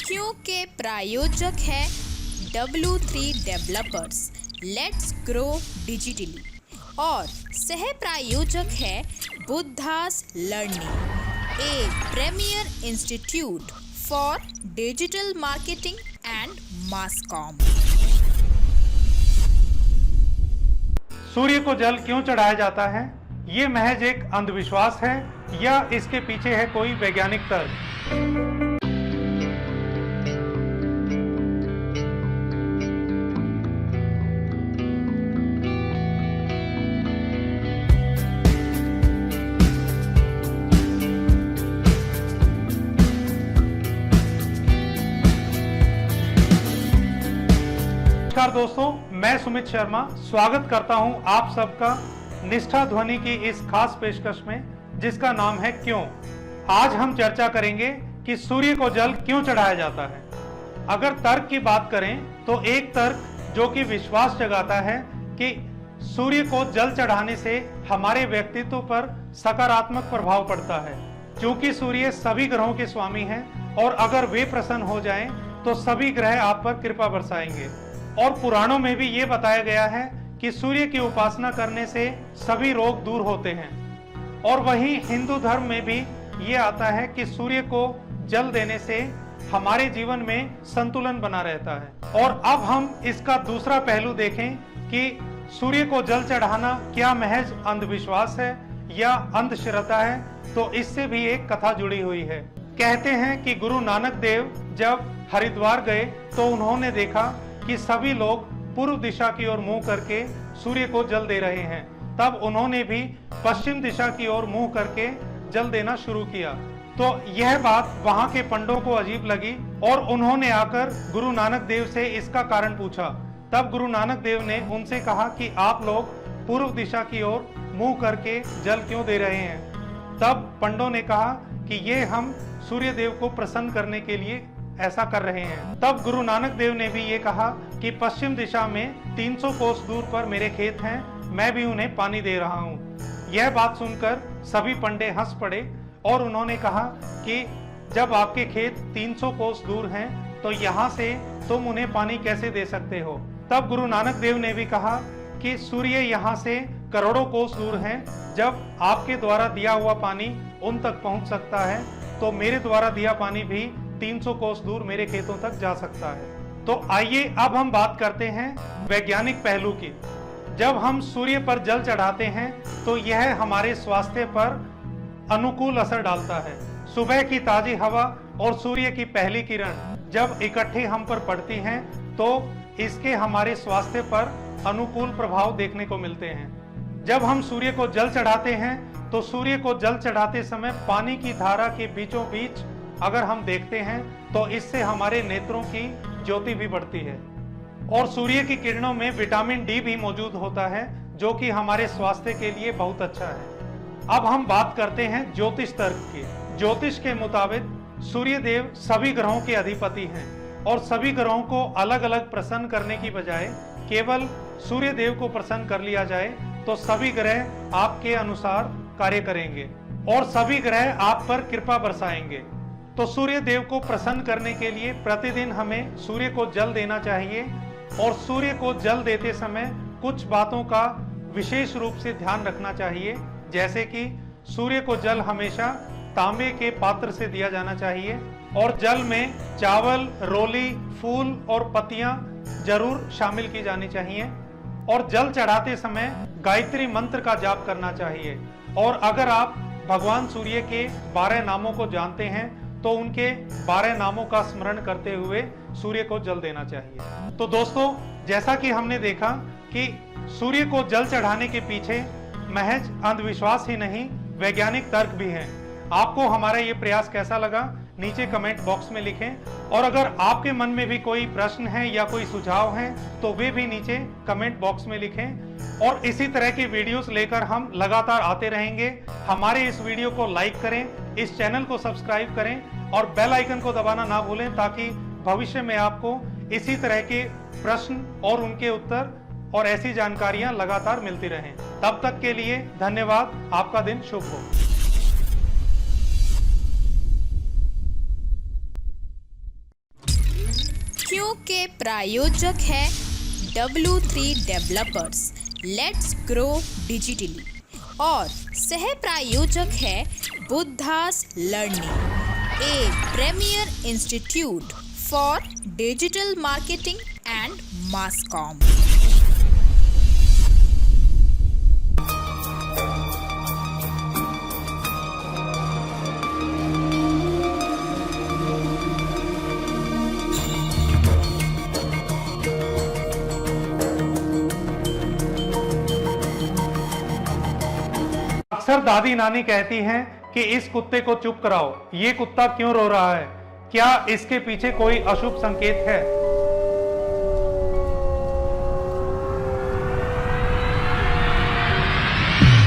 क्योंकि प्रायोजक है W3 developers let's grow digitally और सह प्रायोजक है Buddha's learning a premier institute for digital marketing and mass comm. सूर्य को जल क्यों चढ़ाया जाता है? ये महज एक अंधविश्वास है या इसके पीछे है कोई वैज्ञानिक तर्क? नमस्कार दोस्तों, मैं सुमित शर्मा स्वागत करता हूं आप सबका निष्ठा ध्वनि की इस खास पेशकश में जिसका नाम है क्यों। आज हम चर्चा करेंगे कि सूर्य को जल क्यों चढ़ाया जाता है। अगर तर्क की बात करें तो एक तर्क जो कि विश्वास जगाता है कि सूर्य को जल चढ़ाने से हमारे व्यक्तित्व पर सकारात्मक प्रभाव पड़ता है, क्योंकि सूर्य सभी ग्रहों के स्वामी हैं और अगर वे प्रसन्न हो जाएं तो सभी ग्रह आप पर कृपा बरसाएंगे। और पुराणों में भी ये बताया गया है कि सूर्य की उपासना करने से सभी रोग दूर होते हैं। और वहीं हिंदू धर्म में भी ये आता है कि सूर्य को जल देने से हमारे जीवन में संतुलन बना रहता है। और अब हम इसका दूसरा पहलू देखें कि सूर्य को जल चढ़ाना क्या महज अंधविश्वास है या अंधश्रद्धा है, तो इससे भी एक कथा जुड़ी हुई है। कहते हैं कि गुरु नानक देव जब हरिद्वार गए तो उन्होंने देखा कि सभी लोग पूर्व दिशा की ओर मुंह करके सूर्य को जल दे रहे हैं। तब उन्होंने भी पश्चिम दिशा की ओर मुंह करके जल देना शुरू किया। तो यह बात वहां के पंडों को अजीब लगी और उन्होंने आकर गुरु नानक देव से इसका कारण पूछा। तब गुरु नानक देव ने उनसे कहा कि आप लोग पूर्व दिशा की ओर मुंह करके जल क्यों दे रहे हैं। तब पंडों ने कहा कि ये हम सूर्य देव को प्रसन्न करने के लिए ऐसा कर रहे हैं। तब गुरु नानक देव ने भी ये कहा कि पश्चिम दिशा में 300 कोस दूर पर मेरे खेत हैं, मैं भी उन्हें पानी दे रहा हूँ। यह बात सुनकर सभी पंडे हंस पड़े और उन्होंने कहा कि जब आपके खेत 300 कोस दूर हैं तो यहाँ से तुम उन्हें पानी कैसे दे सकते हो। तब गुरु नानक देव ने भी कहा कि सूर्य यहाँ से करोड़ों कोस दूर हैं, जब आपके द्वारा दिया हुआ पानी उन तक पहुँच सकता है तो मेरे द्वारा दिया पानी भी 300 कोस दूर मेरे खेतों तक जा सकता है। तो आइए अब हम बात करते हैं वैज्ञानिक पहलू की। जब हम सूर्य पर जल चढ़ाते हैं तो यह हमारे स्वास्थ्य पर अनुकूल असर डालता है। सुबह की ताजी हवा और सूर्य की पहली किरण जब इकट्ठे हम पर पड़ती हैं तो इसके हमारे स्वास्थ्य पर अनुकूल प्रभाव देखने को मिलते हैं। जब हम सूर्य को जल चढ़ाते हैं तो सूर्य को जल चढ़ाते समय पानी की धारा के बीचों बीच अगर हम देखते हैं तो इससे हमारे नेत्रों की ज्योति भी बढ़ती है। और सूर्य की किरणों में विटामिन डी भी मौजूद होता है जो कि हमारे स्वास्थ्य के लिए बहुत अच्छा है। अब हम बात करते हैं ज्योतिष तर्क की। ज्योतिष के मुताबिक सूर्य देव सभी ग्रहों के अधिपति हैं और सभी ग्रहों को अलग अलग प्रसन्न करने की बजाय केवल सूर्य देव को प्रसन्न कर लिया जाए तो सभी ग्रह आपके अनुसार कार्य करेंगे और सभी ग्रह आप पर कृपा बरसाएंगे। तो सूर्य देव को प्रसन्न करने के लिए प्रतिदिन हमें सूर्य को जल देना चाहिए और सूर्य को जल देते समय कुछ बातों का विशेष रूप से ध्यान रखना चाहिए, जैसे कि सूर्य को जल हमेशा तांबे के पात्र से दिया जाना चाहिए और जल में चावल, रोली, फूल और पत्तियां जरूर शामिल की जानी चाहिए और जल चढ़ाते समय गायत्री मंत्र का जाप करना चाहिए। और अगर आप भगवान सूर्य के 12 नामों को जानते हैं तो उनके 12 नामों का स्मरण करते हुए सूर्य को जल देना चाहिए। तो दोस्तों, जैसा कि हमने देखा कि सूर्य को जल चढ़ाने के पीछे महज अंधविश्वास ही नहीं, वैज्ञानिक तर्क भी हैं। आपको हमारा ये प्रयास कैसा लगा नीचे कमेंट बॉक्स में लिखें और अगर आपके मन में भी कोई प्रश्न है या कोई सुझाव है तो वे भी नीचे कमेंट बॉक्स में लिखें। और इसी तरह की वीडियोस लेकर हम लगातार आते रहेंगे। हमारे इस वीडियो को लाइक करें, इस चैनल को सब्सक्राइब करें और बेल आइकन को दबाना ना भूलें ताकि भविष्य में आपको इसी तरह के प्रश्न और उनके उत्तर और ऐसी जानकारियां लगातार मिलती रहें। तब तक के लिए धन्यवाद। आपका दिन शुभ हो। क्योंकि प्रायोजक है W3 developers let's grow digitally और सह प्रायोजक है Buddha's learning a premier institute for digital marketing and mass com. अक्सर दादी नानी कहती हैं कि इस कुत्ते को चुप कराओ, ये कुत्ता क्यों रो रहा है, क्या इसके पीछे कोई अशुभ संकेत है।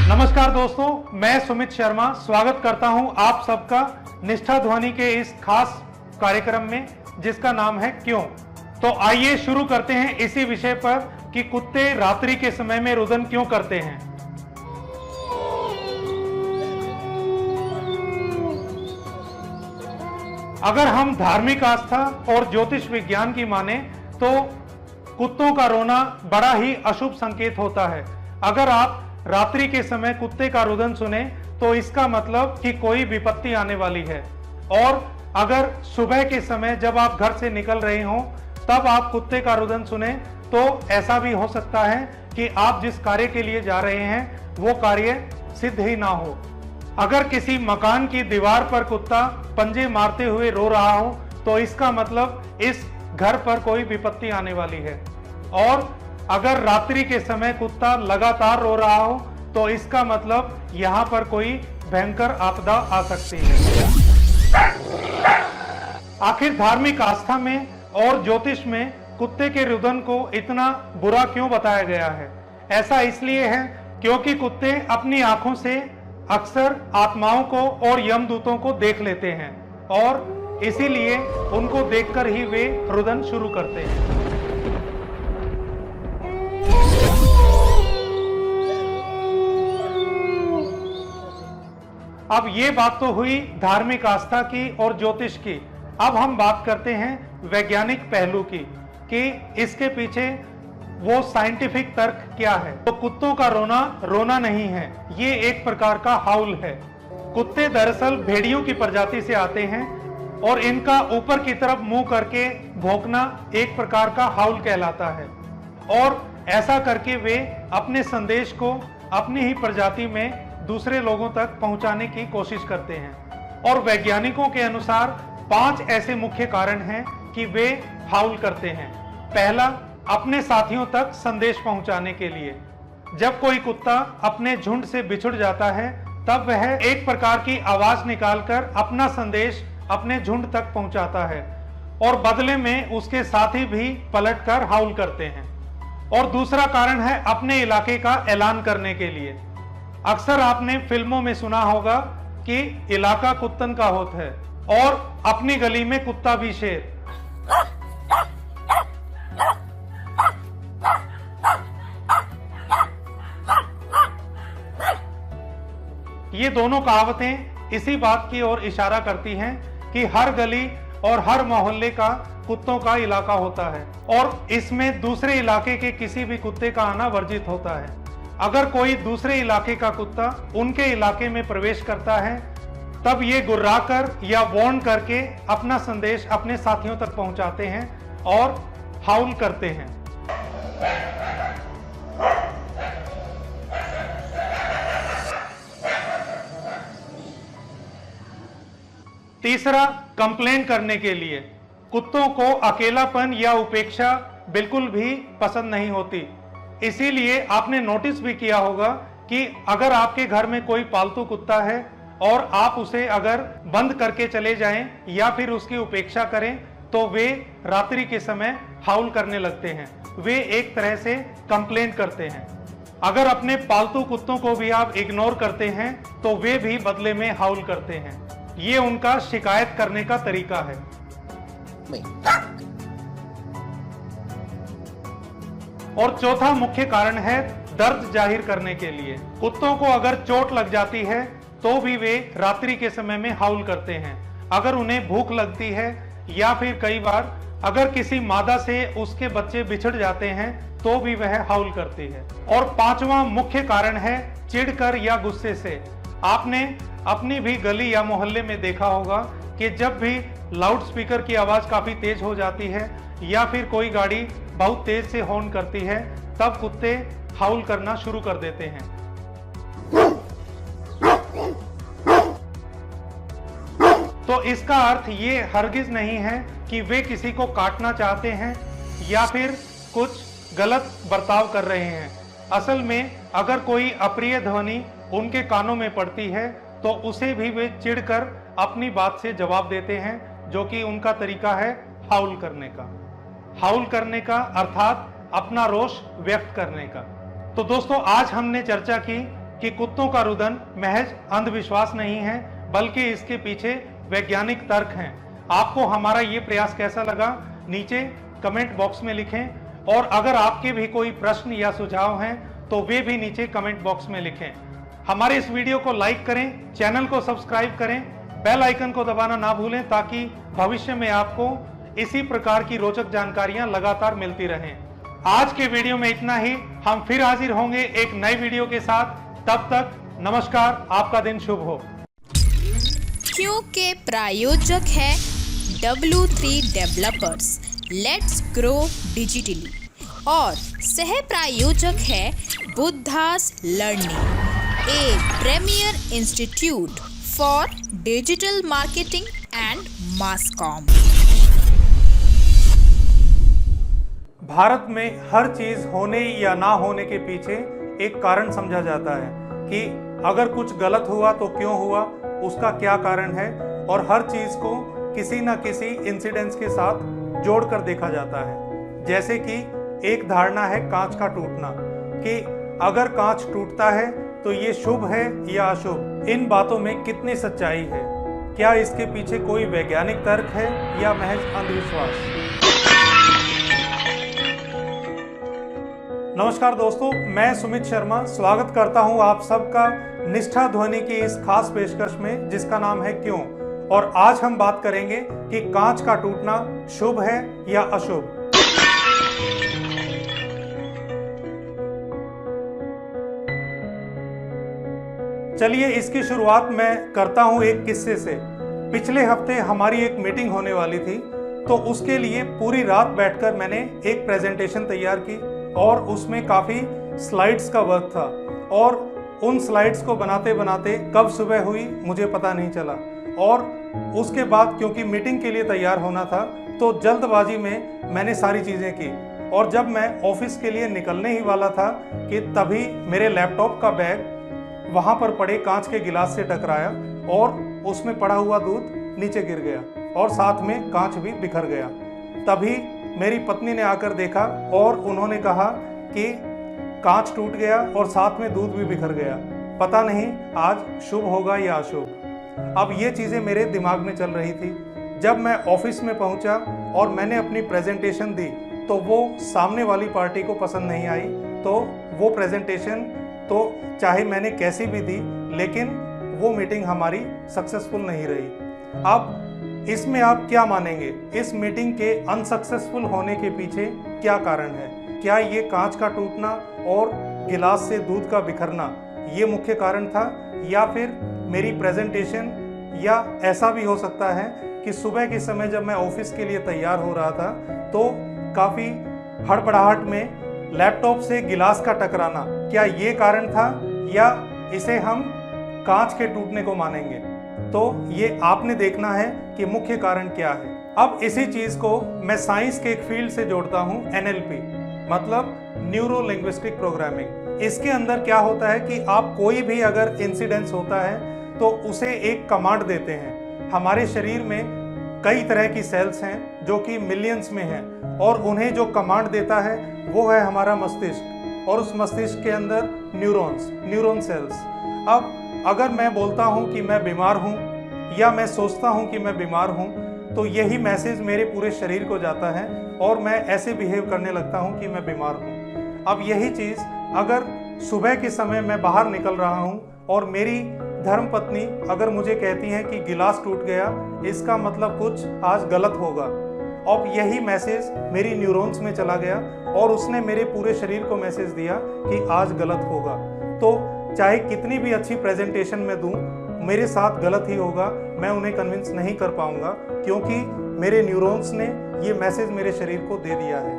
नमस्कार दोस्तों, मैं सुमित शर्मा स्वागत करता हूं आप सबका निष्ठा ध्वनि के इस खास कार्यक्रम में जिसका नाम है क्यों। तो आइए शुरू करते हैं इसी विषय पर कि कुत्ते रात्रि के समय में रुदन क्यों करते हैं। अगर हम धार्मिक आस्था और ज्योतिष विज्ञान की माने तो कुत्तों का रोना बड़ा ही अशुभ संकेत होता है। अगर आप रात्रि के समय कुत्ते का रुदन सुने तो इसका मतलब कि कोई विपत्ति आने वाली है। और अगर सुबह के समय जब आप घर से निकल रहे हो तब आप कुत्ते का रुदन सुने तो ऐसा भी हो सकता है कि आप जिस कार्य के लिए जा रहे हैं वो कार्य सिद्ध ही ना हो। अगर किसी मकान की दीवार पर कुत्ता पंजे मारते हुए रो रहा हो तो इसका मतलब इस घर पर कोई विपत्ति आने वाली है। और अगर रात्रि के समय कुत्ता लगातार रो रहा हो तो इसका मतलब यहाँ पर कोई भयंकर आपदा आ सकती है। आखिर धार्मिक आस्था में और ज्योतिष में कुत्ते के रुदन को इतना बुरा क्यों बताया गया है? ऐसा इसलिए है क्योंकि कुत्ते अपनी आंखों से अक्सर आत्माओं को और यमदूतों को देख लेते हैं और इसीलिए उनको देखकर ही वे रुदन शुरू करते हैं। अब ये बात तो हुई धार्मिक आस्था की और ज्योतिष की। अब हम बात करते हैं वैज्ञानिक पहलू की कि इसके पीछे वो साइंटिफिक तर्क क्या है। तो कुत्तों का रोना रोना नहीं है, ये एक प्रकार का हाउल है। कुत्ते दरअसल भेड़ियों की प्रजाति से आते हैं और इनका ऊपर की तरफ मुंह करके भौंकना एक प्रकार का हाउल कहलाता है। और ऐसा करके वे अपने संदेश को अपनी ही प्रजाति में दूसरे लोगों तक पहुंचाने की कोशिश करते हैं। और वैज्ञानिकों के अनुसार 5 ऐसे मुख्य कारण हैं कि वे हाउल करते हैं। पहला, अपने साथियों तक संदेश पहुंचाने के लिए। जब कोई कुत्ता अपने झुंड से बिछुड़ जाता है तब वह एक प्रकार की आवाज निकालकर अपना संदेश अपने झुंड तक पहुंचाता है और बदले में उसके साथी भी पलटकर हाउल करते हैं। और दूसरा कारण है अपने इलाके का ऐलान करने के लिए। अक्सर आपने फिल्मों में सुना होगा कि इलाका कुत्तन का होता है और अपनी गली में कुत्ता भी शेर। ये दोनों कहावतें इसी बात की ओर इशारा करती हैं कि हर गली और हर मोहल्ले का कुत्तों का इलाका होता है और इसमें दूसरे इलाके के किसी भी कुत्ते का आना वर्जित होता है। अगर कोई दूसरे इलाके का कुत्ता उनके इलाके में प्रवेश करता है तब ये गुर्राकर या वॉर्न करके अपना संदेश अपने साथियों तक पहुंचाते हैं और हाउल करते हैं। तीसरा, कंप्लेन करने के लिए। कुत्तों को अकेलापन या उपेक्षा बिल्कुल भी पसंद नहीं होती। इसीलिए आपने नोटिस भी किया होगा कि अगर आपके घर में कोई पालतू कुत्ता है और आप उसे अगर बंद करके चले जाएं या फिर उसकी उपेक्षा करें तो वे रात्रि के समय हाउल करने लगते हैं। वे एक तरह से कंप्लेन करते हैं। अगर अपने पालतू कुत्तों को भी आप इग्नोर करते हैं तो वे भी बदले में हाउल करते हैं। ये उनका शिकायत करने का तरीका है। और चौथा मुख्य कारण है दर्द जाहिर करने के लिए। कुत्तों को अगर चोट लग जाती है तो भी वे रात्रि के समय में हाउल करते हैं। अगर उन्हें भूख लगती है या फिर कई बार अगर किसी मादा से उसके बच्चे बिछड़ जाते हैं तो भी वह हाउल करती है। और पांचवा मुख्य कारण है चिढ़कर या गुस्से से। आपने अपनी भी गली या मोहल्ले में देखा होगा कि जब भी लाउड स्पीकर की आवाज काफी तेज हो जाती है या फिर कोई गाड़ी बहुत तेज से हॉर्न करती है, तब कुत्ते हाउल करना शुरू कर देते हैं। तो इसका अर्थ ये हरगिज नहीं है कि वे किसी को काटना चाहते हैं या फिर कुछ गलत बर्ताव कर रहे हैं। असल में अगर कोई अप्रिय ध्वनि उनके कानों में पड़ती है तो उसे भी वे चिढ़कर अपनी बात से जवाब देते हैं, जो कि उनका तरीका है हाउल करने का। हाउल करने का अर्थात अपना रोष व्यक्त करने का। तो दोस्तों, आज हमने चर्चा की कि कुत्तों का रुदन महज अंधविश्वास नहीं है, बल्कि इसके पीछे वैज्ञानिक तर्क हैं। आपको हमारा ये प्रयास कैसा लगा, नीचे कमेंट बॉक्स में लिखें, और अगर आपके भी कोई प्रश्न या सुझाव हैं तो वे भी नीचे कमेंट बॉक्स में लिखें। हमारे इस वीडियो को लाइक करें, चैनल को सब्सक्राइब करें, बेल आइकन को दबाना ना भूलें, ताकि भविष्य में आपको इसी प्रकार की रोचक जानकारियां लगातार मिलती रहें। आज के वीडियो में इतना ही। हम फिर हाजिर होंगे एक नए वीडियो के साथ। तब तक नमस्कार, आपका दिन शुभ हो। क्योंकि प्रायोजक है W3 developers, let's grow digitally, और सह प्रायोजक है Buddha's learning, a premier institute for digital marketing and mass com. Bharat में हर चीज होने या ना होने के पीछे एक कारण समझा जाता है कि अगर कुछ गलत हुआ तो क्यों हुआ, उसका क्या कारण है, और हर चीज को किसी न किसी इंसिडेंट्स के साथ जोड़कर देखा जाता है। जैसे कि एक धारणा है कांच का टूटना, कि अगर कांच टूटता है तो ये शुभ है या अशुभ। इन बातों में कितनी सच्चाई है? क्या इसके पीछे कोई वैज्ञानिक तर्क है या महज अंधविश्वास? नमस्कार दोस्तों, मैं सुमित शर्मा स्वागत करता हूं आप सबका निष्ठा ध्वनि की इस खास पेशकश में, जिसका नाम है क्यों। और आज हम बात करेंगे कि कांच का टूटना शुभ है या अशुभ। चलिए इसकी शुरुआत मैं करता हूं एक किस्से से। पिछले हफ्ते हमारी एक मीटिंग होने वाली थी, तो उसके लिए पूरी रात बैठकर मैंने एक प्रेजेंटेशन तैयार की, और उसमें काफ़ी स्लाइड्स का वर्क था, और उन स्लाइड्स को बनाते बनाते कब सुबह हुई मुझे पता नहीं चला। और उसके बाद क्योंकि मीटिंग के लिए तैयार होना था, तो जल्दबाजी में मैंने सारी चीज़ें की, और जब मैं ऑफिस के लिए निकलने ही वाला था कि तभी मेरे लैपटॉप का बैग वहाँ पर पड़े कांच के गिलास से टकराया, और उसमें पड़ा हुआ दूध नीचे गिर गया, और साथ में कांच भी बिखर गया। तभी मेरी पत्नी ने आकर देखा और उन्होंने कहा कि कांच टूट गया और साथ में दूध भी बिखर गया, पता नहीं आज शुभ होगा या अशुभ। अब ये चीज़ें मेरे दिमाग में चल रही थी। जब मैं ऑफिस में पहुंचा और मैंने अपनी प्रेजेंटेशन दी, तो वो सामने वाली पार्टी को पसंद नहीं आई। तो वो प्रेजेंटेशन तो चाहे मैंने कैसी भी दी, लेकिन वो मीटिंग हमारी सक्सेसफुल नहीं रही। अब इसमें आप क्या मानेंगे, इस मीटिंग के अनसक्सेसफुल होने के पीछे क्या कारण है? क्या ये कांच का टूटना और गिलास से दूध का बिखरना ये मुख्य कारण था, या फिर मेरी प्रेजेंटेशन, या ऐसा भी हो सकता है कि सुबह के समय जब मैं ऑफिस के लिए तैयार हो रहा था तो काफ़ी हड़बड़ाहट में लैपटॉप से गिलास का टकराना, क्या ये कारण था, या इसे हम कांच के टूटने को मानेंगे? तो ये आपने देखना है कि मुख्य कारण क्या है। अब इसी चीज़ को मैं साइंस के एक फील्ड से जोड़ता हूँ, NLP, मतलब न्यूरो लिंग्विस्टिक प्रोग्रामिंग। इसके अंदर क्या होता है कि आप कोई भी अगर इंसिडेंस होता है तो उसे एक कमांड देते हैं। हमारे शरीर में कई तरह की सेल्स हैं जो कि मिलियंस में हैं, और उन्हें जो कमांड देता है वो है हमारा मस्तिष्क, और उस मस्तिष्क के अंदर न्यूरॉन सेल्स। अब अगर मैं बोलता हूँ कि मैं बीमार हूँ, या मैं सोचता हूँ कि मैं बीमार हूँ, तो यही मैसेज मेरे पूरे शरीर को जाता है, और मैं ऐसे बिहेव करने लगता हूँ कि मैं बीमार हूँ। अब यही चीज़ अगर सुबह के समय मैं बाहर निकल रहा हूँ और मेरी धर्मपत्नी अगर मुझे कहती है कि गिलास टूट गया, इसका मतलब कुछ आज गलत होगा, अब यही मैसेज मेरी न्यूरॉन्स में चला गया और उसने मेरे पूरे शरीर को मैसेज दिया कि आज गलत होगा। तो चाहे कितनी भी अच्छी प्रेजेंटेशन मैं दूं, मेरे साथ गलत ही होगा, मैं उन्हें कन्विंस नहीं कर पाऊंगा, क्योंकि मेरे न्यूरॉन्स ने ये मैसेज मेरे शरीर को दे दिया है।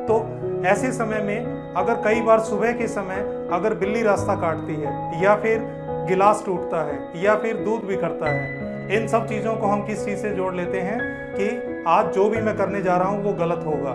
तो ऐसे समय में अगर कई बार सुबह के समय अगर बिल्ली रास्ता काटती है, या फिर गिलास टूटता है, या फिर दूध बिखरता है, इन सब चीज़ों को हम किस चीज़ से जोड़ लेते हैं कि आज जो भी मैं करने जा रहा हूँ वो गलत होगा।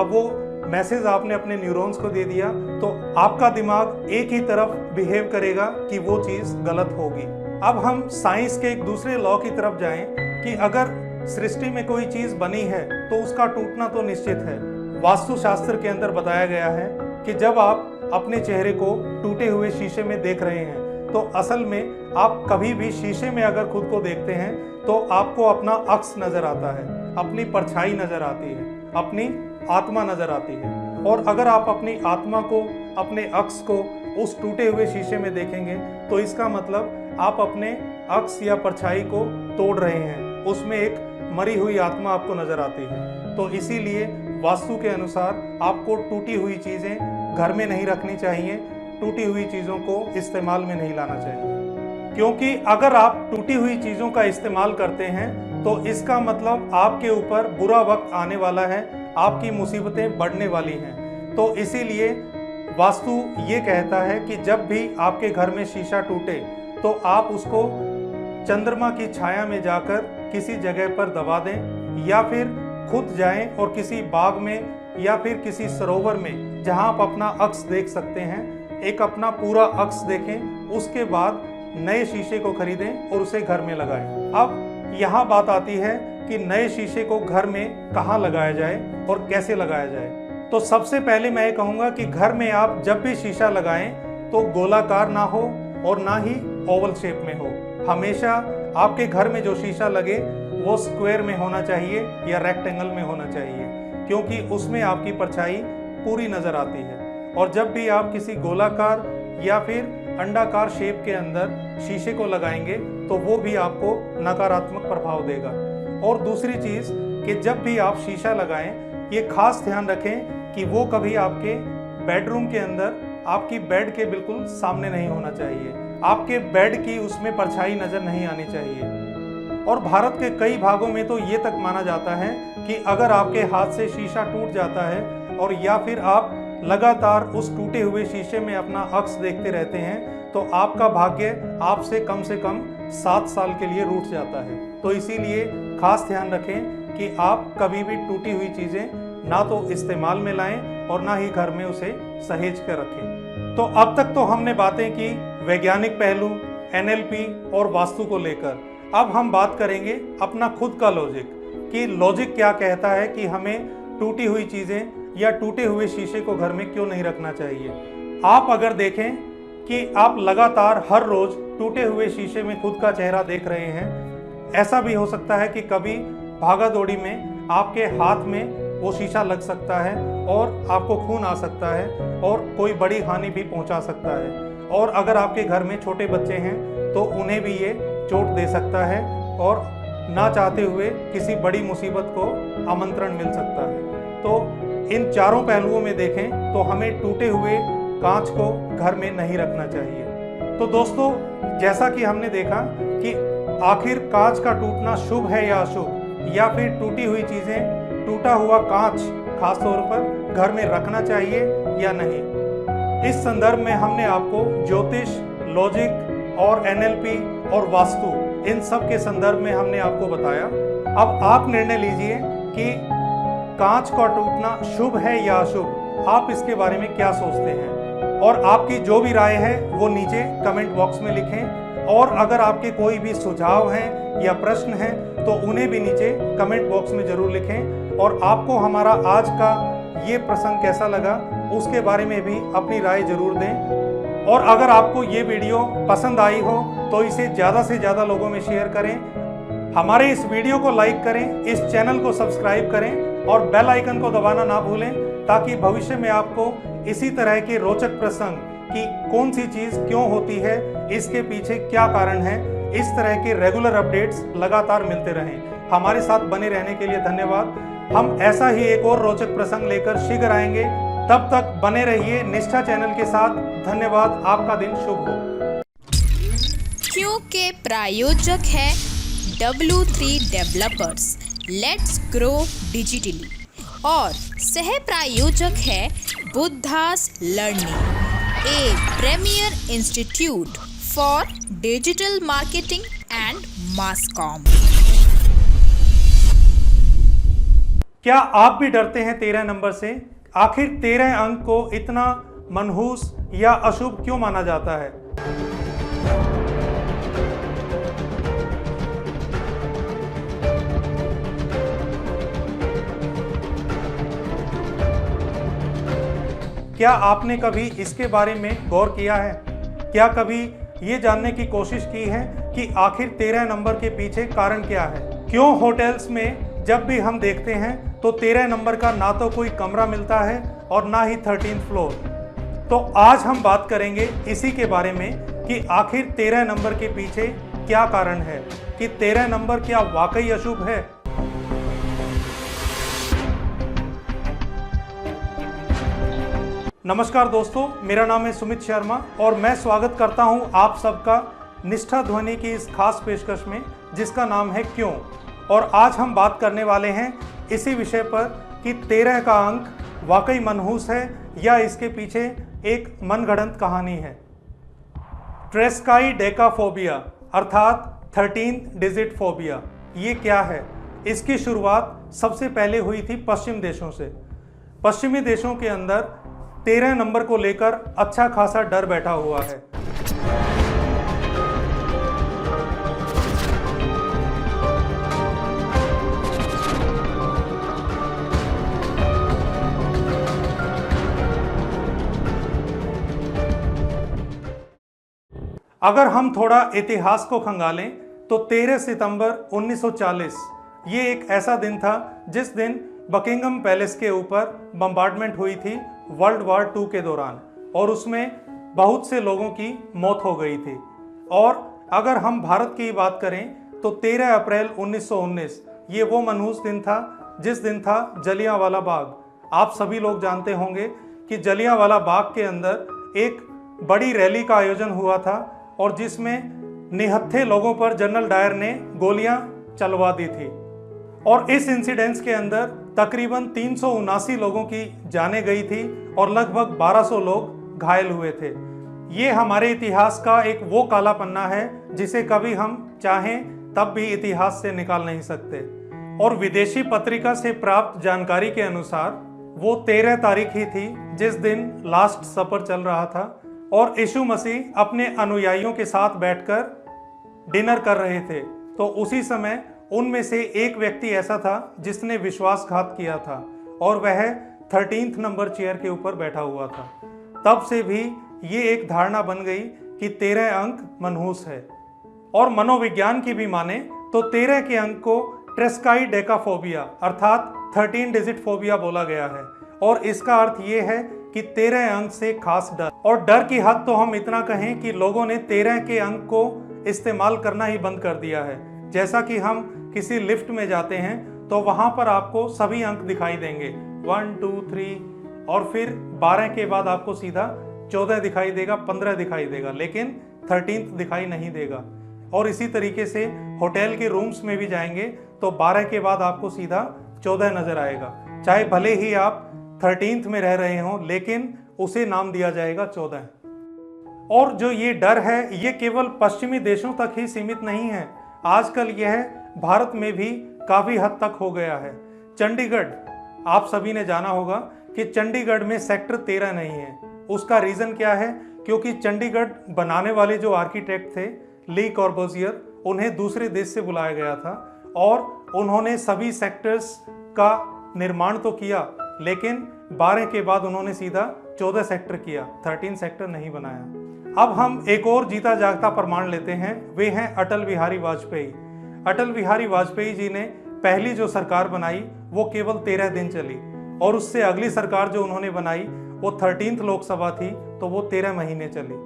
अब वो मैसेज आपने अपने न्यूरॉन्स को दे दिया, तो आपका दिमाग एक ही तरफ बिहेव करेगा कि वो चीज़ गलत होगी। अब हम साइंस के एक दूसरे लॉ की तरफ जाएं कि अगर सृष्टि में कोई चीज़ बनी है तो उसका टूटना तो निश्चित है। वास्तुशास्त्र के अंदर बताया गया है कि जब आप अपने चेहरे को टूटे हुए शीशे में देख रहे हैं, तो असल में आप कभी भी शीशे में अगर खुद को देखते हैं तो आपको अपना अक्स नजर आता है, अपनी परछाई नजर आती है, अपनी आत्मा नजर आती है। और अगर आप अपनी आत्मा को, अपने अक्स को उस टूटे हुए शीशे में देखेंगे तो इसका मतलब आप अपने अक्स या परछाई को तोड़ रहे हैं, उसमें एक मरी हुई आत्मा आपको नजर आती है। तो इसीलिए वास्तु के अनुसार आपको टूटी हुई चीज़ें घर में नहीं रखनी चाहिए, टूटी हुई चीज़ों को इस्तेमाल में नहीं लाना चाहिए, क्योंकि अगर आप टूटी हुई चीज़ों का इस्तेमाल करते हैं तो इसका मतलब आपके ऊपर बुरा वक्त आने वाला है, आपकी मुसीबतें बढ़ने वाली हैं। तो इसीलिए वास्तु ये कहता है कि जब भी आपके घर में शीशा टूटे तो आप उसको चंद्रमा की छाया में जाकर किसी जगह पर दबा दें, या फिर खुद जाएं और किसी बाग में या फिर किसी सरोवर में जहां आप अपना अक्स देख सकते हैं, एक अपना पूरा अक्स देखें, उसके बाद नए शीशे को खरीदें और उसे घर में लगाएं। अब यहाँ बात आती है कि नए शीशे को घर में कहाँ लगाया जाए और कैसे लगाया जाए। तो सबसे पहले मैं ये कहूँगा कि घर में आप जब भी शीशा लगाएं तो गोलाकार ना हो और ना ही ओवल शेप में हो। हमेशा आपके घर में जो शीशा लगे वो स्क्वायर में होना चाहिए या रेक्टेंगल में होना चाहिए, क्योंकि उसमें आपकी परछाई पूरी नज़र आती है। और जब भी आप किसी गोलाकार या फिर अंडाकार शेप के अंदर शीशे को लगाएंगे तो वो भी आपको नकारात्मक प्रभाव देगा। और दूसरी चीज़ कि जब भी आप शीशा लगाएं, ये खास ध्यान रखें कि वो कभी आपके बेडरूम के अंदर आपकी बेड के बिल्कुल सामने नहीं होना चाहिए, आपके बेड की उसमें परछाई नज़र नहीं आनी चाहिए। और भारत के कई भागों में तो ये तक माना जाता है कि अगर आपके हाथ से शीशा टूट जाता है और या फिर आप लगातार उस टूटे हुए शीशे में अपना अक्स देखते रहते हैं तो आपका भाग्य आपसे कम 7 साल के लिए रूठ जाता है। तो इसीलिए खास ध्यान रखें कि आप कभी भी टूटी हुई चीज़ें ना तो इस्तेमाल में लाएं और ना ही घर में उसे सहेज कर रखें। तो अब तक तो हमने बातें की वैज्ञानिक पहलू, NLP और वास्तु को लेकर। अब हम बात करेंगे अपना खुद का लॉजिक, कि लॉजिक क्या कहता है कि हमें टूटी हुई चीज़ें या टूटे हुए शीशे को घर में क्यों नहीं रखना चाहिए। आप अगर देखें कि आप लगातार हर रोज़ टूटे हुए शीशे में खुद का चेहरा देख रहे हैं, ऐसा भी हो सकता है कि कभी भागा दौड़ी में आपके हाथ में वो शीशा लग सकता है और आपको खून आ सकता है और कोई बड़ी हानि भी पहुंचा सकता है। और अगर आपके घर में छोटे बच्चे हैं तो उन्हें भी ये चोट दे सकता है और ना चाहते हुए किसी बड़ी मुसीबत को आमंत्रण मिल सकता है। तो इन चारों पहलुओं में देखें तो हमें टूटे हुए कांच को घर में नहीं रखना चाहिए। तो दोस्तों, जैसा कि हमने देखा कि आखिर कांच का टूटना शुभ है या अशुभ, या फिर टूटी हुई चीज़ें, टूटा हुआ कांच खासतौर पर घर में रखना चाहिए या नहीं। इस संदर्भ में हमने आपको ज्योतिष, लॉजिक और NLP और वास्तु, इन सब के संदर्भ में हमने आपको बताया। अब आप निर्णय लीजिए कि कांच का टूटना शुभ है या अशुभ। आप इसके बारे में क्या सोचते हैं, और आपकी जो भी राय है वो नीचे कमेंट बॉक्स में लिखें। और अगर आपके कोई भी सुझाव हैं या प्रश्न हैं तो उन्हें भी नीचे कमेंट बॉक्स में ज़रूर लिखें। और आपको हमारा आज का ये प्रसंग कैसा लगा उसके बारे में भी अपनी राय जरूर दें। और अगर आपको ये वीडियो पसंद आई हो तो इसे ज़्यादा से ज़्यादा लोगों में शेयर करें। हमारे इस वीडियो को लाइक करें, इस चैनल को सब्सक्राइब करें और बेल आइकन को दबाना ना भूलें, ताकि भविष्य में आपको इसी तरह के रोचक प्रसंग कि कौन सी चीज़ क्यों होती है, इसके पीछे क्या कारण है, इस तरह के रेगुलर अपडेट्स लगातार मिलते रहें। हमारे साथ बने रहने के लिए धन्यवाद। हम ऐसा ही एक और रोचक प्रसंग लेकर शीघ्र आएंगे। तब तक बने रहिए निष्ठा चैनल के साथ। धन्यवाद। आपका दिन शुभ हो। क्योंकि प्रायोजक है W3 developers let's grow digitally और सह प्रायोजक है Buddha's learning, a premier institute for digital marketing and mass com. क्या आप भी डरते हैं 13 नंबर से? आखिर 13 अंक को इतना मनहूस या अशुभ क्यों माना जाता है? क्या आपने कभी इसके बारे में गौर किया है? क्या कभी ये जानने की कोशिश की है कि आखिर 13 नंबर के पीछे कारण क्या है? क्यों होटल्स में जब भी हम देखते हैं तो 13 नंबर का ना तो कोई कमरा मिलता है और ना ही 13th फ्लोर? तो आज हम बात करेंगे इसी के बारे में कि आखिर 13 नंबर के पीछे क्या कारण है, कि 13 नंबर क्या वाकई अशुभ है? नमस्कार दोस्तों, मेरा नाम है सुमित शर्मा और मैं स्वागत करता हूं आप सबका निष्ठा ध्वनि की इस खास पेशकश में जिसका नाम है क्यों। और आज हम बात करने वाले हैं इसी विषय पर कि 13 का अंक वाकई मनहूस है या इसके पीछे एक मनगढ़ंत कहानी है। ट्रेस्काइडेकाफोबिया अर्थात 13 डिजिट फोबिया, ये क्या है? इसकी शुरुआत सबसे पहले हुई थी पश्चिम देशों से। पश्चिमी देशों के अंदर 13 नंबर को लेकर अच्छा खासा डर बैठा हुआ है। अगर हम थोड़ा इतिहास को खंगालें तो 13 सितंबर 1940 ये एक ऐसा दिन था जिस दिन बकिंगम पैलेस के ऊपर बम्बार्डमेंट हुई थी वर्ल्ड वॉर 2 के दौरान, और उसमें बहुत से लोगों की मौत हो गई थी। और अगर हम भारत की बात करें तो 13 अप्रैल 1919 ये वो मनहूस दिन था जिस दिन था जलियांवाला बाग। आप सभी लोग जानते होंगे कि जलियांवाला बाग के अंदर एक बड़ी रैली का आयोजन हुआ था और जिसमें निहत्थे लोगों पर जनरल डायर ने गोलियां चलवा दी थी। और इस इंसिडेंस के अंदर तकरीबन 379 लोगों की जानें गई थी और लगभग 1200 लोग घायल हुए थे। ये हमारे इतिहास का एक वो काला पन्ना है जिसे कभी हम चाहें तब भी इतिहास से निकाल नहीं सकते। और विदेशी पत्रिका से प्राप्त जानकारी के अनुसार वो 13 तारीख ही थी जिस दिन लास्ट सपर चल रहा था और यीशु मसीह अपने अनुयायियों के साथ बैठकर डिनर कर रहे थे। तो उसी समय उनमें से एक व्यक्ति ऐसा था जिसने विश्वासघात किया था और वह 13th नंबर चेयर के ऊपर बैठा हुआ था। तब से भी ये एक धारणा बन गई कि 13 अंक मनहूस है। और मनोविज्ञान की भी माने तो 13 के अंक को ट्रेस्काइडेकाफोबिया अर्थात 13 डिजिट फोबिया बोला गया है। और इसका अर्थ ये है कि 13 अंक से खास डर। और डर की हद तो हम इतना कहें कि लोगों ने 13 के अंक को इस्तेमाल करना ही बंद कर दिया है। जैसा कि हम किसी लिफ्ट में जाते हैं तो वहां पर आपको सभी अंक दिखाई देंगे 1 2 3 और फिर 12 के बाद आपको सीधा 14 दिखाई देगा, 15 दिखाई देगा, लेकिन 13th दिखाई नहीं देगा। और इसी तरीके से होटल के रूम्स में भी जाएंगे तो 12 के बाद आपको सीधा 14 नजर आएगा, चाहे भले ही आप 13th में रह रहे हों, लेकिन उसे नाम दिया जाएगा 14। और जो ये डर है ये केवल पश्चिमी देशों तक ही सीमित नहीं है, आजकल यह भारत में भी काफी हद तक हो गया है। चंडीगढ़, आप सभी ने जाना होगा कि चंडीगढ़ में सेक्टर 13 नहीं है। उसका रीजन क्या है? क्योंकि चंडीगढ़ बनाने वाले जो आर्किटेक्ट थे ली कॉर्बुसियर, उन्हें दूसरे देश से बुलाया गया था और उन्होंने सभी सेक्टर्स का निर्माण तो किया, लेकिन 12 के बाद उन्होंने सीधा 14 सेक्टर किया, 13 सेक्टर नहीं बनाया। अब हम एक और जीता जागता प्रमाण लेते हैं, वे हैं अटल बिहारी वाजपेयी। अटल बिहारी वाजपेयी जी ने पहली जो सरकार बनाई वो केवल 13 दिन चली और उससे अगली सरकार जो उन्होंने बनाई वो 13th लोकसभा थी तो वो 13 महीने चली।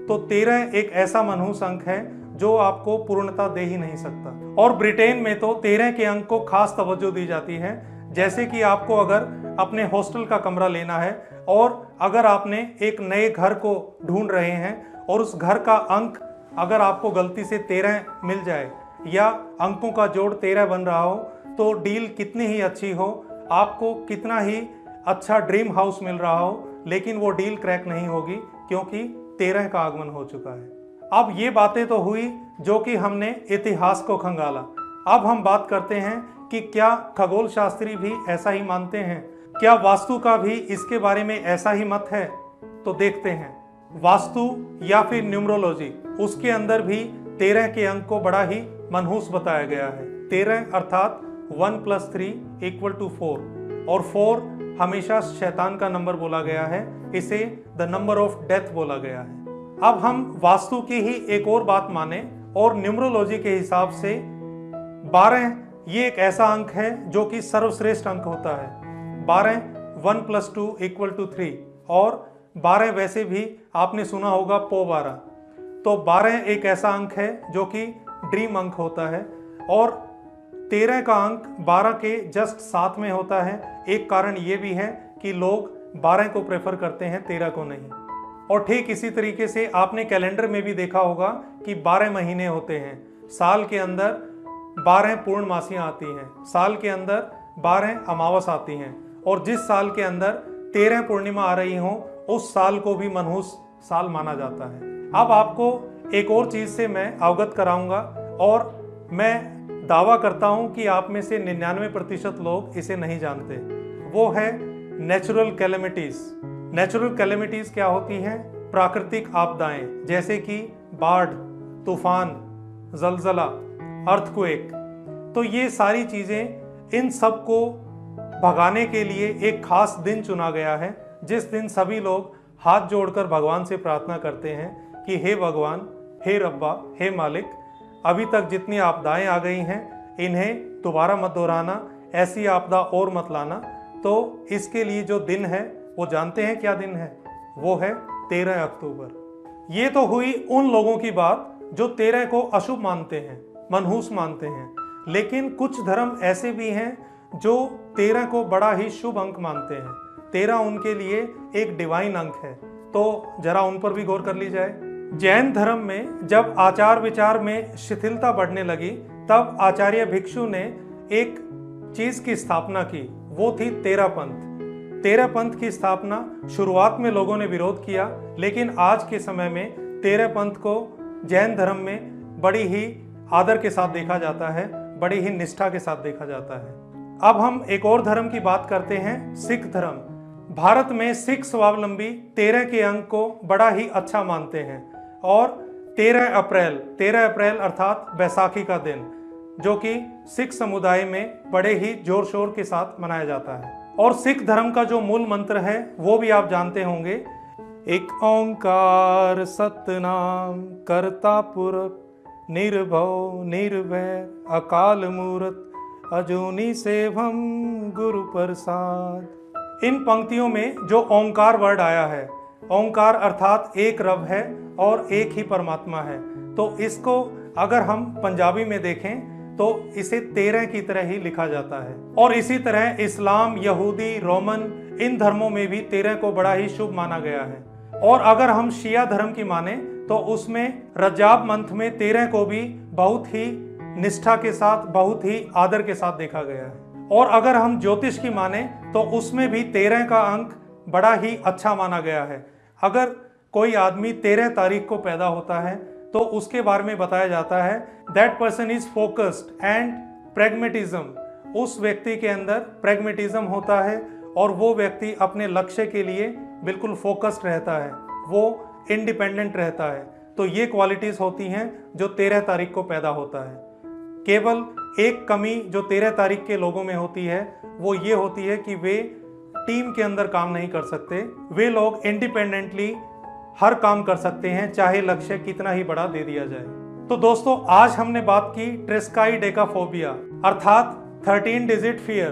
तो 13 एक ऐसा मनहूस अंक है जो आपको पूर्णता दे ही नहीं सकता। और ब्रिटेन में तो 13 के अंक को खास तवज्जो दी जाती है। जैसे कि आपको अगर अपने हॉस्टल का कमरा लेना है और अगर आपने एक नए घर को ढूंढ रहे हैं और उस घर का अंक अगर आपको गलती से 13 मिल जाए या अंकों का जोड़ 13 बन रहा हो, तो डील कितनी ही अच्छी हो, आपको कितना ही अच्छा ड्रीम हाउस मिल रहा हो, लेकिन वो डील क्रैक नहीं होगी क्योंकि 13 का आगमन हो चुका है। अब ये बातें तो हुई जो कि हमने इतिहास को खंगाला। अब हम बात करते हैं कि क्या खगोल शास्त्री भी ऐसा ही मानते हैं, क्या वास्तु का भी इसके बारे में ऐसा ही मत है? तो देखते हैं। वास्तु या फिर न्यूमरोलॉजी, उसके अंदर भी 13 के अंक को बड़ा ही मनहूस बताया गया है। 13 अर्थात 1 + 3 = 4 और 4 हमेशा शैतान का नंबर बोला गया है, इसे द नंबर ऑफ डेथ बोला गया है। अब हम वास्तु की ही एक और बात माने और न्यूमरोलॉजी के हिसाब से 12 ये एक ऐसा अंक है जो कि सर्वश्रेष्ठ अंक होता है। 12 1 + 2 = 3 और 12 वैसे भी आपने सुना होगा पो 12, तो 12 एक ऐसा अंक है जो कि ड्रीम अंक होता है और 13 का अंक 12 के जस्ट साथ में होता है। एक कारण ये भी है कि लोग 12 को प्रेफर करते हैं, 13 को नहीं। और ठीक इसी तरीके से आपने कैलेंडर में भी देखा होगा कि 12 महीने होते हैं, साल के अंदर 12 पूर्णमासियां आती हैं, साल के अंदर 12 अमावस आती हैं और जिस साल के अंदर 13 पूर्णिमा आ रही हो उस साल को भी मनहूस साल माना जाता है। अब आपको एक और चीज से मैं अवगत कराऊंगा और मैं दावा करता हूं कि आप में से 99% लोग इसे नहीं जानते। वो है नेचुरल कैलेमिटीज। नेचुरल कैलेमिटीज क्या होती हैं? प्राकृतिक आपदाएं, जैसे कि बाढ़, तूफान, जलजला, अर्थक्वेक। तो ये सारी चीजें, इन सब को भगाने के लिए एक खास दिन चुना गया है, जिस दिन सभी लोग हाथ जोड़कर भगवान से प्रार्थना करते हैं कि हे भगवान, हे रब्बा, हे मालिक, अभी तक जितनी आपदाएं आ गई हैं इन्हें दोबारा मत दोहराना, ऐसी आपदा और मत लाना। तो इसके लिए जो दिन है वो जानते हैं क्या दिन है? वो है 13 अक्टूबर। ये तो हुई उन लोगों की बात जो 13 को अशुभ मानते हैं, मनहूस मानते हैं। लेकिन कुछ धर्म ऐसे भी हैं जो 13 को बड़ा ही शुभ अंक मानते हैं। 13 उनके लिए एक डिवाइन अंक है, तो जरा उन पर भी गौर कर ली जाए। जैन धर्म में जब आचार विचार में शिथिलता बढ़ने लगी, तब आचार्य भिक्षु ने एक चीज की स्थापना की, वो थी 13 पंथ। 13 पंथ की स्थापना शुरुआत में लोगों ने विरोध किया, लेकिन आज के समय में 13 पंथ को जैन धर्म में बड़ी ही आदर के साथ देखा जाता है, बड़ी ही निष्ठा के साथ देखा जाता है। अब हम एक और धर्म की बात करते हैं, सिख धर्म। भारत में सिख स्वावलंबी 13 के अंक को बड़ा ही अच्छा मानते हैं और 13 अप्रैल अर्थात बैसाखी का दिन, जो कि सिख समुदाय में बड़े ही जोर शोर के साथ मनाया जाता है। और सिख धर्म का जो मूल मंत्र है वो भी आप जानते होंगे, एक ओंकार सतनाम करता पुरख निर्भव निर्वैर अकाल मूरत अजूनी सेवम गुरु प्रसाद। इन पंक्तियों में जो ओंकार वर्ड आया है, ओंकार अर्थात एक रब है और एक ही परमात्मा है, तो इसको अगर हम पंजाबी में देखें तो इसे 13 की तरह ही लिखा जाता है। और इसी तरह इस्लाम, यहूदी, रोमन, इन धर्मों में भी 13 को बड़ा ही शुभ माना गया है। और अगर हम शिया धर्म की माने तो उसमें रजाब मंथ में 13 को भी बहुत ही निष्ठा के साथ, बहुत ही आदर के साथ देखा गया है। और अगर हम ज्योतिष की माने तो उसमें भी 13 का अंक बड़ा ही अच्छा माना गया है। अगर कोई आदमी 13 तारीख को पैदा होता है तो उसके बारे में बताया जाता है that person is focused and pragmatism. उस व्यक्ति के अंदर प्रेगमेटिज्म होता है और वो व्यक्ति अपने लक्ष्य के लिए बिल्कुल फोकस्ड रहता है, वो इंडिपेंडेंट रहता है। तो ये क्वालिटीज होती हैं जो 13 तारीख को पैदा होता है। केवल एक कमी जो 13 तारीख के लोगों में होती है वो ये होती है कि वे टीम के अंदर काम नहीं कर सकते। वे लोग इंडिपेंडेंटली हर काम कर सकते हैं, चाहे लक्ष्य कितना ही बड़ा दे दिया जाए। तो दोस्तों, आज हमने बात की ट्रिस्काइडेकाफोबिया अर्थात 13 डिजिट फियर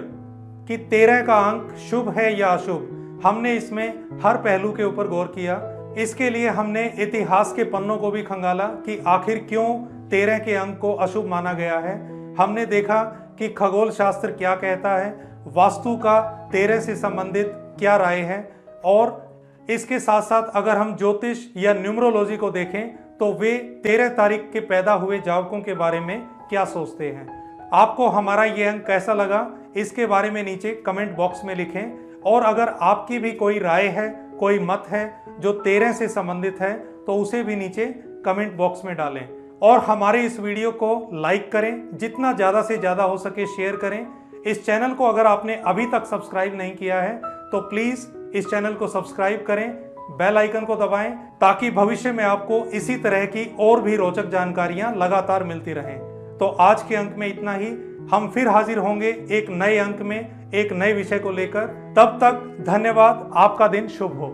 कि 13 का अंक शुभ है या अशुभ। हमने इसमें हर पहलू के ऊपर गौर किया। इसके लिए हमने इतिहास के पन्नों को भी खंगाला कि आखिर क्यों 13 के अंक को अशुभ माना गया है। हमने देखा कि खगोल शास्त्र क्या कहता है, वास्तु का 13 से संबंधित क्या राय है, और इसके साथ साथ अगर हम ज्योतिष या न्यूमरोलॉजी को देखें तो वे 13 तारीख के पैदा हुए जातकों के बारे में क्या सोचते हैं। आपको हमारा ये अंक कैसा लगा, इसके बारे में नीचे कमेंट बॉक्स में लिखें। और अगर आपकी भी कोई राय है, कोई मत है जो 13 से संबंधित है, तो उसे भी नीचे कमेंट बॉक्स में डालें। और हमारे इस वीडियो को लाइक करें, जितना ज़्यादा से ज़्यादा हो सके शेयर करें। इस चैनल को अगर आपने अभी तक सब्सक्राइब नहीं किया है तो प्लीज़ इस चैनल को सब्सक्राइब करें, बेल आइकन को दबाएं, ताकि भविष्य में आपको इसी तरह की और भी रोचक जानकारियां लगातार मिलती रहें। तो आज के अंक में इतना ही। हम फिर हाजिर होंगे एक नए अंक में एक नए विषय को लेकर। तब तक धन्यवाद। आपका दिन शुभ हो।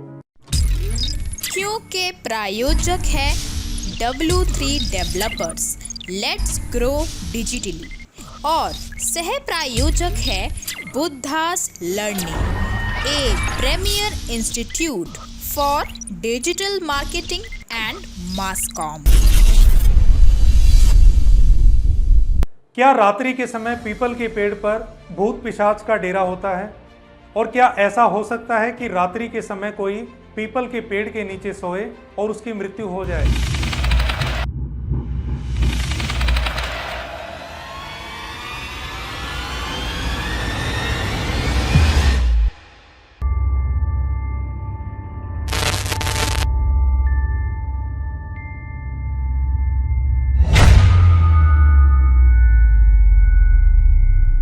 क्योंकि प्रायोजक है W3 developers, let's grow digitally, और सह प्रायोजक है Buddha's learning, a premier institute for digital marketing and mass com. क्या रात्रि के समय पीपल के पेड़ पर भूत पिशाच का डेरा होता है? और क्या ऐसा हो सकता है कि रात्रि के समय कोई पीपल के पेड़ के नीचे सोए और उसकी मृत्यु हो जाए?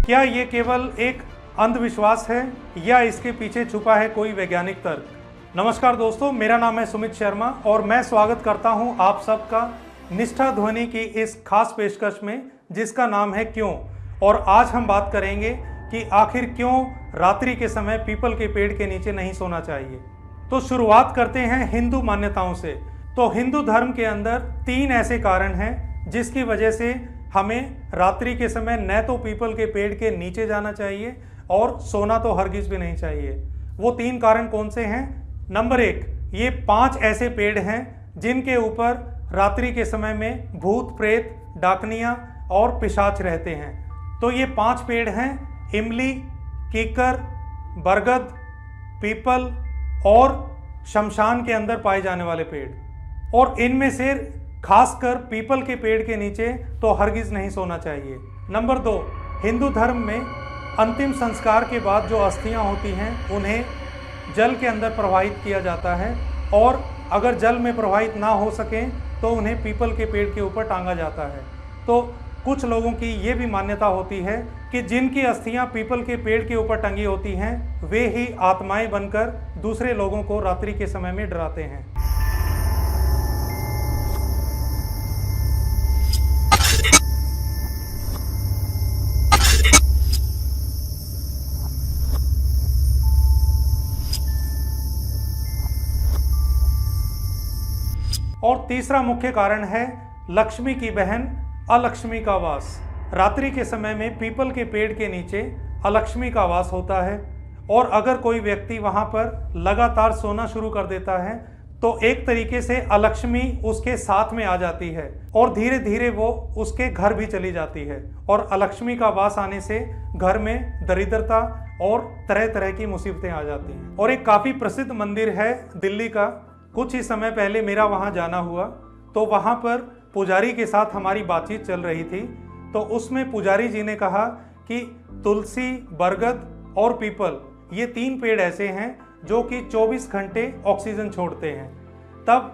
क्या ये केवल एक अंधविश्वास है या इसके पीछे छुपा है कोई वैज्ञानिक तर्क? नमस्कार दोस्तों, मेरा नाम है सुमित शर्मा और मैं स्वागत करता हूं आप सबका निष्ठा ध्वनि की इस खास पेशकश में जिसका नाम है क्यों। और आज हम बात करेंगे कि आखिर क्यों रात्रि के समय पीपल के पेड़ के नीचे नहीं सोना चाहिए। तो शुरुआत करते हैं हिंदू मान्यताओं से। तो हिंदू धर्म के अंदर 3 ऐसे कारण हैं जिसकी वजह से हमें रात्रि के समय न तो पीपल के पेड़ के नीचे जाना चाहिए और सोना तो हरगिज भी नहीं चाहिए। वो 3 कारण कौन से हैं? नंबर 1, ये 5 ऐसे पेड़ हैं जिनके ऊपर रात्रि के समय में भूत प्रेत, डाकनियाँ और पिशाच रहते हैं। तो ये 5 पेड़ हैं: इमली, कीकर, बरगद, पीपल और शमशान के अंदर पाए जाने वाले पेड़। और इनमें से खासकर पीपल के पेड़ के नीचे तो हरगिज नहीं सोना चाहिए। नंबर 2, हिंदू धर्म में अंतिम संस्कार के बाद जो अस्थियां होती हैं उन्हें जल के अंदर प्रवाहित किया जाता है, और अगर जल में प्रवाहित ना हो सकें तो उन्हें पीपल के पेड़ के ऊपर टांगा जाता है। तो कुछ लोगों की ये भी मान्यता होती है कि जिनकी अस्थियां पीपल के पेड़ के ऊपर टंगी होती हैं वे ही आत्माएं बनकर दूसरे लोगों को रात्रि के समय में डराते हैं। और तीसरा मुख्य कारण है लक्ष्मी की बहन अलक्ष्मी का वास। रात्रि के समय में पीपल के पेड़ के नीचे अलक्ष्मी का वास होता है, और अगर कोई व्यक्ति वहां पर लगातार सोना शुरू कर देता है तो एक तरीके से अलक्ष्मी उसके साथ में आ जाती है और धीरे धीरे वो उसके घर भी चली जाती है। और अलक्ष्मी का वास आने से घर में दरिद्रता और तरह तरह की मुसीबतें आ जाती हैं। और एक काफ़ी प्रसिद्ध मंदिर है दिल्ली का। कुछ ही समय पहले मेरा वहाँ जाना हुआ, तो वहाँ पर पुजारी के साथ हमारी बातचीत चल रही थी। तो उसमें पुजारी जी ने कहा कि तुलसी, बरगद और पीपल ये 3 पेड़ ऐसे हैं जो कि 24 घंटे ऑक्सीजन छोड़ते हैं। तब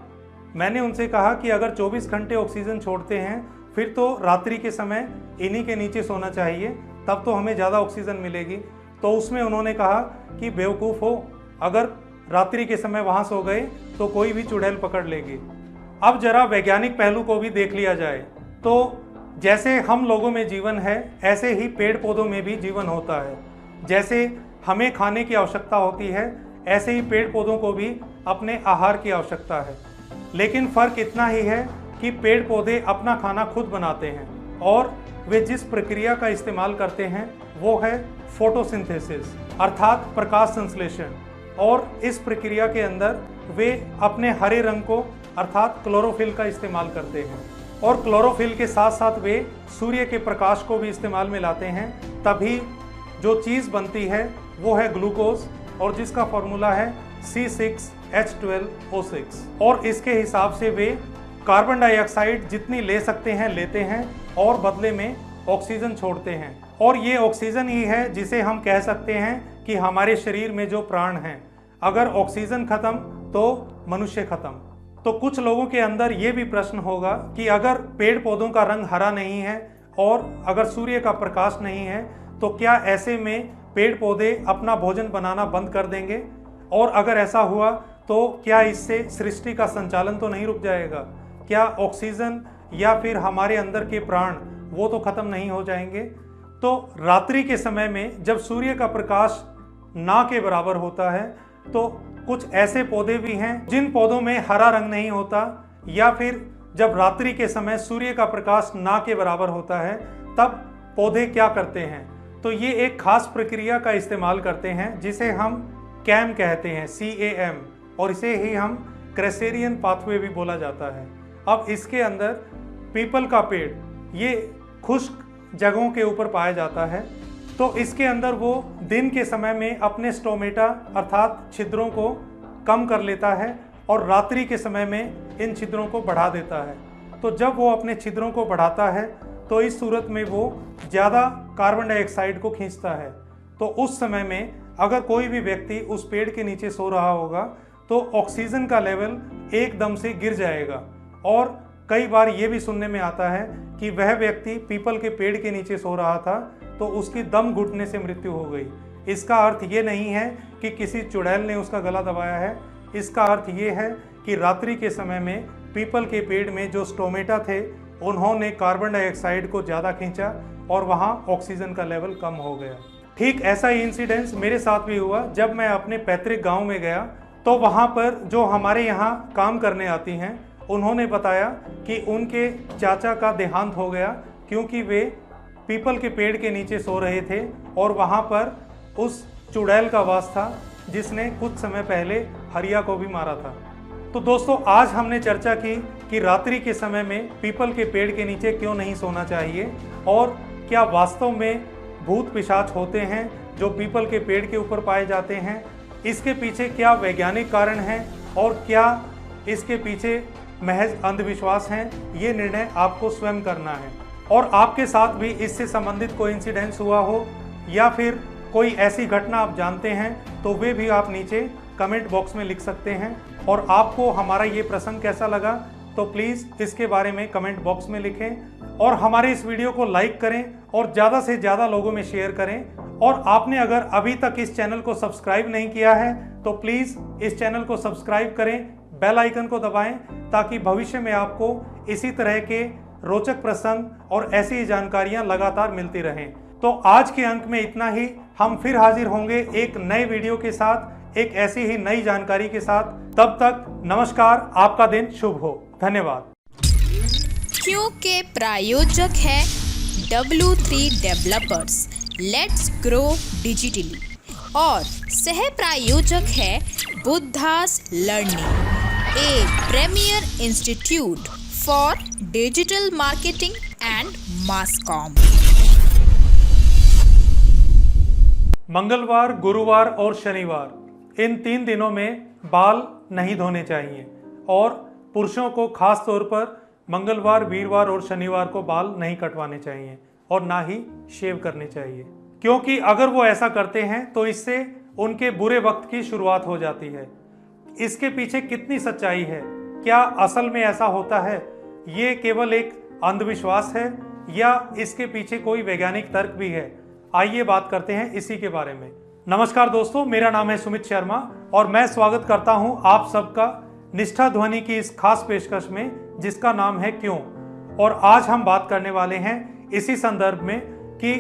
मैंने उनसे कहा कि अगर 24 घंटे ऑक्सीजन छोड़ते हैं फिर तो रात्रि के समय इन्हीं के नीचे सोना चाहिए, तब तो हमें ज़्यादा ऑक्सीजन मिलेगी। तो उसमें उन्होंने कहा कि बेवकूफ़ हो, अगर रात्रि के समय वहाँ सो गए तो कोई भी चुड़ैल पकड़ लेगी। अब जरा वैज्ञानिक पहलू को भी देख लिया जाए तो जैसे हम लोगों में जीवन है ऐसे ही पेड़ पौधों में भी जीवन होता है। जैसे हमें खाने की आवश्यकता होती है ऐसे ही पेड़ पौधों को भी अपने आहार की आवश्यकता है। लेकिन फ़र्क इतना ही है कि पेड़ पौधे अपना खाना खुद बनाते हैं और वे जिस प्रक्रिया का इस्तेमाल करते हैं वो है फोटोसिंथेसिस, अर्थात प्रकाश संश्लेषण। और इस प्रक्रिया के अंदर वे अपने हरे रंग को अर्थात क्लोरोफिल का इस्तेमाल करते हैं और क्लोरोफिल के साथ साथ वे सूर्य के प्रकाश को भी इस्तेमाल में लाते हैं, तभी जो चीज़ बनती है वो है ग्लूकोज और जिसका फॉर्मूला है C6H12O6 और इसके हिसाब से वे कार्बन डाइऑक्साइड जितनी ले सकते हैं लेते हैं और बदले में ऑक्सीजन छोड़ते हैं और ये ऑक्सीजन ही है जिसे हम कह सकते हैं कि हमारे शरीर में जो प्राण हैं। अगर ऑक्सीजन खत्म तो मनुष्य खत्म। तो कुछ लोगों के अंदर ये भी प्रश्न होगा कि अगर पेड़ पौधों का रंग हरा नहीं है और अगर सूर्य का प्रकाश नहीं है तो क्या ऐसे में पेड़ पौधे अपना भोजन बनाना बंद कर देंगे? और अगर ऐसा हुआ तो क्या इससे सृष्टि का संचालन तो नहीं रुक जाएगा? क्या ऑक्सीजन या फिर हमारे अंदर के प्राण वो तो खत्म नहीं हो जाएंगे? तो रात्रि के समय में जब सूर्य का प्रकाश ना के बराबर होता है तो कुछ ऐसे पौधे भी हैं जिन पौधों में हरा रंग नहीं होता, या फिर जब रात्रि के समय सूर्य का प्रकाश ना के बराबर होता है तब पौधे क्या करते हैं? तो ये एक खास प्रक्रिया का इस्तेमाल करते हैं जिसे हम कैम कहते हैं, CAM, और इसे ही हम क्रेसेरियन पाथवे भी बोला जाता है। अब इसके अंदर पीपल का पेड़ ये खुश्क जगहों के ऊपर पाया जाता है, तो इसके अंदर वो दिन के समय में अपने स्टोमेटा अर्थात छिद्रों को कम कर लेता है और रात्रि के समय में इन छिद्रों को बढ़ा देता है। तो जब वो अपने छिद्रों को बढ़ाता है तो इस सूरत में वो ज़्यादा कार्बन डाइऑक्साइड को खींचता है। तो उस समय में अगर कोई भी व्यक्ति उस पेड़ के नीचे सो रहा होगा तो ऑक्सीजन का लेवल एकदम से गिर जाएगा और कई बार ये भी सुनने में आता है कि वह व्यक्ति पीपल के पेड़ के नीचे सो रहा था तो उसकी दम घुटने से मृत्यु हो गई। इसका अर्थ ये नहीं है कि किसी चुड़ैल ने उसका गला दबाया है, इसका अर्थ ये है कि रात्रि के समय में पीपल के पेड़ में जो स्टोमेटा थे उन्होंने कार्बन डाइऑक्साइड को ज़्यादा खींचा और वहाँ ऑक्सीजन का लेवल कम हो गया। ठीक ऐसा ही इंसिडेंस मेरे साथ भी हुआ जब मैं अपने पैतृक गाँव में गया तो वहाँ पर जो हमारे यहाँ काम करने आती हैं उन्होंने बताया कि उनके चाचा का देहांत हो गया क्योंकि वे पीपल के पेड़ के नीचे सो रहे थे और वहाँ पर उस चुड़ैल का वास था जिसने कुछ समय पहले हरिया को भी मारा था। तो दोस्तों आज हमने चर्चा की कि रात्रि के समय में पीपल के पेड़ के नीचे क्यों नहीं सोना चाहिए और क्या वास्तव में भूत पिशाच होते हैं जो पीपल के पेड़ के ऊपर पाए जाते हैं, इसके पीछे क्या वैज्ञानिक कारण हैं और क्या इसके पीछे महज अंधविश्वास हैं, ये निर्णय आपको स्वयं करना है। और आपके साथ भी इससे संबंधित कोई इंसिडेंस हुआ हो या फिर कोई ऐसी घटना आप जानते हैं तो वे भी आप नीचे कमेंट बॉक्स में लिख सकते हैं। और आपको हमारा ये प्रसंग कैसा लगा तो प्लीज़ इसके बारे में कमेंट बॉक्स में लिखें और हमारे इस वीडियो को लाइक करें और ज़्यादा से ज़्यादा लोगों में शेयर करें। और आपने अगर अभी तक इस चैनल को सब्सक्राइब नहीं किया है तो प्लीज़ इस चैनल को सब्सक्राइब करें, बेल आइकन को दबाएं ताकि भविष्य में आपको इसी तरह के रोचक प्रसंग और ऐसी जानकारियां लगातार मिलती रहें। तो आज के अंक में इतना ही। हम फिर हाजिर होंगे एक नए वीडियो के साथ, एक ऐसी ही नई जानकारी के साथ। तब तक नमस्कार, आपका दिन शुभ हो। धन्यवाद। क्योंकि प्रायोजक है W3 developers, let's grow digitally, और सह प्रायोजक है Buddha's learning, a premier institute for digital marketing and mass com. मंगलवार, गुरुवार और शनिवार इन 3 दिनों में बाल नहीं धोने चाहिए और पुरुषों को खास तौर पर मंगलवार, वीरवार और शनिवार को बाल नहीं कटवाने चाहिए और ना ही शेव करने चाहिए, क्योंकि अगर वो ऐसा करते हैं तो इससे उनके बुरे वक्त की शुरुआत हो जाती है। इसके पीछे कितनी सच्चाई है, क्या असल में ऐसा होता है, ये केवल एक अंधविश्वास है या इसके पीछे कोई वैज्ञानिक तर्क भी है? आइए बात करते हैं इसी के बारे में। नमस्कार दोस्तों, मेरा नाम है सुमित शर्मा और मैं स्वागत करता हूं आप सबका निष्ठा ध्वनि की इस खास पेशकश में जिसका नाम है क्यों। और आज हम बात करने वाले हैं इसी संदर्भ में कि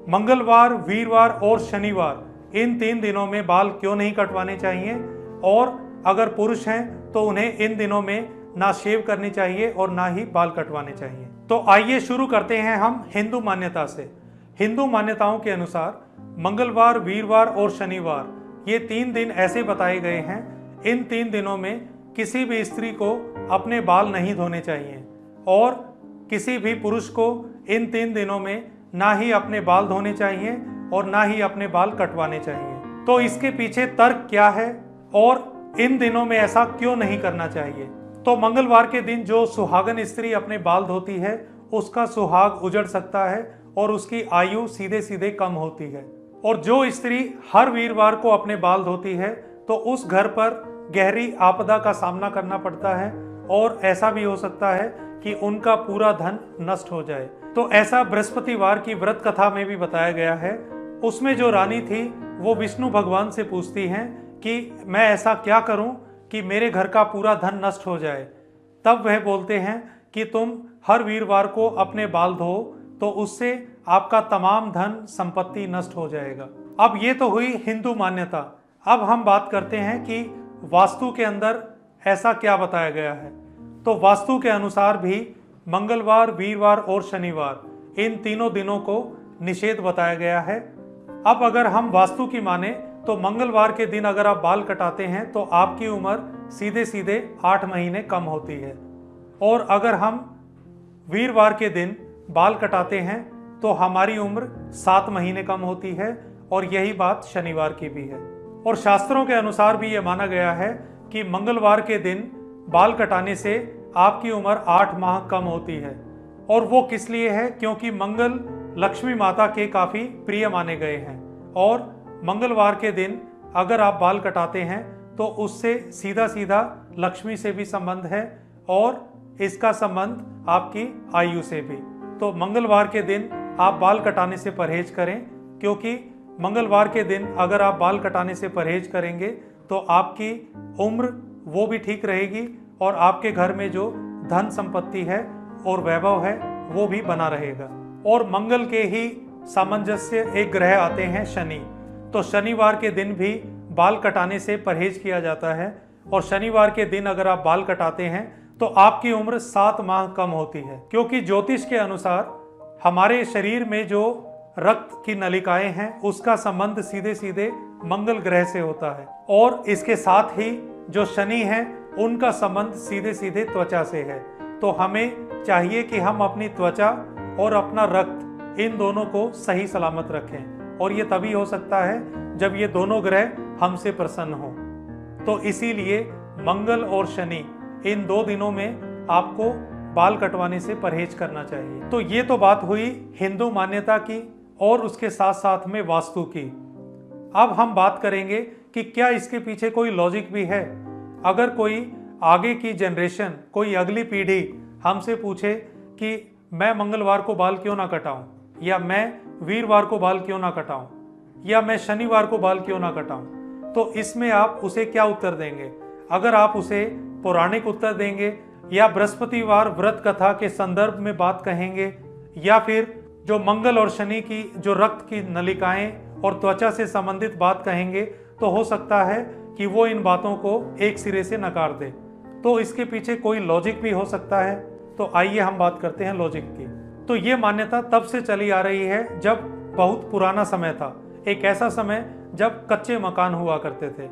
मंगलवार, वीरवार और शनिवार इन 3 दिनों में बाल क्यों नहीं कटवाने चाहिए और अगर पुरुष हैं तो उन्हें इन दिनों में ना शेव करनी चाहिए और ना ही बाल कटवाने चाहिए। तो आइए शुरू करते हैं हम हिंदू मान्यता से। हिंदू मान्यताओं के अनुसार मंगलवार, वीरवार और शनिवार ये 3 दिन ऐसे बताए गए हैं इन 3 दिनों में किसी भी स्त्री को अपने बाल नहीं धोने चाहिए और किसी भी पुरुष को इन 3 दिनों में ना ही अपने बाल धोने चाहिए और ना ही अपने बाल कटवाने चाहिए। तो इसके पीछे तर्क क्या है और इन दिनों में ऐसा क्यों नहीं करना चाहिए? तो मंगलवार के दिन जो सुहागन स्त्री अपने बाल धोती है उसका सुहाग उजड़ सकता है और उसकी आयु सीधे सीधे कम होती है। और जो स्त्री हर वीरवार को अपने बाल धोती है तो उस घर पर गहरी आपदा का सामना करना पड़ता है और ऐसा भी हो सकता है कि उनका पूरा धन नष्ट हो जाए। तो ऐसा बृहस्पतिवार की व्रत कथा में भी बताया गया है। उसमें जो रानी थी वो विष्णु भगवान से पूछती हैं कि मैं ऐसा क्या करूं कि मेरे घर का पूरा धन नष्ट हो जाए। तब वह बोलते हैं कि तुम हर वीरवार को अपने बाल धो तो उससे आपका तमाम धन संपत्ति नष्ट हो जाएगा। अब ये तो हुई हिंदू मान्यता। अब हम बात करते हैं कि वास्तु के अंदर ऐसा क्या बताया गया है। तो वास्तु के अनुसार भी मंगलवार, वीरवार और शनिवार इन तीनों दिनों को निषेध बताया गया है। अब अगर हम वास्तु की माने तो मंगलवार के दिन अगर आप बाल कटाते हैं तो आपकी उम्र सीधे सीधे 8 महीने कम होती है और अगर हम वीरवार के दिन बाल कटाते हैं तो हमारी उम्र 7 महीने कम होती है और यही बात शनिवार की भी है। और शास्त्रों के अनुसार भी ये माना गया है कि मंगलवार के दिन बाल कटाने से आपकी उम्र 8 माह कम होती है। और वो किस लिए है? क्योंकि मंगल लक्ष्मी माता के काफ़ी प्रिय माने गए हैं और मंगलवार के दिन अगर आप बाल कटाते हैं तो उससे सीधा सीधा लक्ष्मी से भी संबंध है और इसका संबंध आपकी आयु से भी। तो मंगलवार के दिन आप बाल कटाने से परहेज करें, क्योंकि मंगलवार के दिन अगर आप बाल कटाने से परहेज करेंगे तो आपकी उम्र वो भी ठीक रहेगी और आपके घर में जो धन संपत्ति है और वैभव है वो भी बना रहेगा। और मंगल के ही सामंजस्य एक ग्रह आते हैं शनि। तो शनिवार के दिन भी बाल कटाने से परहेज किया जाता है और शनिवार के दिन अगर आप बाल कटाते हैं तो आपकी उम्र 7 माह कम होती है। क्योंकि ज्योतिष के अनुसार हमारे शरीर में जो रक्त की नलिकाएं हैं उसका संबंध सीधे सीधे मंगल ग्रह से होता है और इसके साथ ही जो शनि है उनका संबंध सीधे सीधे त्वचा से है। तो हमें चाहिए कि हम अपनी त्वचा और अपना रक्त इन दोनों को सही सलामत रखें और ये तभी हो सकता है जब ये दोनों ग्रह हमसे प्रसन्न हो। तो इसीलिए मंगल और शनि इन 2 दिनों में आपको बाल कटवाने से परहेज करना चाहिए। तो ये तो बात हुई हिंदू मान्यता की और उसके साथ साथ में वास्तु की। अब हम बात करेंगे कि क्या इसके पीछे कोई लॉजिक भी है। अगर कोई आगे की जनरेशन, कोई अगली पीढ़ी हमसे पूछे कि मैं मंगलवार को बाल क्यों ना कटाऊं, या मैं वीरवार को बाल क्यों ना कटाऊं, या मैं शनिवार को बाल क्यों ना कटाऊं, तो इसमें आप उसे क्या उत्तर देंगे? अगर आप उसे पौराणिक उत्तर देंगे या बृहस्पतिवार व्रत कथा के संदर्भ में बात कहेंगे या फिर जो मंगल और शनि की जो रक्त की नलिकाएं और त्वचा से संबंधित बात कहेंगे, तो हो सकता है कि वो इन बातों को एक सिरे से नकार दे। तो इसके पीछे कोई लॉजिक भी हो सकता है। तो आइए हम बात करते हैं लॉजिक की। तो ये मान्यता तब से चली आ रही है जब बहुत पुराना समय था, एक ऐसा समय जब कच्चे मकान हुआ करते थे।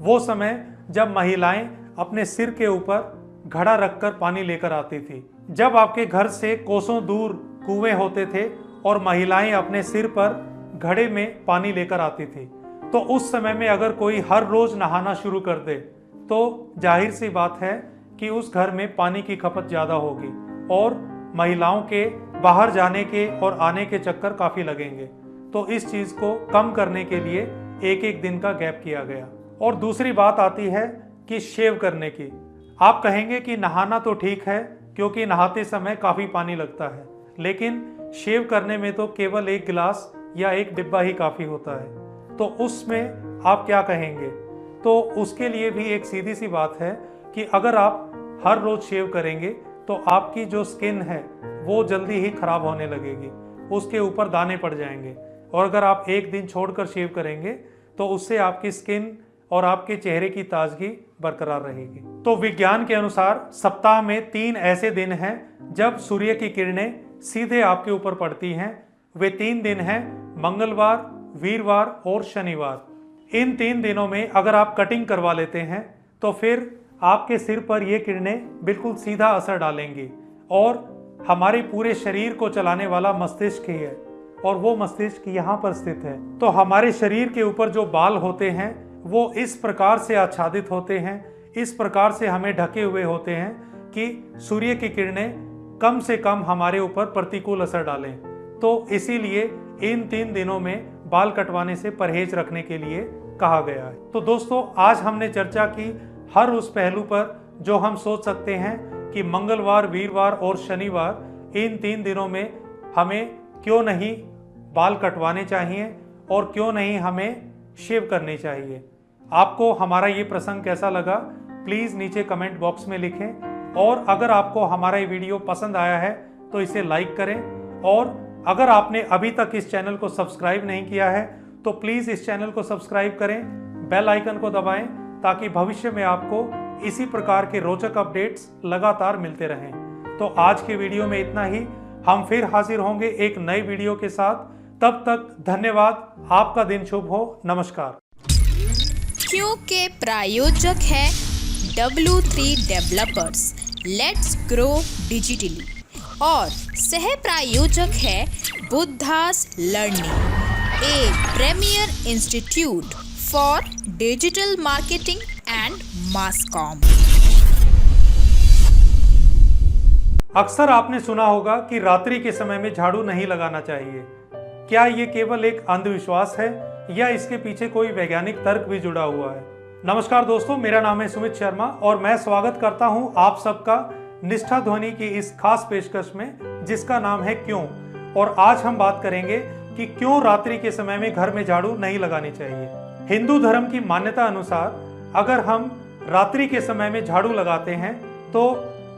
वो समय जब महिलाएं अपने सिर के ऊपर घड़ा रखकर पानी लेकर आती थी। जब आपके घर से कोसों दूर कुएं होते थे और महिलाएं अपने सिर पर घड़े में पानी लेकर आती थी, तो उस समय में अगर कोई हर रोज नहाना शुरू कर दे तो जाहिर सी बात है कि उस घर में पानी की खपत ज़्यादा होगी और महिलाओं के बाहर जाने के और आने के चक्कर काफ़ी लगेंगे। तो इस चीज़ को कम करने के लिए एक एक दिन का गैप किया गया। और दूसरी बात आती है कि शेव करने की। आप कहेंगे कि नहाना तो ठीक है क्योंकि नहाते समय काफ़ी पानी लगता है, लेकिन शेव करने में तो केवल 1 गिलास या 1 डिब्बा ही काफ़ी होता है। तो उसमें आप क्या कहेंगे? तो उसके लिए भी एक सीधी सी बात है कि अगर आप हर रोज़ शेव करेंगे तो आपकी जो स्किन है वो जल्दी ही ख़राब होने लगेगी, उसके ऊपर दाने पड़ जाएंगे। और अगर आप एक दिन छोड़कर शेव करेंगे तो उससे आपकी स्किन और आपके चेहरे की ताजगी बरकरार रहेगी। तो विज्ञान के अनुसार सप्ताह में 3 ऐसे दिन हैं जब सूर्य की किरणें सीधे आपके ऊपर पड़ती हैं। वे 3 दिन हैं मंगलवार, वीरवार और शनिवार। इन 3 दिनों में अगर आप कटिंग करवा लेते हैं तो फिर आपके सिर पर ये किरणें बिल्कुल सीधा असर डालेंगी और हमारे पूरे शरीर को चलाने वाला मस्तिष्क ही है और वो मस्तिष्क यहाँ पर स्थित है। तो हमारे शरीर के ऊपर जो बाल होते हैं वो इस प्रकार से आच्छादित होते हैं, इस प्रकार से हमें ढके हुए होते हैं कि सूर्य की किरणें कम से कम हमारे ऊपर प्रतिकूल असर डालें। तो इसीलिए इन 3 दिनों में बाल कटवाने से परहेज रखने के लिए कहा गया है। तो दोस्तों, आज हमने चर्चा की हर उस पहलू पर जो हम सोच सकते हैं कि मंगलवार, वीरवार और शनिवार इन 3 दिनों में हमें क्यों नहीं बाल कटवाने चाहिए और क्यों नहीं हमें शेव करनी चाहिए। आपको हमारा ये प्रसंग कैसा लगा प्लीज़ नीचे कमेंट बॉक्स में लिखें और अगर आपको हमारा ये वीडियो पसंद आया है तो इसे लाइक करें और अगर आपने अभी तक इस चैनल को सब्सक्राइब नहीं किया है तो प्लीज़ इस चैनल को सब्सक्राइब करें, बेल आइकन को दबाएं ताकि भविष्य में आपको इसी प्रकार के रोचक अपडेट्स लगातार मिलते रहें। तो आज के वीडियो में इतना ही, हम फिर हाजिर होंगे एक नई वीडियो के साथ। तब तक धन्यवाद, आपका दिन शुभ हो, नमस्कार। क्योंकि प्रायोजक है W3 developers, let's grow digitally और सह प्रायोजक है Buddha's learning, a premier institute for digital marketing and mass com. अक्सर आपने सुना होगा कि रात्रि के समय में झाड़ू नहीं लगाना चाहिए। क्या ये केवल एक अंधविश्वास है या इसके पीछे कोई वैज्ञानिक तर्क भी जुड़ा हुआ है? नमस्कार दोस्तों, मेरा नाम है सुमित शर्मा और मैं स्वागत करता हूं आप सबका निष्ठा ध्वनि की इस खास पेशकश में जिसका नाम है क्यों। और आज हम बात करेंगे कि क्यों रात्रि के समय में घर में झाड़ू नहीं लगानी चाहिए। हिंदू धर्म की मान्यता अनुसार अगर हम रात्रि के समय में झाड़ू लगाते हैं तो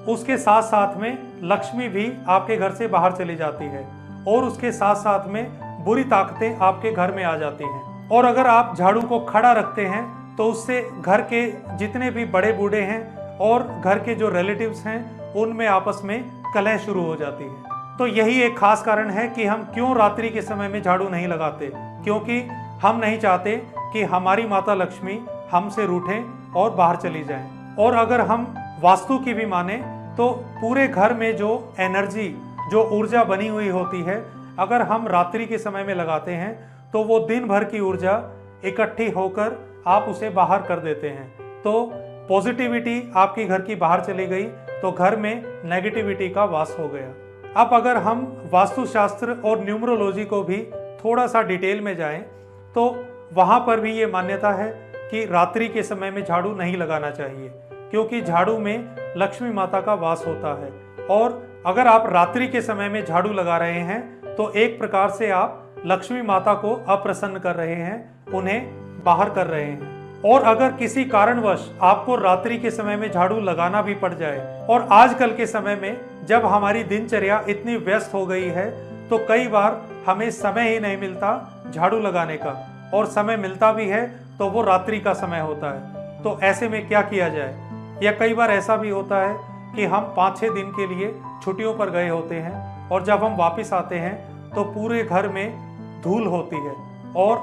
उसके साथ साथ में लक्ष्मी भी आपके घर से बाहर चली जाती है और उसके साथ साथ में बुरी ताकतें आपके घर में आ जाती हैं। और अगर आप झाड़ू को खड़ा रखते हैं तो उससे घर के जितने भी बड़े बूढ़े हैं और घर के जो रिलेटिव्स हैं उनमें आपस में कलह शुरू हो जाती है। तो यही एक खास कारण है कि हम क्यों रात्रि के समय में झाड़ू नहीं लगाते, क्योंकि हम नहीं चाहते कि हमारी माता लक्ष्मी हमसे रूठें और बाहर चली जाएं। और अगर हम वास्तु की भी माने तो पूरे घर में जो एनर्जी, जो ऊर्जा बनी हुई होती है, अगर हम रात्रि के समय में लगाते हैं तो वो दिन भर की ऊर्जा इकट्ठी होकर आप उसे बाहर कर देते हैं। तो पॉजिटिविटी आपकी घर की बाहर चली गई तो घर में नेगेटिविटी का वास हो गया। अब अगर हम वास्तुशास्त्र और न्यूमरोलॉजी को भी थोड़ा सा डिटेल में जाएं तो वहाँ पर भी ये मान्यता है कि रात्रि के समय में झाड़ू नहीं लगाना चाहिए, क्योंकि झाड़ू में लक्ष्मी माता का वास होता है। और अगर आप रात्रि के समय में झाड़ू लगा रहे हैं तो एक प्रकार से आप लक्ष्मी माता को अप्रसन्न कर रहे हैं, उन्हें बाहर कर रहे हैं। और अगर किसी कारणवश आपको रात्रि के समय में झाड़ू लगाना भी पड़ जाए, और आजकल के समय में जब हमारी दिनचर्या इतनी व्यस्त हो गई है तो कई बार हमें समय ही नहीं मिलता झाड़ू लगाने का, और समय मिलता भी है तो वो रात्रि का समय होता है। तो ऐसे में क्या किया जाए? या कई बार ऐसा भी होता है कि हम 5-6 दिन के लिए छुट्टियों पर गए होते हैं और जब हम वापस आते हैं तो पूरे घर में धूल होती है और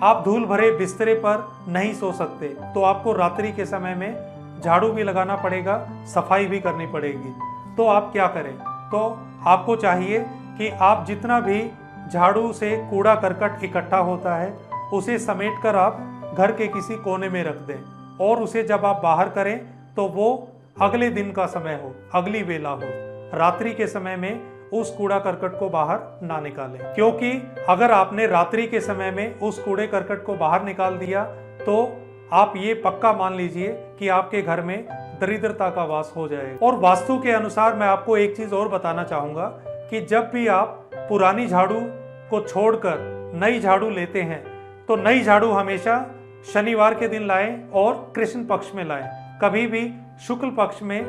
आप धूल भरे बिस्तरे पर नहीं सो सकते। तो आपको रात्रि के समय में झाड़ू भी लगाना पड़ेगा, सफाई भी करनी पड़ेगी। तो आप क्या करें? तो आपको चाहिए कि आप जितना भी झाड़ू से कूड़ा करकट इकट्ठा होता है उसे समेटकर आप घर के किसी कोने में रख दें, और उसे जब आप बाहर करें तो वो अगले दिन का समय हो, अगली वेला हो। रात्रि के समय में उस कूड़ा करकट को बाहर ना निकालें, क्योंकि अगर आपने रात्रि के समय में उस कूड़े करकट को बाहर निकाल दिया तो आप ये पक्का मान लीजिए कि आपके घर में दरिद्रता का वास हो जाए। और वास्तु के अनुसार मैं आपको एक चीज और बताना चाहूंगा कि जब भी आप पुरानी झाड़ू को छोड़कर नई झाड़ू लेते हैं तो नई झाड़ू हमेशा शनिवार के दिन लाएं और कृष्ण पक्ष में लाएं। कभी भी शुक्ल पक्ष में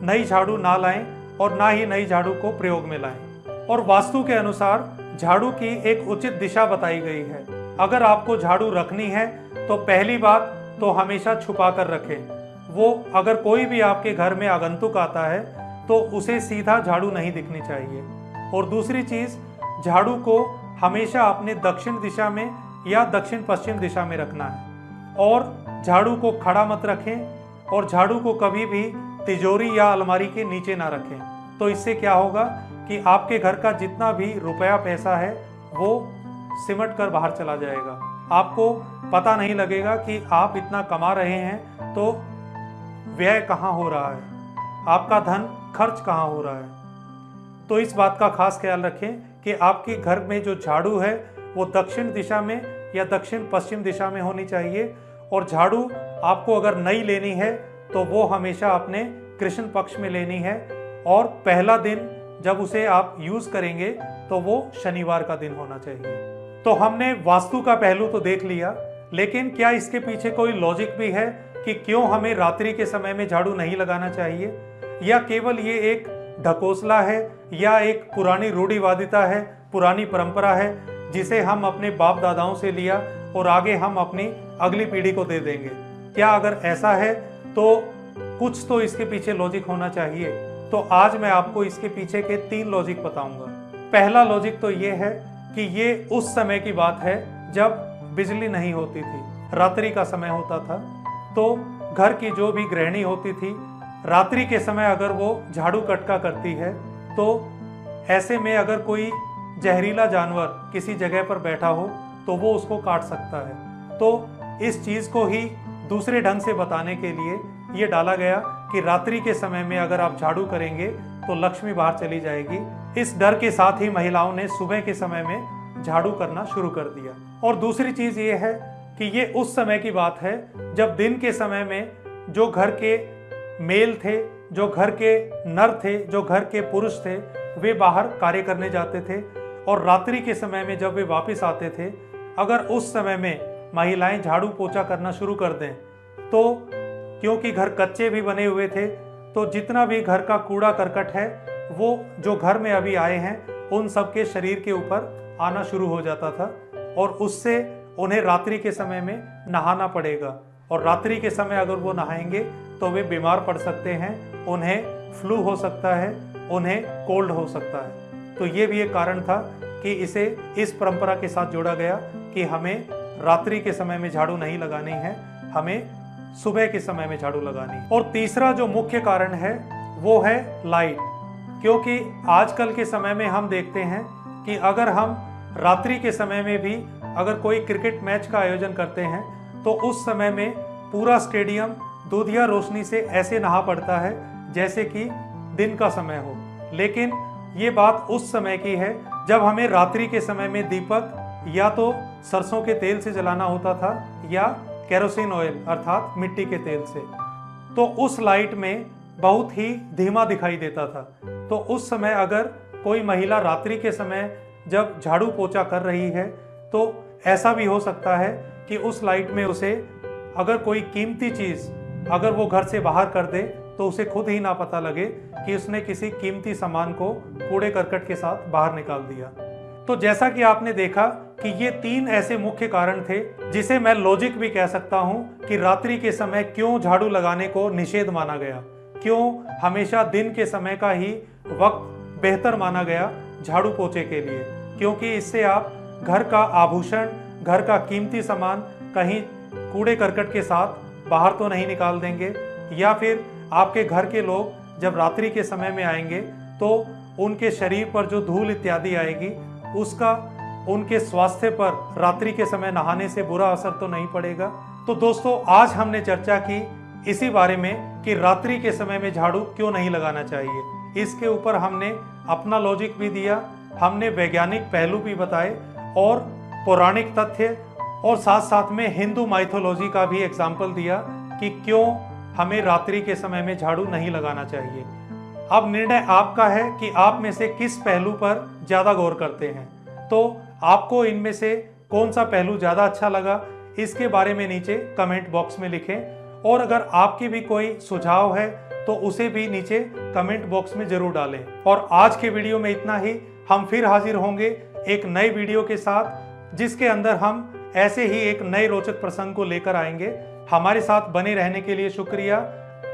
नई झाड़ू ना लाएं और ना ही नई झाड़ू को प्रयोग में लाएं। और वास्तु के अनुसार झाड़ू की एक उचित दिशा बताई गई है। अगर आपको झाड़ू रखनी है तो पहली बात तो हमेशा छुपा कर रखें। वो अगर कोई भी आपके घर में आगंतुक आता है तो उसे सीधा झाड़ू नहीं दिखनी चाहिए। और दूसरी चीज, झाड़ू को हमेशा अपने दक्षिण दिशा में या दक्षिण पश्चिम दिशा में रखना है। और झाड़ू को खड़ा मत रखें और झाड़ू को कभी भी तिजोरी या अलमारी के नीचे ना रखें। तो इससे क्या होगा कि आपके घर का जितना भी रुपया पैसा है वो सिमट कर बाहर चला जाएगा। आपको पता नहीं लगेगा कि आप इतना कमा रहे हैं तो व्यय कहाँ हो रहा है, आपका धन खर्च कहाँ हो रहा है। तो इस बात का खास ख्याल रखें कि आपके घर में जो झाड़ू है वो दक्षिण दिशा में या दक्षिण पश्चिम दिशा में होनी चाहिए। और झाड़ू आपको अगर नई लेनी है तो वो हमेशा अपने कृष्ण पक्ष में लेनी है, और पहला दिन जब उसे आप यूज करेंगे तो वो शनिवार का दिन होना चाहिए। तो हमने वास्तु का पहलू तो देख लिया, लेकिन क्या इसके पीछे कोई लॉजिक भी है कि क्यों हमें रात्रि के समय में झाड़ू नहीं लगाना चाहिए, या केवल ये एक ढकोसला है या एक पुरानी रूढ़िवादिता है, पुरानी परंपरा है जिसे हम अपने बाप दादाओं से लिया और आगे हम अपनी अगली पीढ़ी को दे देंगे। क्या अगर ऐसा है तो कुछ तो इसके पीछे लॉजिक होना चाहिए। तो आज मैं आपको इसके पीछे के 3 लॉजिक बताऊंगा। पहला लॉजिक तो ये है कि ये उस समय की बात है जब बिजली नहीं होती थी, रात्रि का समय होता था। तो घर की जो भी गृहिणी होती थी, रात्रि के समय अगर वो झाड़ू कटका करती है तो ऐसे में अगर कोई जहरीला जानवर किसी जगह पर बैठा हो तो वो उसको काट सकता है। तो इस चीज़ को ही दूसरे ढंग से बताने के लिए ये डाला गया कि रात्रि के समय में अगर आप झाड़ू करेंगे तो लक्ष्मी बाहर चली जाएगी। इस डर के साथ ही महिलाओं ने सुबह के समय में झाड़ू करना शुरू कर दिया। और दूसरी चीज़ ये है कि ये उस समय की बात है जब दिन के समय में जो घर के मेल थे, जो घर के नर थे, जो घर के पुरुष थे, वे बाहर कार्य करने जाते थे, और रात्रि के समय में जब वे वापस आते थे, अगर उस समय में महिलाएं झाड़ू पोछा करना शुरू कर दें तो क्योंकि घर कच्चे भी बने हुए थे तो जितना भी घर का कूड़ा करकट है वो जो घर में अभी आए हैं उन सबके शरीर के ऊपर आना शुरू हो जाता था, और उससे उन्हें रात्रि के समय में नहाना पड़ेगा। और रात्रि के समय अगर वो नहाएंगे तो वे बीमार पड़ सकते हैं, उन्हें फ्लू हो सकता है, उन्हें कोल्ड हो सकता है। तो ये भी एक कारण था कि इसे इस परंपरा के साथ जोड़ा गया कि हमें रात्रि के समय में झाड़ू नहीं लगानी है, हमें सुबह के समय में झाड़ू लगानी है। और तीसरा जो मुख्य कारण है वो है लाइट, क्योंकि आजकल के समय में हम देखते हैं कि अगर हम रात्रि के समय में भी अगर कोई क्रिकेट मैच का आयोजन करते हैं तो उस समय में पूरा स्टेडियम दूधिया रोशनी से ऐसे नहा पड़ता है जैसे कि दिन का समय हो। लेकिन ये बात उस समय की है जब हमें रात्रि के समय में दीपक या तो सरसों के तेल से जलाना होता था या केरोसिन ऑयल अर्थात मिट्टी के तेल से। तो उस लाइट में बहुत ही धीमा दिखाई देता था। तो उस समय अगर कोई महिला रात्रि के समय जब झाड़ू पोछा कर रही है तो ऐसा भी हो सकता है कि उस लाइट में उसे अगर कोई कीमती चीज़ अगर वो घर से बाहर कर दे तो उसे खुद ही ना पता लगे कि उसने किसी कीमती सामान को कूड़े करकट के साथ बाहर निकाल दिया। तो जैसा कि आपने देखा कि ये 3 ऐसे मुख्य कारण थे जिसे मैं लॉजिक भी कह सकता हूं कि रात्रि के समय क्यों झाड़ू लगाने को निषेध माना गया, क्यों हमेशा दिन के समय का ही वक्त बेहतर माना गया झाड़ू पोछे के लिए। क्योंकि इससे आप घर का आभूषण, घर का कीमती सामान कहीं कूड़े करकट के साथ बाहर तो नहीं निकाल देंगे, या फिर आपके घर के लोग जब रात्रि के समय में आएंगे तो उनके शरीर पर जो धूल इत्यादि आएगी उसका उनके स्वास्थ्य पर रात्रि के समय नहाने से बुरा असर तो नहीं पड़ेगा। तो दोस्तों, आज हमने चर्चा की इसी बारे में कि रात्रि के समय में झाड़ू क्यों नहीं लगाना चाहिए। इसके ऊपर हमने अपना लॉजिक भी दिया, हमने वैज्ञानिक पहलू भी बताए और पौराणिक तथ्य और साथ साथ में हिंदू माइथोलॉजी का भी एग्जाम्पल दिया कि क्यों हमें रात्रि के समय में झाड़ू नहीं लगाना चाहिए। अब निर्णय आपका है कि आप में से किस पहलू पर ज़्यादा गौर करते हैं। तो आपको इनमें से कौन सा पहलू ज़्यादा अच्छा लगा इसके बारे में नीचे कमेंट बॉक्स में लिखें, और अगर आपकी भी कोई सुझाव है तो उसे भी नीचे कमेंट बॉक्स में जरूर डालें। और आज के वीडियो में इतना ही। हम फिर हाजिर होंगे एक नए वीडियो के साथ जिसके अंदर हम ऐसे ही एक नए रोचक प्रसंग को लेकर आएंगे। हमारे साथ बने रहने के लिए शुक्रिया।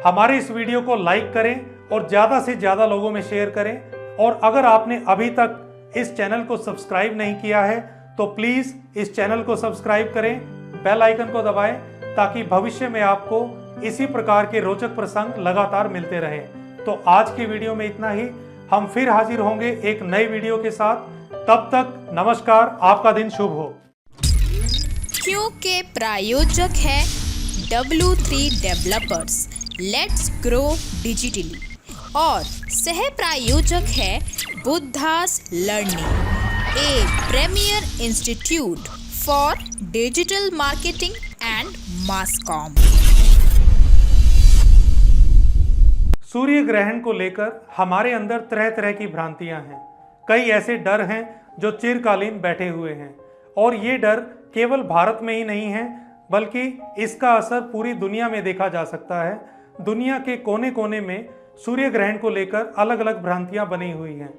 हमारे इस वीडियो को लाइक करें और ज़्यादा से ज़्यादा लोगों में शेयर करें। और अगर आपने अभी तक इस चैनल को सब्सक्राइब नहीं किया है तो प्लीज़ इस चैनल को सब्सक्राइब करें, बेल आइकन को दबाएं ताकि भविष्य में आपको इसी प्रकार के रोचक प्रसंग लगातार मिलते रहें। तो आज की वीडियो में इतना ही। हम फिर हाजिर होंगे एक नई वीडियो के साथ। तब तक नमस्कार, आपका दिन शुभ हो। क्योंकि प्रायोजक है W3 developers, let's grow digitally, और सह प्रायोजक है Buddha's learning, a premier institute for digital marketing and mass comm. सूर्य ग्रहण को लेकर हमारे अंदर तरह तरह की भ्रांतियां हैं। कई ऐसे डर हैं जो चिरकालीन बैठे हुए हैं, और ये डर केवल भारत में ही नहीं है, बल्कि इसका असर पूरी दुनिया में देखा जा सकता है। दुनिया के कोने कोने में सूर्य ग्रहण को लेकर अलग अलग भ्रांतियां बनी हुई हैं।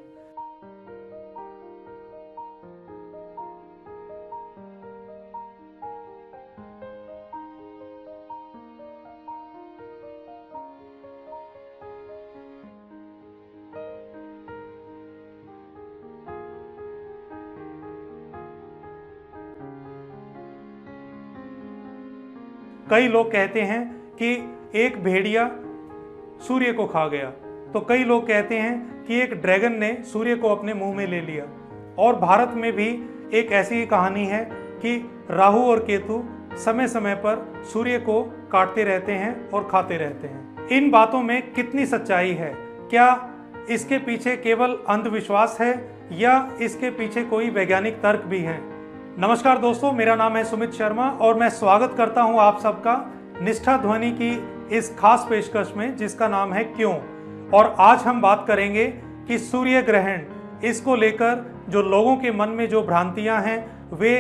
कई लोग कहते हैं कि एक भेड़िया सूर्य को खा गया, तो कई लोग कहते हैं कि एक ड्रैगन ने सूर्य को अपने मुंह में ले लिया। और भारत में भी एक ऐसी ही कहानी है कि राहु और केतु समय समय पर सूर्य को काटते रहते हैं और खाते रहते हैं। इन बातों में कितनी सच्चाई है? क्या इसके पीछे केवल अंधविश्वास है या इसके पीछे कोई वैज्ञानिक तर्क भी है? नमस्कार दोस्तों, मेरा नाम है सुमित शर्मा और मैं स्वागत करता हूं आप सबका निष्ठा ध्वनि की इस खास पेशकश में जिसका नाम है क्यों। और आज हम बात करेंगे कि सूर्य ग्रहण, इसको लेकर जो लोगों के मन में जो भ्रांतियां हैं वे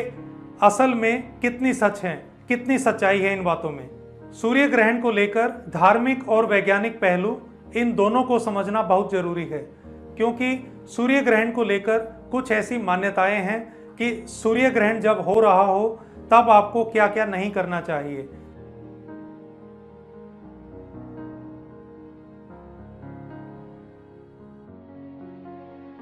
असल में कितनी सच हैं, कितनी सच्चाई है इन बातों में। सूर्य ग्रहण को लेकर धार्मिक और वैज्ञानिक पहलू, इन दोनों को समझना बहुत जरूरी है, क्योंकि सूर्य ग्रहण को लेकर कुछ ऐसी मान्यताएं हैं कि सूर्य ग्रहण जब हो रहा हो तब आपको क्या क्या नहीं करना चाहिए।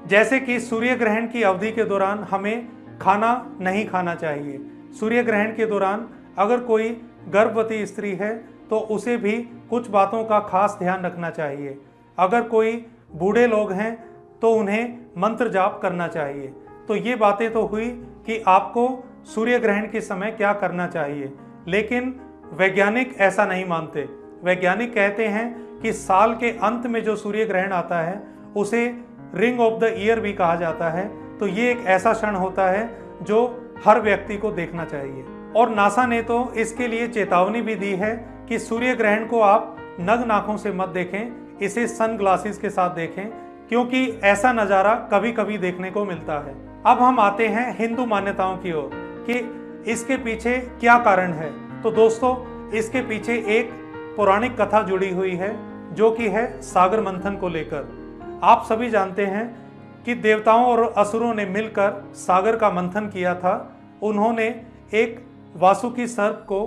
जैसे कि सूर्य ग्रहण की अवधि के दौरान हमें खाना नहीं खाना चाहिए। सूर्य ग्रहण के दौरान अगर कोई गर्भवती स्त्री है तो उसे भी कुछ बातों का खास ध्यान रखना चाहिए। अगर कोई बूढ़े लोग हैं तो उन्हें मंत्र जाप करना चाहिए। तो ये बातें तो हुई कि आपको सूर्य ग्रहण के समय क्या करना चाहिए, लेकिन वैज्ञानिक ऐसा नहीं मानते। वैज्ञानिक कहते हैं कि साल के अंत में जो सूर्य ग्रहण आता है उसे रिंग ऑफ द ईयर भी कहा जाता है। तो ये एक ऐसा क्षण होता है जो हर व्यक्ति को देखना चाहिए। और नासा ने तो इसके लिए चेतावनी भी दी है कि सूर्य ग्रहण को आप नग्न आंखों से मत देखें, इसे सन ग्लासेस के साथ देखें, क्योंकि ऐसा नज़ारा कभी कभी देखने को मिलता है। अब हम आते हैं हिंदू मान्यताओं की ओर कि इसके पीछे क्या कारण है। तो दोस्तों, इसके पीछे एक पौराणिक कथा जुड़ी हुई है जो कि है सागर मंथन को लेकर। आप सभी जानते हैं कि देवताओं और असुरों ने मिलकर सागर का मंथन किया था। उन्होंने एक वासुकी सर्प को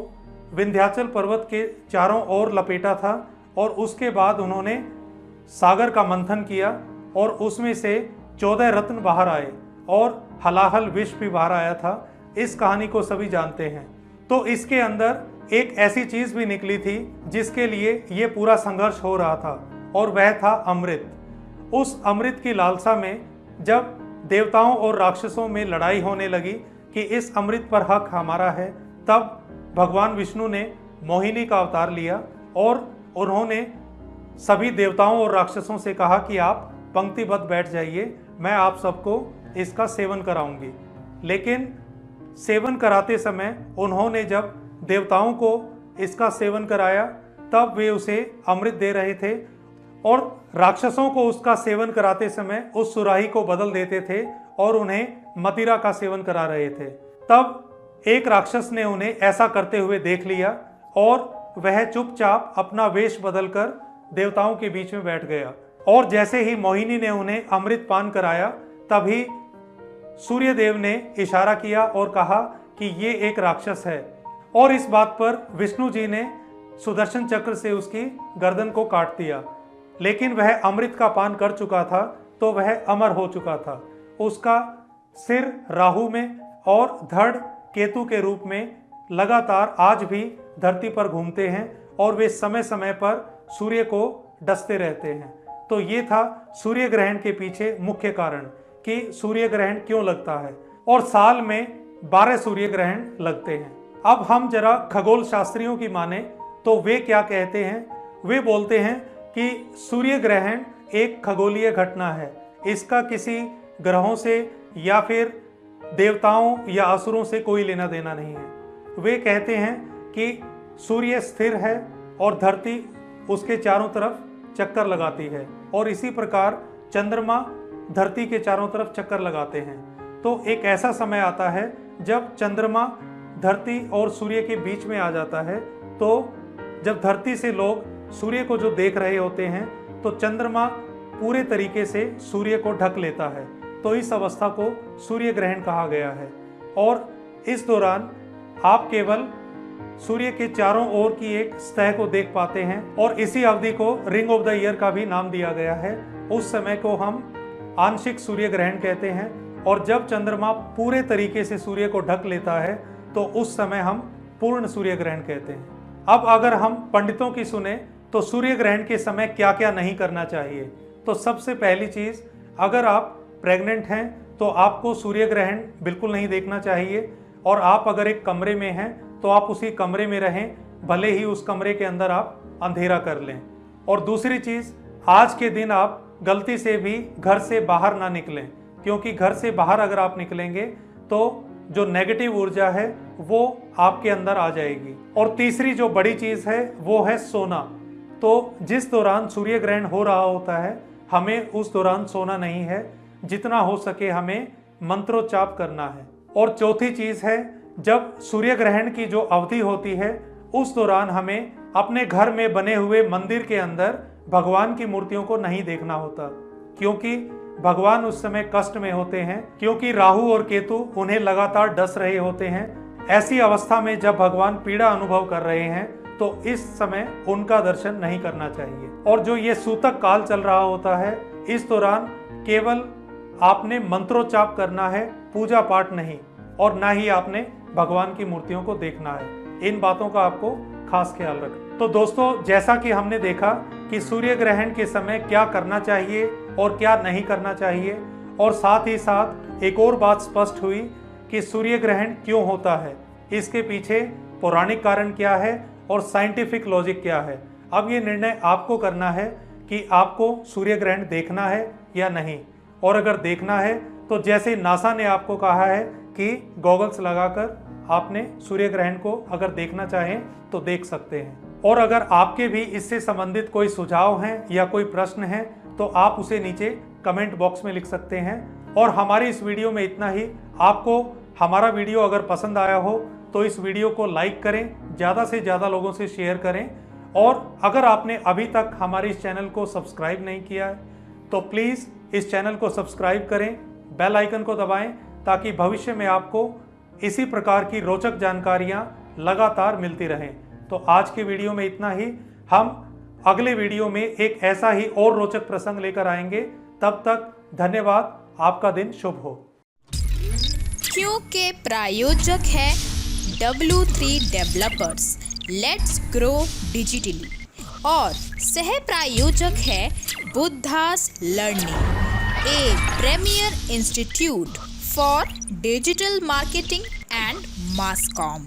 विंध्याचल पर्वत के चारों ओर लपेटा था और उसके बाद उन्होंने सागर का मंथन किया और उसमें से 14 रत्न बाहर आए और हलाहल विष भी बाहर आया था। इस कहानी को सभी जानते हैं। तो इसके अंदर एक ऐसी चीज भी निकली थी जिसके लिए ये पूरा संघर्ष हो रहा था, और वह था अमृत। उस अमृत की लालसा में जब देवताओं और राक्षसों में लड़ाई होने लगी कि इस अमृत पर हक हमारा है, तब भगवान विष्णु ने मोहिनी का अवतार लिया और उन्होंने सभी देवताओं और राक्षसों से कहा कि आप पंक्तिबद्ध बैठ जाइए, मैं आप सबको इसका सेवन कराऊंगी। लेकिन सेवन कराते समय उन्होंने जब देवताओं को इसका सेवन कराया तब वे उसे अमृत दे रहे थे, और राक्षसों को उसका सेवन कराते समय उस सुराही को बदल देते थे और उन्हें मदिरा का सेवन करा रहे थे। तब एक राक्षस ने उन्हें ऐसा करते हुए देख लिया और वह चुपचाप अपना वेश बदलकर देवताओं के बीच में बैठ गया। और जैसे ही मोहिनी ने उन्हें अमृत पान कराया तभी सूर्यदेव ने इशारा किया और कहा कि ये एक राक्षस है, और इस बात पर विष्णु जी ने सुदर्शन चक्र से उसकी गर्दन को काट दिया। लेकिन वह अमृत का पान कर चुका था तो वह अमर हो चुका था। उसका सिर राहु में और धड़ केतु के रूप में लगातार आज भी धरती पर घूमते हैं और वे समय समय पर सूर्य को डसते रहते हैं। तो ये था सूर्य ग्रहण के पीछे मुख्य कारण कि सूर्य ग्रहण क्यों लगता है, और साल में 12 सूर्य ग्रहण लगते हैं। अब हम जरा खगोल शास्त्रियों की माने तो वे क्या कहते हैं। वे बोलते हैं कि सूर्य ग्रहण एक खगोलीय घटना है, इसका किसी ग्रहों से या फिर देवताओं या असुरों से कोई लेना देना नहीं है। वे कहते हैं कि सूर्य स्थिर है और धरती उसके चारों तरफ चक्कर लगाती है, और इसी प्रकार चंद्रमा धरती के चारों तरफ चक्कर लगाते हैं। तो एक ऐसा समय आता है जब चंद्रमा धरती और सूर्य के बीच में आ जाता है। तो जब धरती से लोग सूर्य को जो देख रहे होते हैं तो चंद्रमा पूरे तरीके से सूर्य को ढक लेता है। तो इस अवस्था को सूर्य ग्रहण कहा गया है, और इस दौरान आप केवल सूर्य के चारों ओर की एक सतह को देख पाते हैं, और इसी अवधि को रिंग ऑफ द ईयर का भी नाम दिया गया है। उस समय को हम आंशिक सूर्य ग्रहण कहते हैं, और जब चंद्रमा पूरे तरीके से सूर्य को ढक लेता है तो उस समय हम पूर्ण सूर्य ग्रहण कहते हैं। अब अगर हम पंडितों की सुने तो सूर्य ग्रहण के समय क्या क्या नहीं करना चाहिए। तो सबसे पहली चीज, अगर आप प्रेग्नेंट हैं तो आपको सूर्य ग्रहण बिल्कुल नहीं देखना चाहिए, और आप अगर एक कमरे में हैं तो आप उसी कमरे में रहें, भले ही उस कमरे के अंदर आप अंधेरा कर लें। और दूसरी चीज, आज के दिन आप गलती से भी घर से बाहर ना निकलें, क्योंकि घर से बाहर अगर आप निकलेंगे तो जो नेगेटिव ऊर्जा है वो आपके अंदर आ जाएगी। और तीसरी जो बड़ी चीज है वो है सोना। तो जिस दौरान सूर्य ग्रहण हो रहा होता है हमें उस दौरान सोना नहीं है, जितना हो सके हमें मंत्रोच्चाप करना है। और चौथी चीज है, जब सूर्य ग्रहण की जो अवधि होती है उस दौरान हमें अपने घर में बने हुए मंदिर के अंदर भगवान की मूर्तियों को नहीं देखना होता, क्योंकि भगवान उस समय कष्ट में होते हैं, क्योंकि राहु और केतु उन्हें लगातार डस रहे होते हैं। ऐसी अवस्था में जब भगवान पीड़ा अनुभव कर रहे हैं तो इस समय उनका दर्शन नहीं करना चाहिए। और जो ये सूतक काल चल रहा होता है इस दौरान केवल आपने मंत्रोच्चाप करना है, पूजा पाठ नहीं, और ना ही आपने भगवान की मूर्तियों को देखना है। इन बातों का आपको खास ख्याल रखें। तो दोस्तों, जैसा कि हमने देखा कि सूर्य ग्रहण के समय क्या करना चाहिए और क्या नहीं करना चाहिए, और साथ ही साथ एक और बात स्पष्ट हुई कि सूर्य ग्रहण क्यों होता है, इसके पीछे पौराणिक कारण क्या है और साइंटिफिक लॉजिक क्या है। अब ये निर्णय आपको करना है कि आपको सूर्य ग्रहण देखना है या नहीं। और अगर देखना है तो जैसे नासा ने आपको कहा है कि गॉगल्स लगाकर आपने सूर्य ग्रहण को अगर देखना चाहें तो देख सकते हैं। और अगर आपके भी इससे संबंधित कोई सुझाव हैं या कोई प्रश्न है तो आप उसे नीचे कमेंट बॉक्स में लिख सकते हैं। और हमारी इस वीडियो में इतना ही। आपको हमारा वीडियो अगर पसंद आया हो तो इस वीडियो को लाइक करें, ज़्यादा से ज़्यादा लोगों से शेयर करें। और अगर आपने अभी तक हमारे इस चैनल को सब्सक्राइब नहीं किया है तो प्लीज़ इस चैनल को सब्सक्राइब करें, बेल आइकन को दबाएं, ताकि भविष्य में आपको इसी प्रकार की रोचक जानकारियां लगातार मिलती रहें। तो आज के वीडियो में इतना ही। हम अगले वीडियो में एक ऐसा ही और रोचक प्रसंग लेकर आएंगे। तब तक धन्यवाद। आपका दिन शुभ हो। क्योंकि प्रायोजक है W3 developers, let's grow digitally, और सह प्रायोजक है Buddha's learning, a premier institute for digital marketing and mass comm.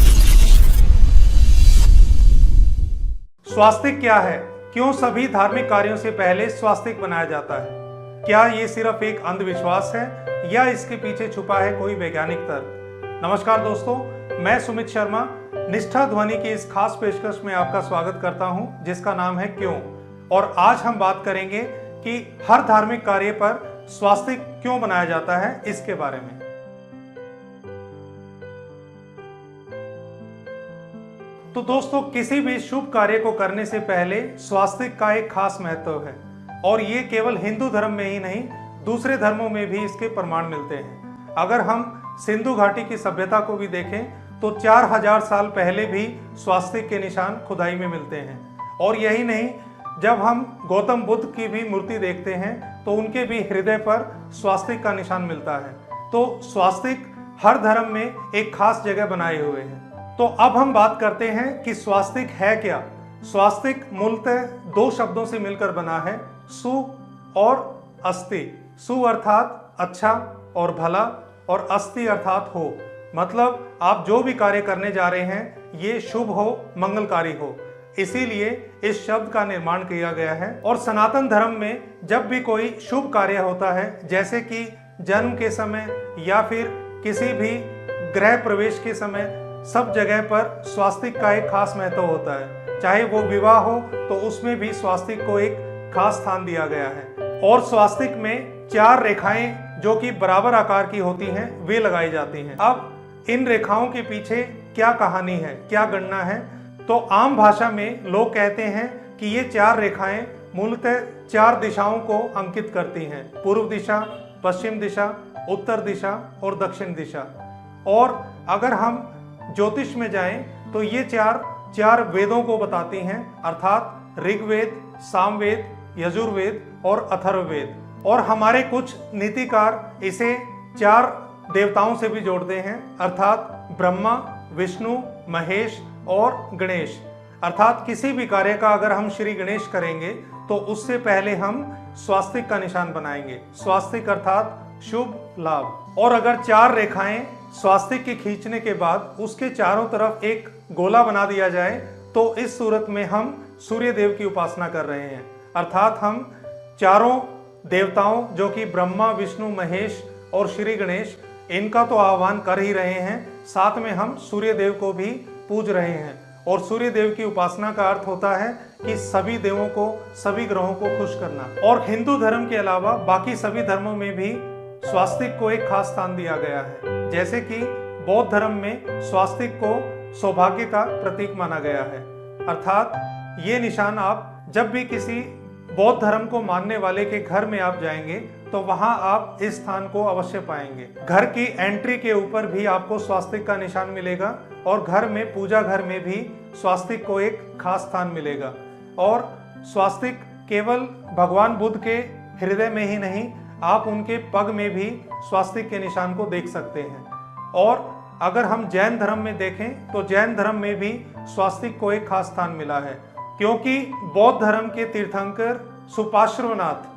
स्वास्तिक क्या है? क्यों सभी धार्मिक कार्यों से पहले स्वास्तिक बनाया जाता है? क्या ये सिर्फ एक अंधविश्वास है या इसके पीछे छुपा है कोई वैज्ञानिक तर्क? नमस्कार दोस्तों, मैं सुमित शर्मा निष्ठा ध्वनि की इस खास पेशकश में आपका स्वागत करता हूं, जिसका नाम है क्यों। और आज हम बात करेंगे कि हर धार्मिक कार्य पर स्वास्तिक क्यों बनाया जाता है, इसके बारे में। तो दोस्तों, किसी भी शुभ कार्य को करने से पहले स्वास्तिक का एक खास महत्व है, और ये केवल हिंदू धर्म में ही नहीं, दूसरे धर्मों में भी इसके प्रमाण मिलते हैं। अगर हम सिंधु घाटी की सभ्यता को भी देखें तो 4000 साल पहले भी स्वास्तिक के निशान खुदाई में मिलते हैं। और यही नहीं, जब हम गौतम बुद्ध की भी मूर्ति देखते हैं तो उनके भी हृदय पर स्वास्तिक का निशान मिलता है। तो स्वास्तिक हर धर्म में एक खास जगह बनाए हुए हैं। तो अब हम बात करते हैं कि स्वास्तिक है क्या। स्वास्तिक मूलतः दो शब्दों से मिलकर बना है, सु और अस्ति। सु अर्थात अच्छा और भला, और अस्ति अर्थात हो। मतलब आप जो भी कार्य करने जा रहे हैं ये शुभ हो, मंगलकारी हो, इसीलिए इस शब्द का निर्माण किया गया है। और सनातन धर्म में जब भी कोई शुभ कार्य होता है, जैसे कि जन्म के समय या फिर किसी भी गृह प्रवेश के समय, सब जगह पर स्वास्तिक का एक खास महत्व होता है। चाहे वो विवाह हो तो उसमें भी स्वास्तिक को एक खास स्थान दिया गया है। और स्वास्तिक में 4 रेखाएं जो कि बराबर आकार की होती हैं वे लगाई जाती हैं। अब इन रेखाओं के पीछे क्या कहानी है, क्या गणना है, तो आम भाषा में लोग कहते हैं कि ये 4 रेखाएं मूलतः 4 दिशाओं को अंकित करती हैं, पूर्व दिशा, पश्चिम दिशा, उत्तर दिशा और दक्षिण दिशा। और अगर हम ज्योतिष में जाएं तो ये 4 वेदों को बताती हैं, अर्थात ऋग्वेद, सामवेद, यजुर्वेद और अथर्ववेद। और हमारे कुछ नीतिकार इसे 4 देवताओं से भी जोड़ते हैं, अर्थात ब्रह्मा, विष्णु, महेश और गणेश। अर्थात किसी भी कार्य का अगर हम श्री गणेश करेंगे तो उससे पहले हम स्वास्तिक का निशान बनाएंगे। स्वास्तिक अर्थात शुभ लाभ। और अगर 4 रेखाएं स्वास्तिक के खींचने के बाद उसके चारों तरफ एक गोला बना दिया जाए तो इस सूरत में हम सूर्य देव की उपासना कर रहे हैं। अर्थात हम चारों देवताओं जो कि ब्रह्मा, विष्णु, महेश और श्री गणेश, इनका तो आह्वान कर ही रहे हैं, साथ में हम सूर्य देव को भी पूज रहे हैं। और सूर्य देव की उपासना का अर्थ होता है कि सभी देवों को, सभी ग्रहों को खुश करना। और हिंदू धर्म के अलावा बाकी सभी धर्मों में भी स्वास्तिक को एक खास स्थान दिया गया है। जैसे कि बौद्ध धर्म में स्वास्तिक को सौभाग्य का प्रतीक माना गया है। अर्थात ये निशान आप जब भी किसी बौद्ध धर्म को मानने वाले के घर में आप जाएंगे तो वहां आप इस स्थान को अवश्य पाएंगे। घर की एंट्री के ऊपर भी आपको स्वास्तिक का निशान मिलेगा और घर में, पूजा घर में भी स्वास्तिक को एक खास स्थान मिलेगा। और स्वास्तिक केवल भगवान बुद्ध के हृदय में ही नहीं, आप उनके पग में भी स्वास्तिक के निशान को देख सकते हैं। और अगर हम जैन धर्म में देखें तो जैन धर्म में भी स्वास्तिक को एक खास स्थान मिला है, क्योंकि बौद्ध धर्म के तीर्थंकर सुपार्श्वनाथ,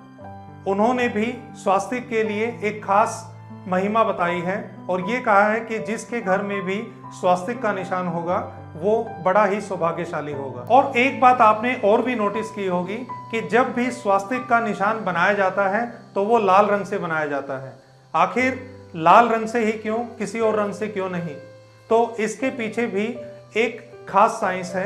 उन्होंने भी स्वास्तिक के लिए एक खास महिमा बताई है और ये कहा है कि जिसके घर में भी स्वास्तिक का निशान होगा वो बड़ा ही सौभाग्यशाली होगा। और एक बात आपने और भी नोटिस की होगी कि जब भी स्वास्तिक का निशान बनाया जाता है तो वो लाल रंग से बनाया जाता है। आखिर लाल रंग से ही क्यों, किसी और रंग से क्यों नहीं? तो इसके पीछे भी एक खास साइंस है।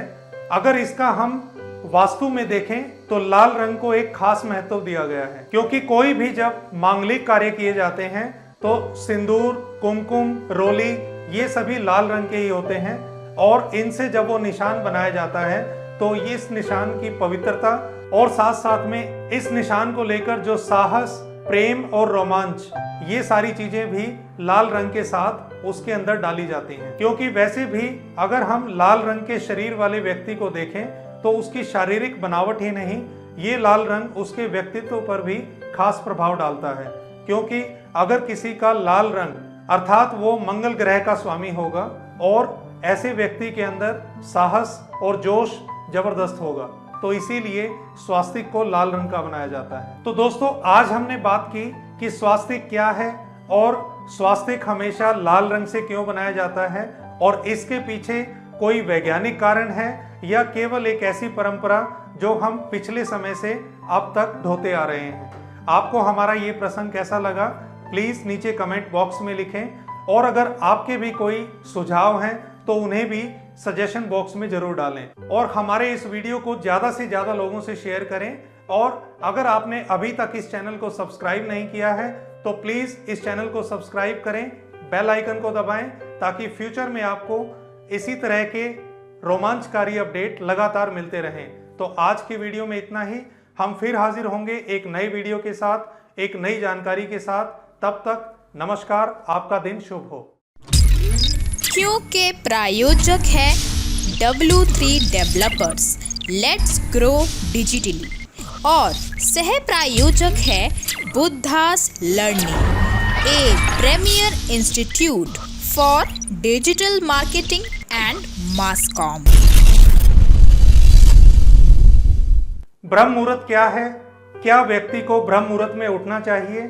अगर इसका हम वास्तु में देखें तो लाल रंग को एक खास महत्व दिया गया है, क्योंकि कोई भी जब मांगलिक कार्य किए जाते हैं तो सिंदूर, कुमकुम, रोली, ये सभी लाल रंग के ही होते हैं। और इनसे जब वो निशान बनाया जाता है तो इस निशान की पवित्रता और साथ साथ में इस निशान को लेकर जो साहस, प्रेम और रोमांच, ये सारी चीजें भी लाल रंग के साथ उसके अंदर डाली जाती हैं। क्योंकि वैसे भी अगर हम लाल रंग के शरीर वाले व्यक्ति को देखें तो उसकी शारीरिक बनावट ही नहीं, ये लाल रंग उसके व्यक्तित्व पर भी खास प्रभाव डालता है। क्योंकि अगर किसी का लाल रंग अर्थात वो मंगल ग्रह का स्वामी होगा और ऐसे व्यक्ति के अंदर साहस और जोश जबरदस्त होगा, तो इसीलिए स्वास्तिक को लाल रंग का बनाया जाता है। तो दोस्तों, आज हमने बात की कि स्वास्तिक क्या है और स्वास्तिक हमेशा लाल रंग से क्यों बनाया जाता है, और इसके पीछे कोई वैज्ञानिक कारण है या केवल एक ऐसी परंपरा जो हम पिछले समय से अब तक ढोते आ रहे हैं। आपको हमारा ये प्रसंग कैसा लगा, प्लीज नीचे कमेंट बॉक्स में लिखें। और अगर आपके भी कोई सुझाव हैं तो उन्हें भी सजेशन बॉक्स में जरूर डालें। और हमारे इस वीडियो को ज़्यादा से ज़्यादा लोगों से शेयर करें। और अगर आपने अभी तक इस चैनल को सब्सक्राइब नहीं किया है तो प्लीज़ इस चैनल को सब्सक्राइब करें, बेल आइकन को दबाएं, ताकि फ्यूचर में आपको इसी तरह के रोमांचकारी अपडेट लगातार मिलते रहें। तो आज की वीडियो में इतना ही। हम फिर हाजिर होंगे एक नई वीडियो के साथ, एक नई जानकारी के साथ। तब तक नमस्कार, आपका दिन शुभ हो। क्योंकि प्रायोजक है W3 developers, let's grow digitally, और सह प्रायोजक है Buddha's learning, a premier institute for digital marketing and mass com. ब्रह्म मुहूर्त क्या है, क्या व्यक्ति को ब्रह्म मुहूर्त में उठना चाहिए,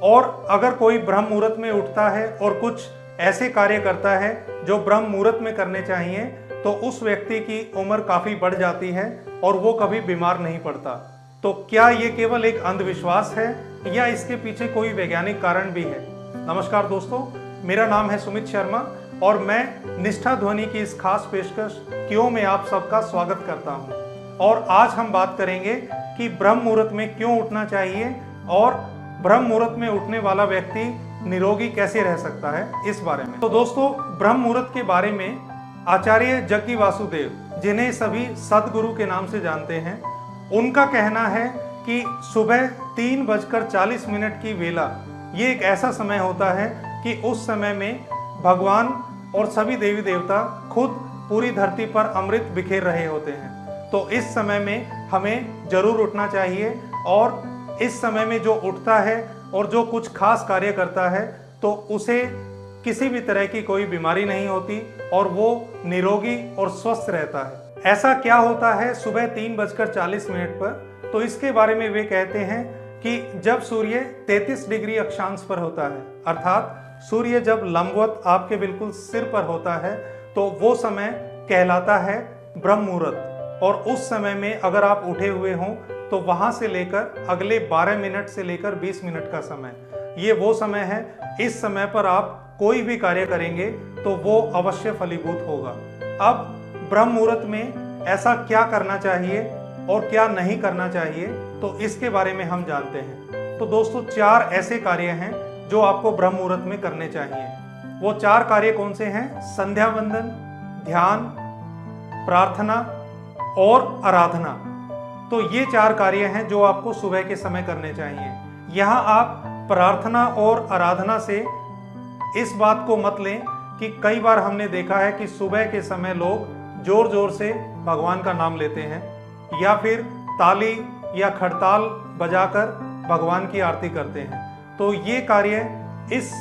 और अगर कोई ब्रह्म मुहूर्त में उठता है और कुछ ऐसे कार्य करता है जो ब्रह्म मुहूर्त में करने चाहिए, तो उस व्यक्ति की उम्र काफी बढ़ जाती है और वो कभी बीमार नहीं पड़ता। तो क्या ये केवल एक अंधविश्वास है या इसके पीछे कोई वैज्ञानिक कारण भी है? नमस्कार दोस्तों, मेरा नाम है सुमित शर्मा और मैं निष्ठा ध्वनि की इस खास पेशकश क्यों में आप सबका स्वागत करता हूं। और आज हम बात करेंगे कि ब्रह्म मुहूर्त में क्यों उठना चाहिए और ब्रह्म मुहूर्त में उठने वाला व्यक्ति निरोगी कैसे रह सकता है, इस बारे में। तो दोस्तों, ब्रह्म मुहूर्त के बारे में आचार्य जग्गी वासुदेव, जिन्हें सभी सदगुरु के नाम से जानते हैं, उनका कहना है कि सुबह 3:40 की वेला ये एक ऐसा समय होता है कि उस समय में भगवान और सभी देवी देवता खुद पूरी धरती पर अमृत बिखेर रहे होते हैं। तो इस समय में हमें जरूर उठना चाहिए और इस समय में जो उठता है और जो कुछ खास कार्य करता है तो उसे किसी भी तरह की कोई बीमारी नहीं होती और वो निरोगी और स्वस्थ रहता है। ऐसा क्या होता है सुबह 3:40 पर? तो इसके बारे में वे कहते हैं कि जब सूर्य 33 डिग्री अक्षांश पर होता है, अर्थात सूर्य जब लंबवत आपके बिल्कुल सिर पर होता है, तो वो समय कहलाता है ब्रह्म मुहूर्त। और उस समय में अगर आप उठे हुए हों तो वहां से लेकर अगले 12 मिनट से लेकर 20 मिनट का समय, ये वो समय है। इस समय पर आप कोई भी कार्य करेंगे तो वो अवश्य फलीभूत होगा। अब ब्रह्म मुहूर्त में ऐसा क्या करना चाहिए और क्या नहीं करना चाहिए, तो इसके बारे में हम जानते हैं। तो दोस्तों, 4 ऐसे कार्य हैं जो आपको ब्रह्म मुहूर्त में करने चाहिए। वो 4 कार्य कौन से हैं? संध्या वंदन, ध्यान, प्रार्थना और आराधना। तो ये 4 कार्य हैं जो आपको सुबह के समय करने चाहिए। यहाँ आप प्रार्थना और आराधना से इस बात को मत लें कि कई बार हमने देखा है कि सुबह के समय लोग जोर जोर से भगवान का नाम लेते हैं या फिर ताली या खड़ताल बजाकर भगवान की आरती करते हैं। तो ये कार्य इस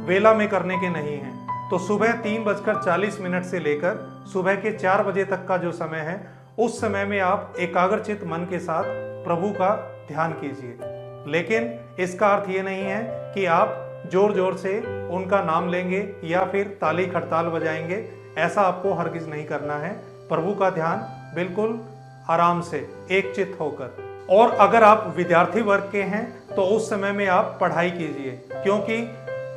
वेला में करने के नहीं हैं। तो सुबह 3:40 से लेकर सुबह के 4 बजे तक का जो समय है, उस समय में आप एकाग्रचित मन के साथ प्रभु का ध्यान कीजिए। लेकिन इसका अर्थ ये नहीं है कि आप जोर जोर से उनका नाम लेंगे या फिर ताली खड़ताल बजाएंगे। ऐसा आपको हरगिज नहीं करना है। प्रभु का ध्यान बिल्कुल आराम से एकचित्त होकर। और अगर आप विद्यार्थी वर्ग के हैं तो उस समय में आप पढ़ाई कीजिए, क्योंकि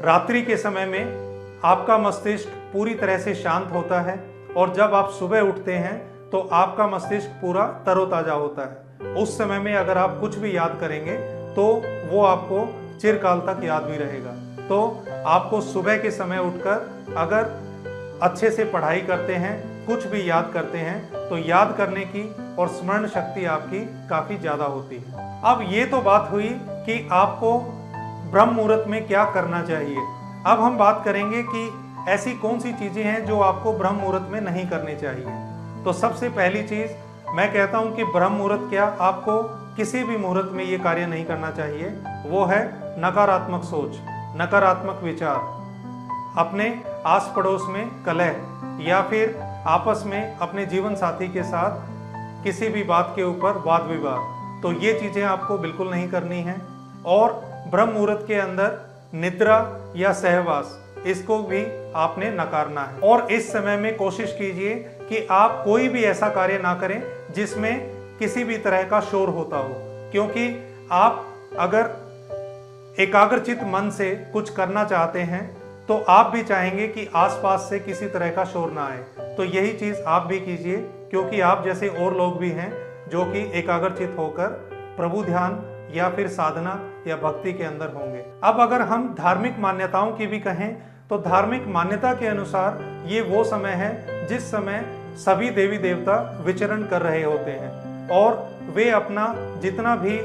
रात्रि के समय में आपका मस्तिष्क पूरी तरह से शांत होता है और जब आप सुबह उठते हैं तो आपका मस्तिष्क पूरा तरोताजा होता है। उस समय में अगर आप कुछ भी याद करेंगे तो वो आपको चिरकाल तक याद भी रहेगा। तो आपको सुबह के समय उठकर अगर अच्छे से पढ़ाई करते हैं, कुछ भी याद करते हैं, तो याद करने की और स्मरण शक्ति आपकी काफी ज्यादा होती है। अब ये तो बात हुई कि आपको ब्रह्म मुहूर्त में क्या करना चाहिए। अब हम बात करेंगे कि ऐसी कौन सी चीजें हैं जो आपको ब्रह्म मुहूर्त में नहीं करनी चाहिए। तो सबसे पहली चीज मैं कहता हूं कि ब्रह्म मुहूर्त क्या, आपको किसी भी मुहूर्त में ये कार्य नहीं करना चाहिए। वो है नकारात्मक सोच, नकारात्मक विचार, अपने आस पड़ोस में कलह या फिर आपस में अपने जीवन साथी के साथ किसी भी बात के ऊपर वाद विवाद। तो ये चीजें आपको बिल्कुल नहीं करनी है। और ब्रह्म मुहूर्त के अंदर निद्रा या सहवास, इसको भी आपने नकारना है। और इस समय में कोशिश कीजिए कि आप कोई भी ऐसा कार्य ना करें जिसमें किसी भी तरह का शोर होता हो, क्योंकि आप अगर एकाग्रचित मन से कुछ करना चाहते हैं तो आप भी चाहेंगे कि आसपास से किसी तरह का शोर ना आए। तो यही चीज आप भी कीजिए, क्योंकि आप जैसे और लोग भी हैं जो कि एकाग्रचित होकर प्रभु ध्यान या फिर साधना या भक्ति के अंदर होंगे। अब अगर हम धार्मिक मान्यताओं की भी कहें तो धार्मिक मान्यता के अनुसार ये वो समय है जिस समय सभी देवी देवता विचरण कर रहे होते हैं और वे अपना जितना भी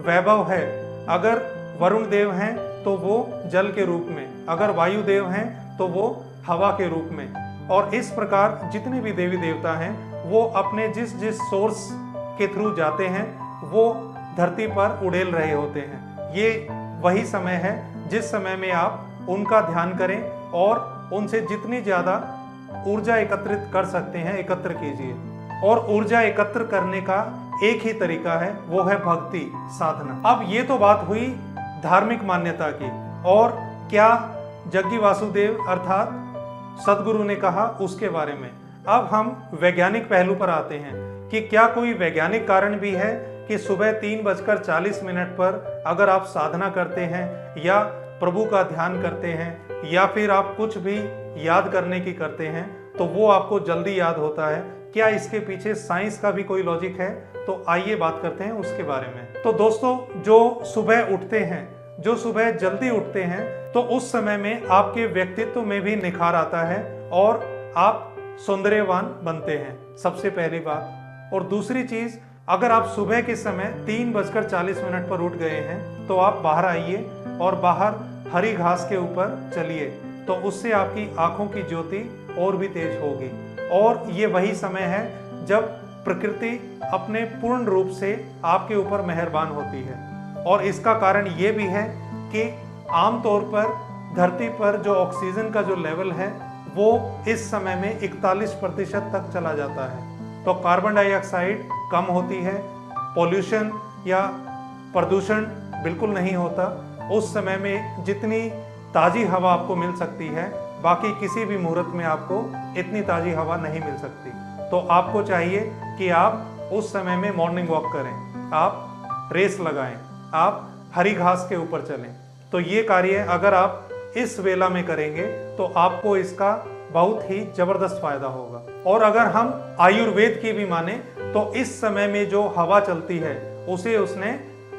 वैभव है, अगर वरुण देव हैं तो वो जल के रूप में, अगर वायु देव हैं तो वो हवा के रूप में, और इस प्रकार जितने भी देवी देवता हैं वो अपने जिस जिस सोर्स के थ्रू जाते हैं वो धरती पर उड़ेल रहे होते हैं। ये वही समय है जिस समय में आप उनका ध्यान करें और उनसे जितनी ज़्यादा ऊर्जा एकत्रित कर सकते हैं एकत्र कीजिए। और ऊर्जा एकत्र करने का एक ही तरीका है, वो है भक्ति साधना। अब ये तो बात हुई धार्मिक मान्यता की, और क्या जग्गी वासुदेव अर्थात सदगुरु ने कहा उसके बारे में। अब हम वैज्ञानिक पहलू पर आते हैं कि क्या कोई वैज्ञानिक कारण भी है कि सुबह 3:40 पर अगर आप साधना करते हैं या प्रभु का ध्यान करते हैं या फिर आप कुछ भी याद करने की करते हैं तो वो आपको जल्दी याद होता है। क्या इसके पीछे साइंस का भी कोई लॉजिक है? तो आइए बात करते हैं उसके बारे में। तो दोस्तों, जो सुबह उठते हैं, जो सुबह जल्दी उठते हैं, तो उस समय में आपके व्यक्तित्व में भी निखार आता है और आप सौंदर्यवान बनते हैं, सबसे पहली बात। और दूसरी चीज, अगर आप सुबह के समय 3:40 पर उठ गए हैं तो आप बाहर आइए और बाहर हरी घास के ऊपर चलिए, तो उससे आपकी आंखों की ज्योति और भी तेज होगी। और ये वही समय है जब प्रकृति अपने पूर्ण रूप से आपके ऊपर मेहरबान होती है। और इसका कारण ये भी है कि आमतौर पर धरती पर जो ऑक्सीजन का जो लेवल है वो इस समय में 41% तक चला जाता है। तो कार्बन डाइऑक्साइड कम होती है, पॉल्यूशन या प्रदूषण बिल्कुल नहीं होता। उस समय में जितनी ताज़ी हवा आपको मिल सकती है, बाकी किसी भी मुहूर्त में आपको इतनी ताज़ी हवा नहीं मिल सकती। तो आपको चाहिए कि आप उस समय में मॉर्निंग वॉक करें, आप रेस लगाएं, आप हरी घास के ऊपर चलें। तो ये कार्य अगर आप इस वेला में करेंगे तो आपको इसका बहुत ही जबरदस्त फायदा होगा। और अगर हम आयुर्वेद की भी माने तो इस समय में जो हवा चलती है उसे उसने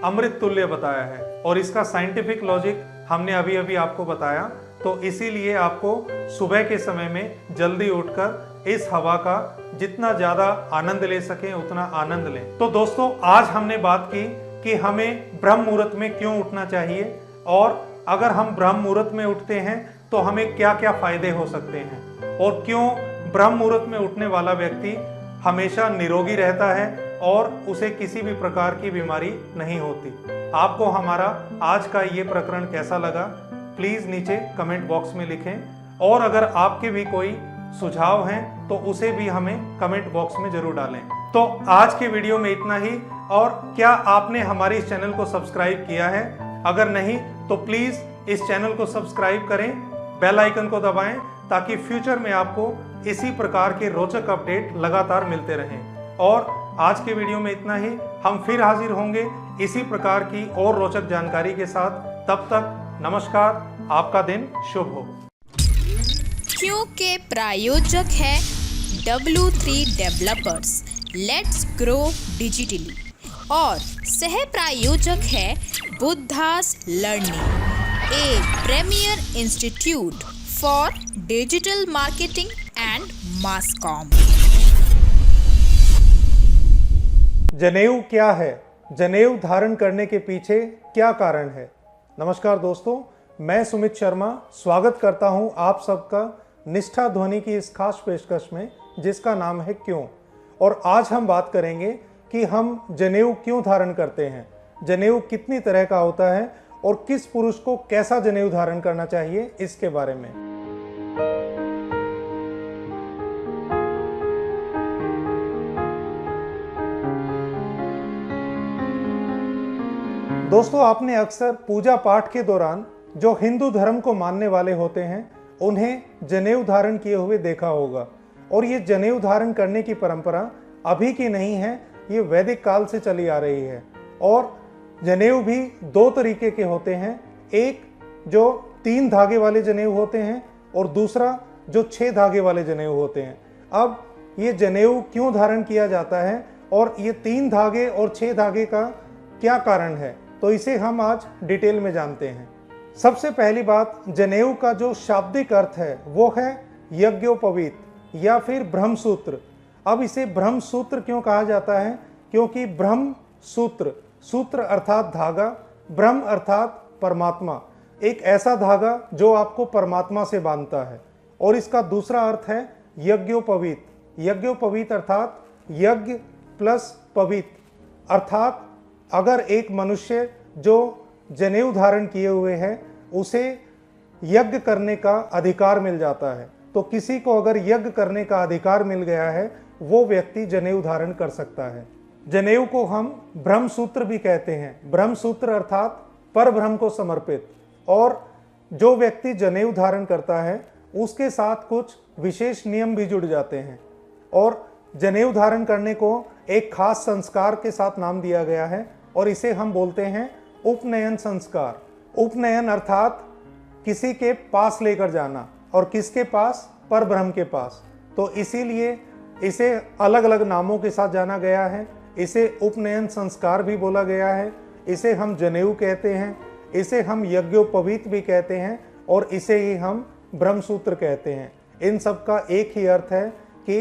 अमृत तुल्य बताया है, और इसका साइंटिफिक लॉजिक हमने अभी अभी आपको बताया। तो इसीलिए आपको सुबह के समय में जल्दी उठकर इस हवा का जितना ज्यादा आनंद ले सकें उतना आनंद लें। तो दोस्तों, आज हमने बात की कि हमें ब्रह्म मुहूर्त में क्यों उठना चाहिए, और अगर हम ब्रह्म मुहूर्त में उठते हैं तो हमें क्या क्या फायदे हो सकते हैं, और क्यों ब्रह्म मुहूर्त में उठने वाला व्यक्ति हमेशा निरोगी रहता है और उसे किसी भी प्रकार की बीमारी नहीं होती। आपको हमारा आज का ये प्रकरण कैसा लगा, प्लीज नीचे कमेंट बॉक्स में लिखें। और अगर आपके भी कोई सुझाव हैं तो उसे भी हमें कमेंट बॉक्स में जरूर डालें। तो आज के वीडियो में इतना ही। और क्या आपने हमारे इस चैनल को सब्सक्राइब किया है? अगर नहीं तो प्लीज इस चैनल को सब्सक्राइब करें, बेल आइकन को दबाएं, ताकि फ्यूचर में आपको इसी प्रकार के रोचक अपडेट लगातार मिलते रहें। और आज के वीडियो में इतना ही। हम फिर हाजिर होंगे इसी प्रकार की और रोचक जानकारी के साथ। तब तक नमस्कार, आपका दिन शुभ हो। क्योंकि प्रायोजक है W3 developers, let's grow digitally, और सह प्रायोजक है Buddha's learning, a premier institute for digital marketing and mass com. जनेऊ क्या है? जनेऊ धारण करने के पीछे क्या कारण है? नमस्कार दोस्तों, मैं सुमित शर्मा स्वागत करता हूं आप सबका निष्ठा ध्वनि की इस खास पेशकश में जिसका नाम है क्यों। और आज हम बात करेंगे कि हम जनेऊ क्यों धारण करते हैं, जनेऊ कितनी तरह का होता है और किस पुरुष को कैसा जनेऊ धारण करना चाहिए, इसके बारे में। दोस्तों, आपने अक्सर पूजा पाठ के दौरान जो हिंदू धर्म को मानने वाले होते हैं उन्हें जनेऊ धारण किए हुए देखा होगा। और ये जनेऊ धारण करने की परंपरा अभी की नहीं है, ये वैदिक काल से चली आ रही है। और जनेऊ भी दो तरीके के होते हैं, एक जो 3 धागे वाले जनेऊ होते हैं और दूसरा जो 6 धागे वाले जनेऊ होते हैं। अब ये जनेऊ क्यों धारण किया जाता है और ये 3 धागे और 6 धागे का क्या कारण है, तो इसे हम आज डिटेल में जानते हैं। सबसे पहली बात, जनेऊ का जो शाब्दिक अर्थ है वो है यज्ञोपवीत या फिर ब्रह्मसूत्र। अब इसे ब्रह्मसूत्र क्यों कहा जाता है? क्योंकि ब्रह्म सूत्र, सूत्र अर्थात धागा, ब्रह्म अर्थात परमात्मा, एक ऐसा धागा जो आपको परमात्मा से बांधता है। और इसका दूसरा अर्थ है यज्ञोपवीत। यज्ञोपवीत अर्थात यज्ञ प्लस पवीत, अर्थात अगर एक मनुष्य जो जनेऊ धारण किए हुए है उसे यज्ञ करने का अधिकार मिल जाता है, तो किसी को अगर यज्ञ करने का अधिकार मिल गया है वो व्यक्ति जनेऊ धारण कर सकता है। जनेऊ को हम ब्रह्म सूत्र भी कहते हैं। ब्रह्म सूत्र अर्थात पर ब्रह्म को समर्पित। और जो व्यक्ति जनेऊ धारण करता है उसके साथ कुछ विशेष नियम भी जुड़ जाते हैं और जनेऊ धारण करने को एक खास संस्कार के साथ नाम दिया गया है और इसे हम बोलते हैं उपनयन संस्कार। उपनयन अर्थात किसी के पास लेकर जाना, और किसके पास? पर ब्रह्म के पास। तो इसीलिए इसे अलग अलग नामों के साथ जाना गया है। इसे उपनयन संस्कार भी बोला गया है, इसे हम जनेऊ कहते हैं, इसे हम यज्ञोपवीत भी कहते हैं और इसे ही हम ब्रह्मसूत्र कहते हैं। इन सब का एक ही अर्थ है कि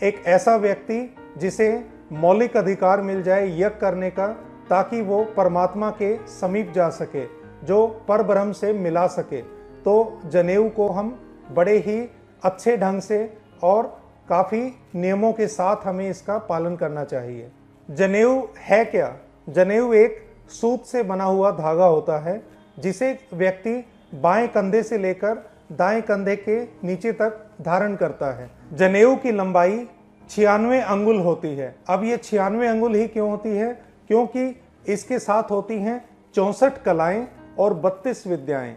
एक ऐसा व्यक्ति जिसे मौलिक अधिकार मिल जाए यज्ञ करने का, ताकि वो परमात्मा के समीप जा सके, जो पर ब्रह्म से मिला सके। तो जनेऊ को हम बड़े ही अच्छे ढंग से और काफ़ी नियमों के साथ हमें इसका पालन करना चाहिए। जनेऊ है क्या? जनेऊ एक सूत से बना हुआ धागा होता है जिसे व्यक्ति बाएं कंधे से लेकर दाएं कंधे के नीचे तक धारण करता है। जनेऊ की लंबाई 96 अंगुल होती है। अब ये 96 अंगुल ही क्यों होती है? क्योंकि इसके साथ होती हैं 64 कलाएं और 32 विद्याएं।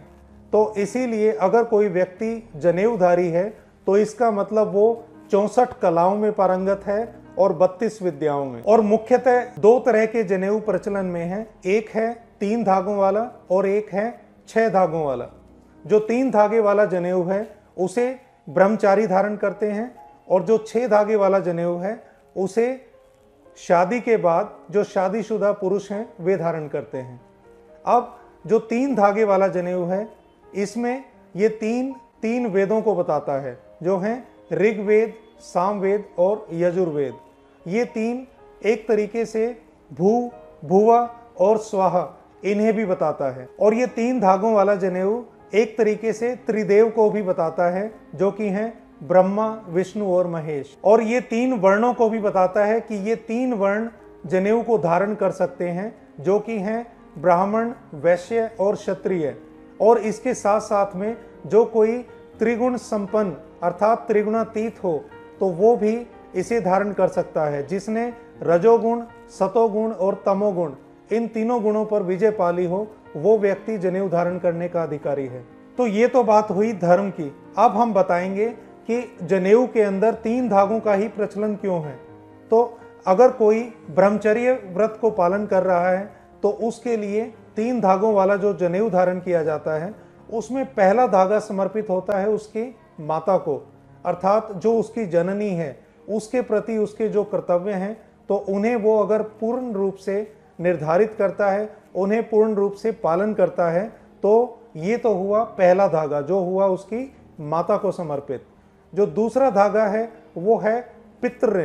तो इसीलिए अगर कोई व्यक्ति जनेऊधारी है तो इसका मतलब वो 64 कलाओं में पारंगत है और 32 विद्याओं में। और मुख्यतः दो तरह के जनेऊ प्रचलन में है, एक है 3 धागों वाला और एक है 6 धागों वाला। जो 3 धागे वाला जनेऊ है उसे ब्रह्मचारी धारण करते हैं और जो 6 धागे वाला जनेऊ है उसे शादी के बाद जो शादीशुदा पुरुष हैं वे धारण करते हैं। अब जो 3 धागे वाला जनेऊ है इसमें ये तीन वेदों को बताता है, जो हैं ऋग्वेद, सामवेद और यजुर्वेद। ये 3 एक तरीके से भुवा और स्वाहा इन्हें भी बताता है। और ये 3 धागों वाला जनेऊ एक तरीके से त्रिदेव को भी बताता है, जो कि हैं ब्रह्मा, विष्णु और महेश। और ये 3 वर्णों को भी बताता है कि ये 3 वर्ण जनेऊ को धारण कर सकते हैं, जो कि हैं ब्राह्मण, वैश्य और क्षत्रिय। और इसके साथ साथ में जो कोई त्रिगुण संपन्न अर्थात त्रिगुणातीत हो तो वो भी इसे धारण कर सकता है। जिसने रजोगुण, सतोगुण और तमोगुण इन तीनों गुणों पर विजय पाली हो वो व्यक्ति जनेऊ धारण करने का अधिकारी है। तो ये तो बात हुई धर्म की। अब हम बताएंगे कि जनेऊ के अंदर 3 धागों का ही प्रचलन क्यों है। तो अगर कोई ब्रह्मचर्य व्रत को पालन कर रहा है तो उसके लिए 3 धागों वाला जो जनेऊ धारण किया जाता है उसमें पहला धागा समर्पित होता है उसकी माता को, अर्थात जो उसकी जननी है, उसके प्रति उसके जो कर्तव्य हैं तो उन्हें वो अगर पूर्ण रूप से निर्धारित करता है, उन्हें पूर्ण रूप से पालन करता है, तो ये तो हुआ पहला धागा जो हुआ उसकी माता को समर्पित। जो दूसरा धागा है वो है पितृ,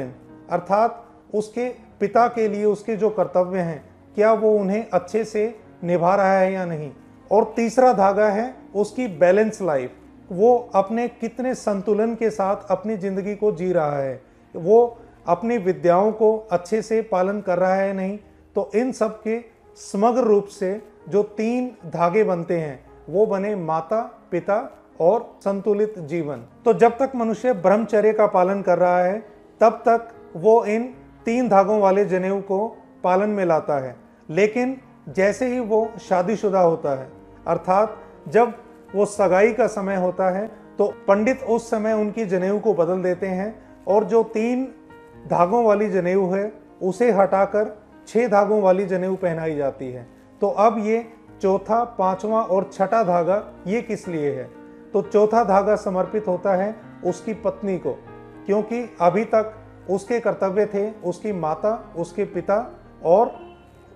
अर्थात उसके पिता के लिए उसके जो कर्तव्य हैं क्या वो उन्हें अच्छे से निभा रहा है या नहीं। और तीसरा धागा है उसकी बैलेंस लाइफ, वो अपने कितने संतुलन के साथ अपनी जिंदगी को जी रहा है, वो अपनी विद्याओं को अच्छे से पालन कर रहा है नहीं। तो इन सब के समग्र रूप से जो 3 धागे बनते हैं वो बने माता, पिता और संतुलित जीवन। तो जब तक मनुष्य ब्रह्मचर्य का पालन कर रहा है तब तक वो इन 3 धागों वाले जनेऊ को पालन में लाता है। लेकिन जैसे ही वो शादीशुदा होता है, अर्थात जब वो सगाई का समय होता है, तो पंडित उस समय उनकी जनेऊ को बदल देते हैं और जो 3 धागों वाली जनेऊ है उसे हटाकर 6 धागों वाली जनेऊ पहनाई जाती है। तो अब ये चौथा, 5वां और 6ठा धागा ये किस लिए है? तो चौथा धागा समर्पित होता है उसकी पत्नी को, क्योंकि अभी तक उसके कर्तव्य थे उसकी माता, उसके पिता और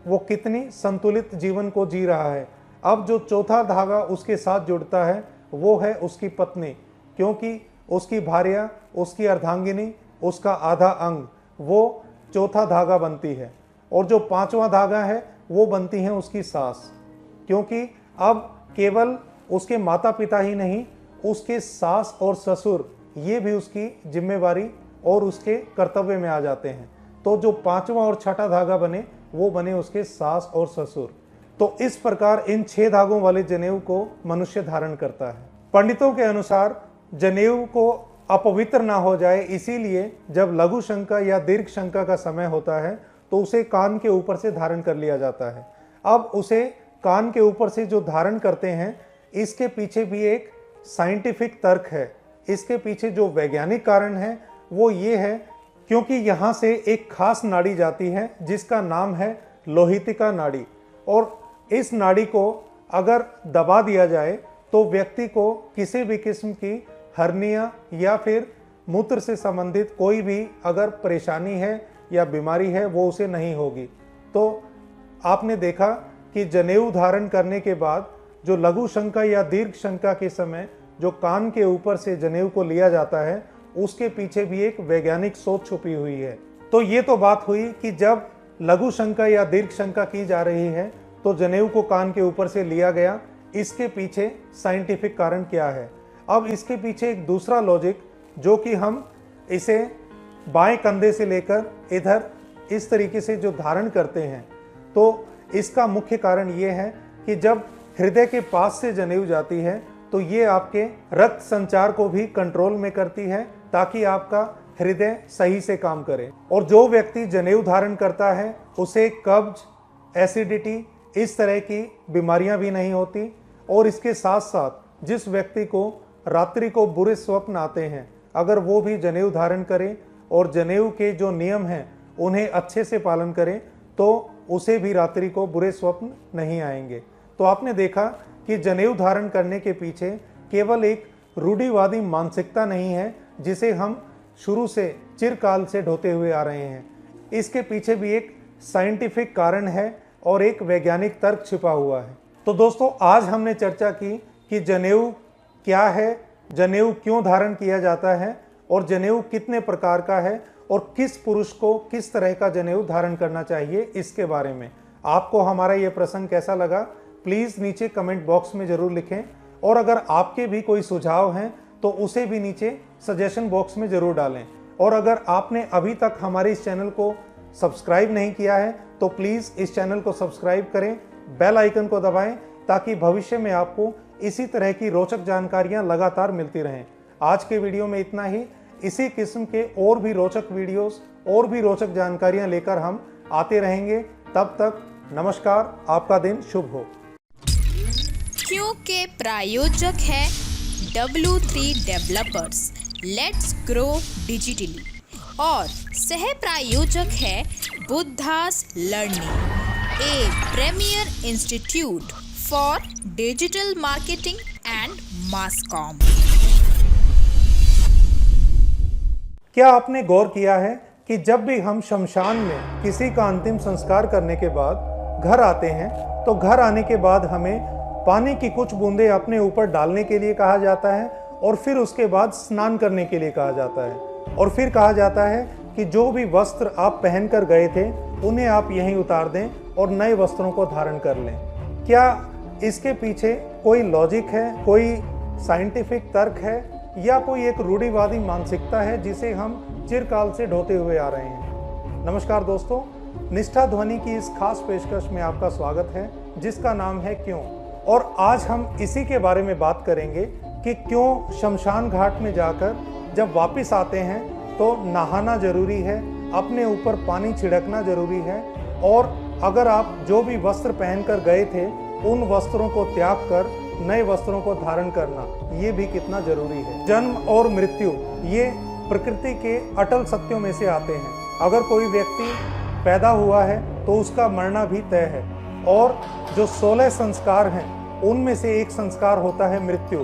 वो कितनी संतुलित जीवन को जी रहा है। अब जो चौथा धागा उसके साथ जुड़ता है वो है उसकी पत्नी, क्योंकि उसकी भार्या, उसकी अर्धांगिनी, उसका आधा अंग वो चौथा धागा बनती है। और जो 5वां धागा है वो बनती है उसकी सास, क्योंकि अब केवल उसके माता पिता ही नहीं, उसके सास और ससुर ये भी उसकी जिम्मेवारी और उसके कर्तव्य में आ जाते हैं। तो जो 5वां और 6ठा धागा बने वो बने उसके सास और ससुर। तो इस प्रकार इन 6 धागों वाले जनेऊ को मनुष्य धारण करता है। पंडितों के अनुसार जनेऊ को अपवित्र ना हो जाए, इसीलिए जब लघु शंका या दीर्घ शंका का समय होता है तो उसे कान के ऊपर से धारण कर लिया जाता है। अब उसे कान के ऊपर से जो धारण करते हैं, इसके पीछे भी एक साइंटिफिक तर्क है। इसके पीछे जो वैज्ञानिक कारण है वो ये है, क्योंकि यहाँ से एक खास नाड़ी जाती है जिसका नाम है लोहितिका नाड़ी, और इस नाड़ी को अगर दबा दिया जाए तो व्यक्ति को किसी भी किस्म की हर्निया या फिर मूत्र से संबंधित कोई भी अगर परेशानी है या बीमारी है वो उसे नहीं होगी। तो आपने देखा कि जनेऊ धारण करने के बाद जो लघु शंका या दीर्घ शंका के समय जो कान के ऊपर से जनेऊ को लिया जाता है, उसके पीछे भी एक वैज्ञानिक सोच छुपी हुई है। तो ये तो बात हुई कि जब लघु शंका या दीर्घ शंका की जा रही है तो जनेऊ को कान के ऊपर से लिया गया, इसके पीछे साइंटिफिक कारण क्या है। अब इसके पीछे एक दूसरा लॉजिक, जो कि हम इसे बाएं कंधे से लेकर इधर इस तरीके से जो धारण करते हैं, तो इसका मुख्य कारण ये है कि जब हृदय के पास से जनेऊ जाती है तो ये आपके रक्त संचार को भी कंट्रोल में करती है, ताकि आपका हृदय सही से काम करे। और जो व्यक्ति जनेऊ धारण करता है उसे कब्ज, एसिडिटी, इस तरह की बीमारियां भी नहीं होती। और इसके साथ साथ जिस व्यक्ति को रात्रि को बुरे स्वप्न आते हैं, अगर वो भी जनेऊ धारण करे और जनेऊ के जो नियम हैं उन्हें अच्छे से पालन करें, तो उसे भी रात्रि को बुरे स्वप्न नहीं आएंगे। तो आपने देखा कि जनेऊ धारण करने के पीछे केवल एक रूढ़िवादी मानसिकता नहीं है जिसे हम शुरू से चिरकाल से ढोते हुए आ रहे हैं। इसके पीछे भी एक साइंटिफिक कारण है और एक वैज्ञानिक तर्क छिपा हुआ है। तो दोस्तों, आज हमने चर्चा की कि जनेऊ क्या है, जनेऊ क्यों धारण किया जाता है, और जनेऊ कितने प्रकार का है, और किस पुरुष को किस तरह का जनेऊ धारण करना चाहिए, इसके बारे में। आपको हमारा ये प्रसंग कैसा लगा, प्लीज़ नीचे कमेंट बॉक्स में ज़रूर लिखें। और अगर आपके भी कोई सुझाव हैं तो उसे भी नीचे सजेशन बॉक्स में ज़रूर डालें। और अगर आपने अभी तक हमारे इस चैनल को सब्सक्राइब नहीं किया है तो प्लीज़ इस चैनल को सब्सक्राइब करें, बेल आइकन को दबाएं, ताकि भविष्य में आपको इसी तरह की रोचक जानकारियां लगातार मिलती रहें। आज के वीडियो में इतना ही। इसी किस्म के और भी रोचक वीडियोस और भी रोचक जानकारियां लेकर हम आते रहेंगे। तब तक नमस्कार, आपका दिन शुभ हो। क्योंकि प्रायोजक है W3 developers, let's grow digitally, और सह प्रायोजक है Buddha's learning, a premier institute for digital marketing and mass com. क्या आपने गौर किया है कि जब भी हम शमशान में किसी का अंतिम संस्कार करने के बाद घर आते हैं, तो घर आने के बाद हमें पानी की कुछ बूंदें अपने ऊपर डालने के लिए कहा जाता है, और फिर उसके बाद स्नान करने के लिए कहा जाता है, और फिर कहा जाता है कि जो भी वस्त्र आप पहनकर गए थे उन्हें आप यहीं उतार दें और नए वस्त्रों को धारण कर लें। क्या इसके पीछे कोई लॉजिक है, कोई साइंटिफिक तर्क है, या कोई एक रूढ़िवादी मानसिकता है जिसे हम चिरकाल से ढोते हुए आ रहे हैं? नमस्कार दोस्तों, निष्ठा ध्वनि की इस खास पेशकश में आपका स्वागत है, जिसका नाम है क्यों। और आज हम इसी के बारे में बात करेंगे कि क्यों शमशान घाट में जाकर जब वापस आते हैं तो नहाना जरूरी है, अपने ऊपर पानी छिड़कना जरूरी है, और अगर आप जो भी वस्त्र पहनकर गए थे उन वस्त्रों को त्याग कर नए वस्त्रों को धारण करना, ये भी कितना जरूरी है। जन्म और मृत्यु ये प्रकृति के अटल सत्यों में से आते हैं। अगर कोई व्यक्ति पैदा हुआ है तो उसका मरना भी तय है, और जो 16 संस्कार हैं उनमें से एक संस्कार होता है मृत्यु।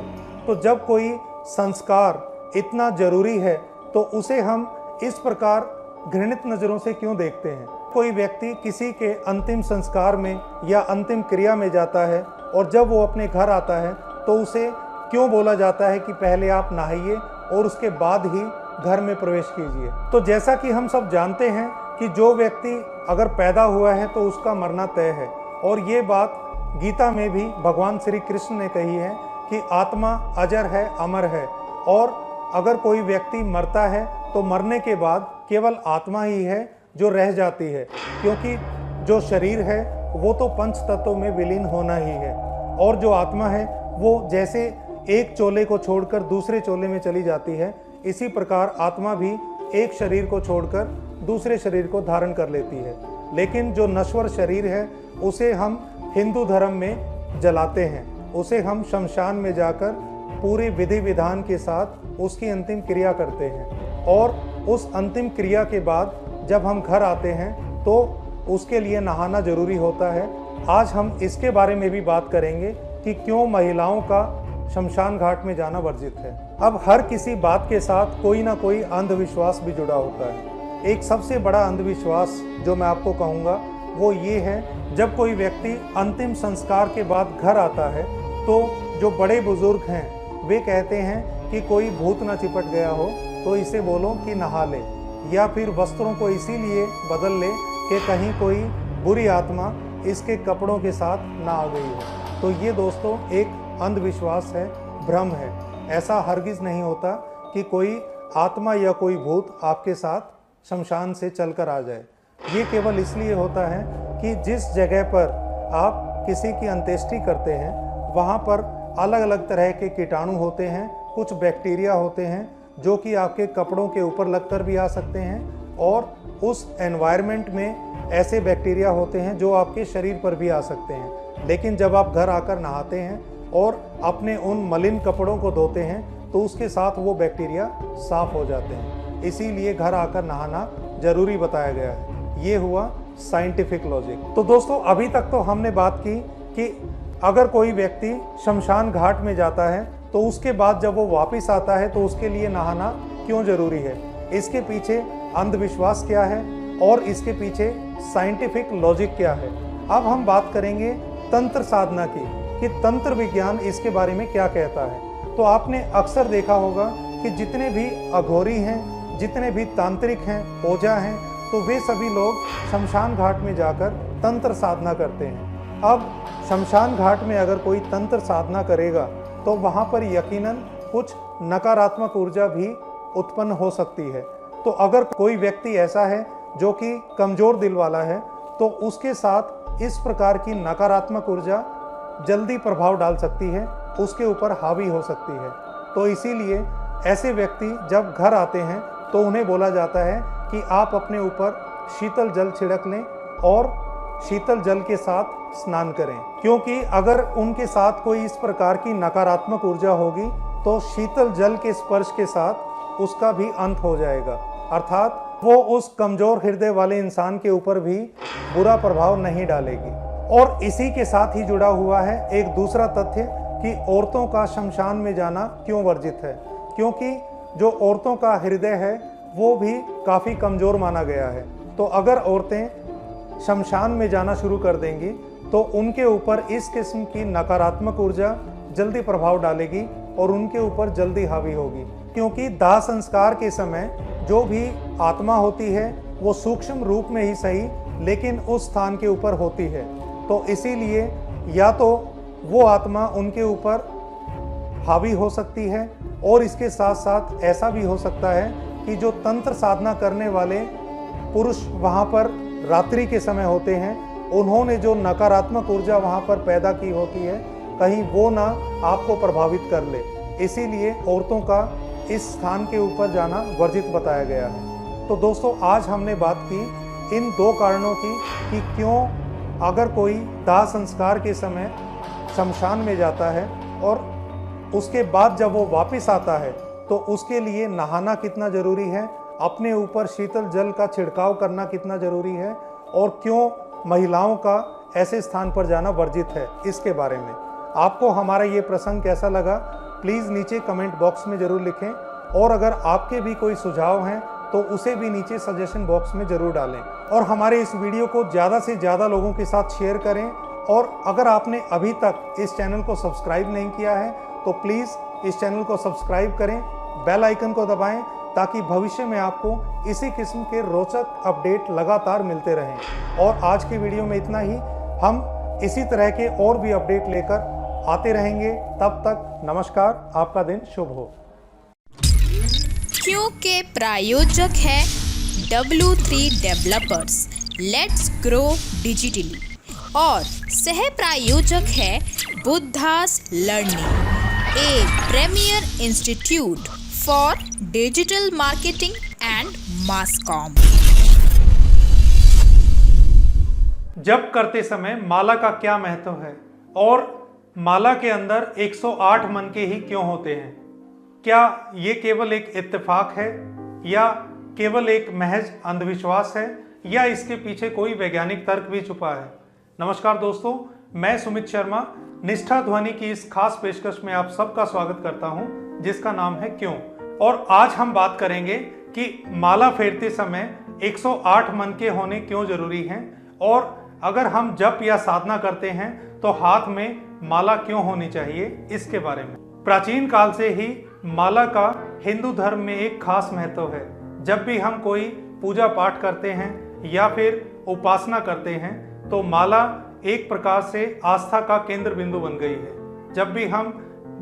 तो जब कोई संस्कार इतना जरूरी है तो उसे हम इस प्रकार घृणित नज़रों से क्यों देखते हैं? कोई व्यक्ति किसी के अंतिम संस्कार में या अंतिम क्रिया में जाता है और जब वो अपने घर आता है तो उसे क्यों बोला जाता है कि पहले आप नहाइए और उसके बाद ही घर में प्रवेश कीजिए? तो जैसा कि हम सब जानते हैं कि जो व्यक्ति अगर पैदा हुआ है तो उसका मरना तय है, और ये बात गीता में भी भगवान श्री कृष्ण ने कही है कि आत्मा अजर है, अमर है, और अगर कोई व्यक्ति मरता है तो मरने के बाद केवल आत्मा ही है जो रह जाती है, क्योंकि जो शरीर है वो तो पंच तत्वों में विलीन होना ही है, और जो आत्मा है वो जैसे एक चोले को छोड़कर दूसरे चोले में चली जाती है, इसी प्रकार आत्मा भी एक शरीर को छोड़कर दूसरे शरीर को धारण कर लेती है। लेकिन जो नश्वर शरीर है उसे हम हिंदू धर्म में जलाते हैं, उसे हम शमशान में जाकर पूरी विधि विधान के साथ उसकी अंतिम क्रिया करते हैं। और उस अंतिम क्रिया के बाद जब हम घर आते हैं तो उसके लिए नहाना जरूरी होता है। आज हम इसके बारे में भी बात करेंगे कि क्यों महिलाओं का शमशान घाट में जाना वर्जित है। अब हर किसी बात के साथ कोई ना कोई अंधविश्वास भी जुड़ा होता है। एक सबसे बड़ा अंधविश्वास जो मैं आपको कहूँगा वो ये है, जब कोई व्यक्ति अंतिम संस्कार के बाद घर आता है तो जो बड़े बुजुर्ग हैं वे कहते हैं कि कोई भूत ना चिपट गया हो तो इसे बोलो कि नहा ले, या फिर वस्त्रों को इसीलिए बदल ले कि कहीं कोई बुरी आत्मा इसके कपड़ों के साथ ना आ गई हो। तो ये दोस्तों एक अंधविश्वास है, भ्रम है। ऐसा हरगिज नहीं होता कि कोई आत्मा या कोई भूत आपके साथ शमशान से चलकर आ जाए। ये केवल इसलिए होता है कि जिस जगह पर आप किसी की अंत्येष्टि करते हैं वहाँ पर अलग अलग तरह के कीटाणु होते हैं, कुछ बैक्टीरिया होते हैं जो कि आपके कपड़ों के ऊपर लगकर भी आ सकते हैं, और उस एनवायरनमेंट में ऐसे बैक्टीरिया होते हैं जो आपके शरीर पर भी आ सकते हैं। लेकिन जब आप घर आकर नहाते हैं और अपने उन मलिन कपड़ों को धोते हैं तो उसके साथ वो बैक्टीरिया साफ हो जाते हैं। इसीलिए घर आकर नहाना जरूरी बताया गया है। ये हुआ साइंटिफिक लॉजिक। तो दोस्तों अभी तक तो हमने बात की कि अगर कोई व्यक्ति शमशान घाट में जाता है तो उसके बाद जब वो वापस आता है तो उसके लिए नहाना क्यों जरूरी है, इसके पीछे अंधविश्वास क्या है और इसके पीछे साइंटिफिक लॉजिक क्या है। अब हम बात करेंगे तंत्र साधना की कि तंत्र विज्ञान इसके बारे में क्या कहता है। तो आपने अक्सर देखा होगा कि जितने भी अघोरी हैं, जितने भी तांत्रिक हैं, ओझा हैं, तो वे सभी लोग शमशान घाट में जाकर तंत्र साधना करते हैं। अब शमशान घाट में अगर कोई तंत्र साधना करेगा तो वहाँ पर यकीनन कुछ नकारात्मक ऊर्जा भी उत्पन्न हो सकती है। तो अगर कोई व्यक्ति ऐसा है जो कि कमज़ोर दिल वाला है तो उसके साथ इस प्रकार की नकारात्मक ऊर्जा जल्दी प्रभाव डाल सकती है, उसके ऊपर हावी हो सकती है। तो इसीलिए ऐसे व्यक्ति जब घर आते हैं तो उन्हें बोला जाता है कि आप अपने ऊपर शीतल जल छिड़क लें और शीतल जल के साथ स्नान करें, क्योंकि अगर उनके साथ कोई इस प्रकार की नकारात्मक ऊर्जा होगी तो शीतल जल के स्पर्श के साथ उसका भी अंत हो जाएगा, अर्थात वो उस कमजोर हृदय वाले इंसान के ऊपर भी बुरा प्रभाव नहीं डालेगी। और इसी के साथ ही जुड़ा हुआ है एक दूसरा तथ्य कि औरतों का शमशान में जाना क्यों वर्जित है, क्योंकि जो औरतों का हृदय है वो भी काफ़ी कमज़ोर माना गया है। तो अगर औरतें शमशान में जाना शुरू कर देंगी तो उनके ऊपर इस किस्म की नकारात्मक ऊर्जा जल्दी प्रभाव डालेगी और उनके ऊपर जल्दी हावी होगी, क्योंकि दाह संस्कार के समय जो भी आत्मा होती है वो सूक्ष्म रूप में ही सही लेकिन उस स्थान के ऊपर होती है। तो इसीलिए या तो वो आत्मा उनके ऊपर हावी हो सकती है और इसके साथ साथ ऐसा भी हो सकता है कि जो तंत्र साधना करने वाले पुरुष वहाँ पर रात्रि के समय होते हैं, उन्होंने जो नकारात्मक ऊर्जा वहाँ पर पैदा की होती है कहीं वो ना आपको प्रभावित कर ले, इसीलिए औरतों का इस स्थान के ऊपर जाना वर्जित बताया गया है। तो दोस्तों आज हमने बात की इन दो कारणों की कि क्यों अगर कोई दाह संस्कार के समय शमशान में जाता है और उसके बाद जब वो वापस आता है तो उसके लिए नहाना कितना ज़रूरी है, अपने ऊपर शीतल जल का छिड़काव करना कितना ज़रूरी है, और क्यों महिलाओं का ऐसे स्थान पर जाना वर्जित है, इसके बारे में। आपको हमारा ये प्रसंग कैसा लगा प्लीज़ नीचे कमेंट बॉक्स में ज़रूर लिखें, और अगर आपके भी कोई सुझाव हैं तो उसे भी नीचे सजेशन बॉक्स में ज़रूर डालें, और हमारे इस वीडियो को ज़्यादा से ज़्यादा लोगों के साथ शेयर करें। और अगर आपने अभी तक इस चैनल को सब्सक्राइब नहीं किया है तो प्लीज़ इस चैनल को सब्सक्राइब करें, बेल आइकन को दबाएं ताकि भविष्य में आपको इसी किस्म के रोचक अपडेट लगातार मिलते रहें। और आज की वीडियो में इतना ही, हम इसी तरह के और भी अपडेट लेकर आते रहेंगे। तब तक नमस्कार, आपका दिन शुभ हो। क्योंकि प्रायोजक है W3 developers, let's grow digitally, और सह प्रायोजक है Buddha's learning, a premier institute for digital marketing and mass comm। जप करते समय माला का क्या महत्व है और माला के अंदर 108 मनके ही क्यों होते हैं? क्या ये केवल एक इत्तेफाक है या केवल एक महज अंधविश्वास है या इसके पीछे कोई वैज्ञानिक तर्क भी छुपा है? नमस्कार दोस्तों, मैं सुमित शर्मा निष्ठा ध्वनि की इस खास पेशकश में आप सबका स्वागत करता हूं, जिसका नाम है क्यों। और आज हम बात करेंगे कि माला फेरते समय 108 मनके होने क्यों जरूरी हैं और अगर हम जप या साधना करते हैं तो हाथ में माला क्यों होनी चाहिए, इसके बारे में। प्राचीन काल से ही माला का हिंदू धर्म में एक खास महत्व है। जब भी हम कोई पूजा पाठ करते हैं या फिर उपासना करते हैं तो माला एक प्रकार से आस्था का केंद्र बिंदु बन गई है। जब भी हम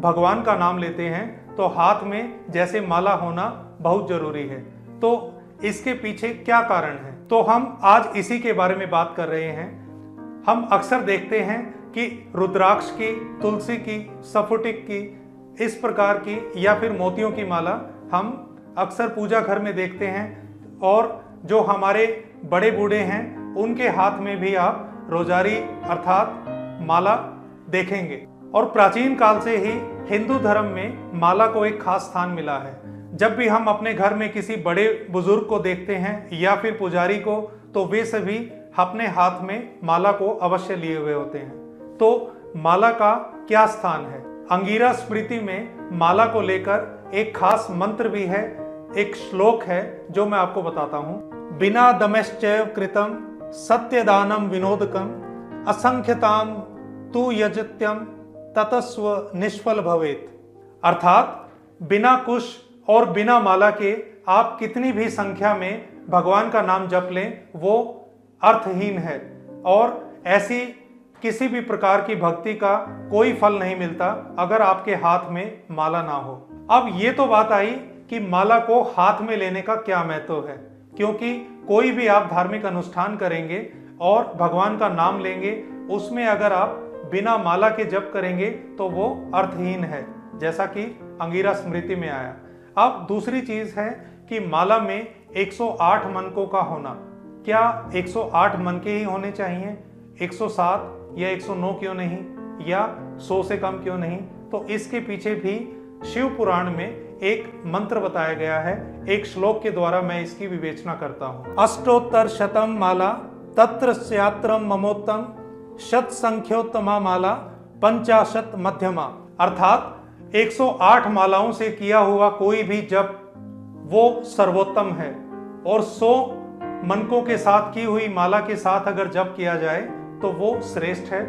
भगवान का नाम लेते हैं तो हाथ में जैसे माला होना बहुत जरूरी है। तो इसके पीछे क्या कारण है, तो हम आज इसी के बारे में बात कर रहे हैं। हम अक्सर देखते हैं कि रुद्राक्ष की, तुलसी की, सफुटिक की, इस प्रकार की या फिर मोतियों की माला हम अक्सर पूजा घर में देखते हैं और जो हमारे बड़े बूढ़े हैं उनके हाथ में भी आप रोजारी अर्थात माला देखेंगे। और प्राचीन काल से ही हिंदू धर्म में माला को एक खास स्थान मिला है। जब भी हम अपने घर में किसी बड़े बुजुर्ग को देखते हैं या फिर पुजारी को, तो वे सभी अपने हाथ में माला को अवश्य लिए हुए होते हैं। तो माला का क्या स्थान है? अंगिरा स्मृति में माला को लेकर एक खास मंत्र भी है, एक श्लोक है जो मैं आपको बताता हूँ। बिना दमश्चैव कृतम सत्यदानम विनोदकम असंख्यताम तु यजत्यम ततस्व निष्फल भवेत। अर्थात बिना कुश और बिना माला के आप कितनी भी संख्या में भगवान का नाम जप लें वो अर्थहीन है और ऐसी किसी भी प्रकार की भक्ति का कोई फल नहीं मिलता अगर आपके हाथ में माला ना हो। अब ये तो बात आई कि माला को हाथ में लेने का क्या महत्व है, क्योंकि कोई भी आप धार्मिक अनुष्ठान करेंगे और भगवान का नाम लेंगे, उसमें अगर आप बिना माला के जप करेंगे तो वो अर्थहीन है, जैसा कि अंगिरा स्मृति में आया। अब दूसरी चीज है कि माला में 108 मनकों का होना। क्या 108 मनके ही होने चाहिए? 107 या 109 क्यों नहीं, या 100 से कम क्यों नहीं? तो इसके पीछे भी शिव पुराण में एक मंत्र बताया गया है। एक श्लोक के द्वारा मैं इसकी विवेचना करता हूँ। अष्टोत्तर शतम माला तत्र स्यात्रम ममोत्तम शत संख्योत्तमा माला पंचाशत मध्यमा। अर्थात 108 मालाओं से किया हुआ कोई भी जप वो सर्वोत्तम है और 100 मनकों के साथ की हुई माला के साथ अगर जप किया जाए तो वो श्रेष्ठ है।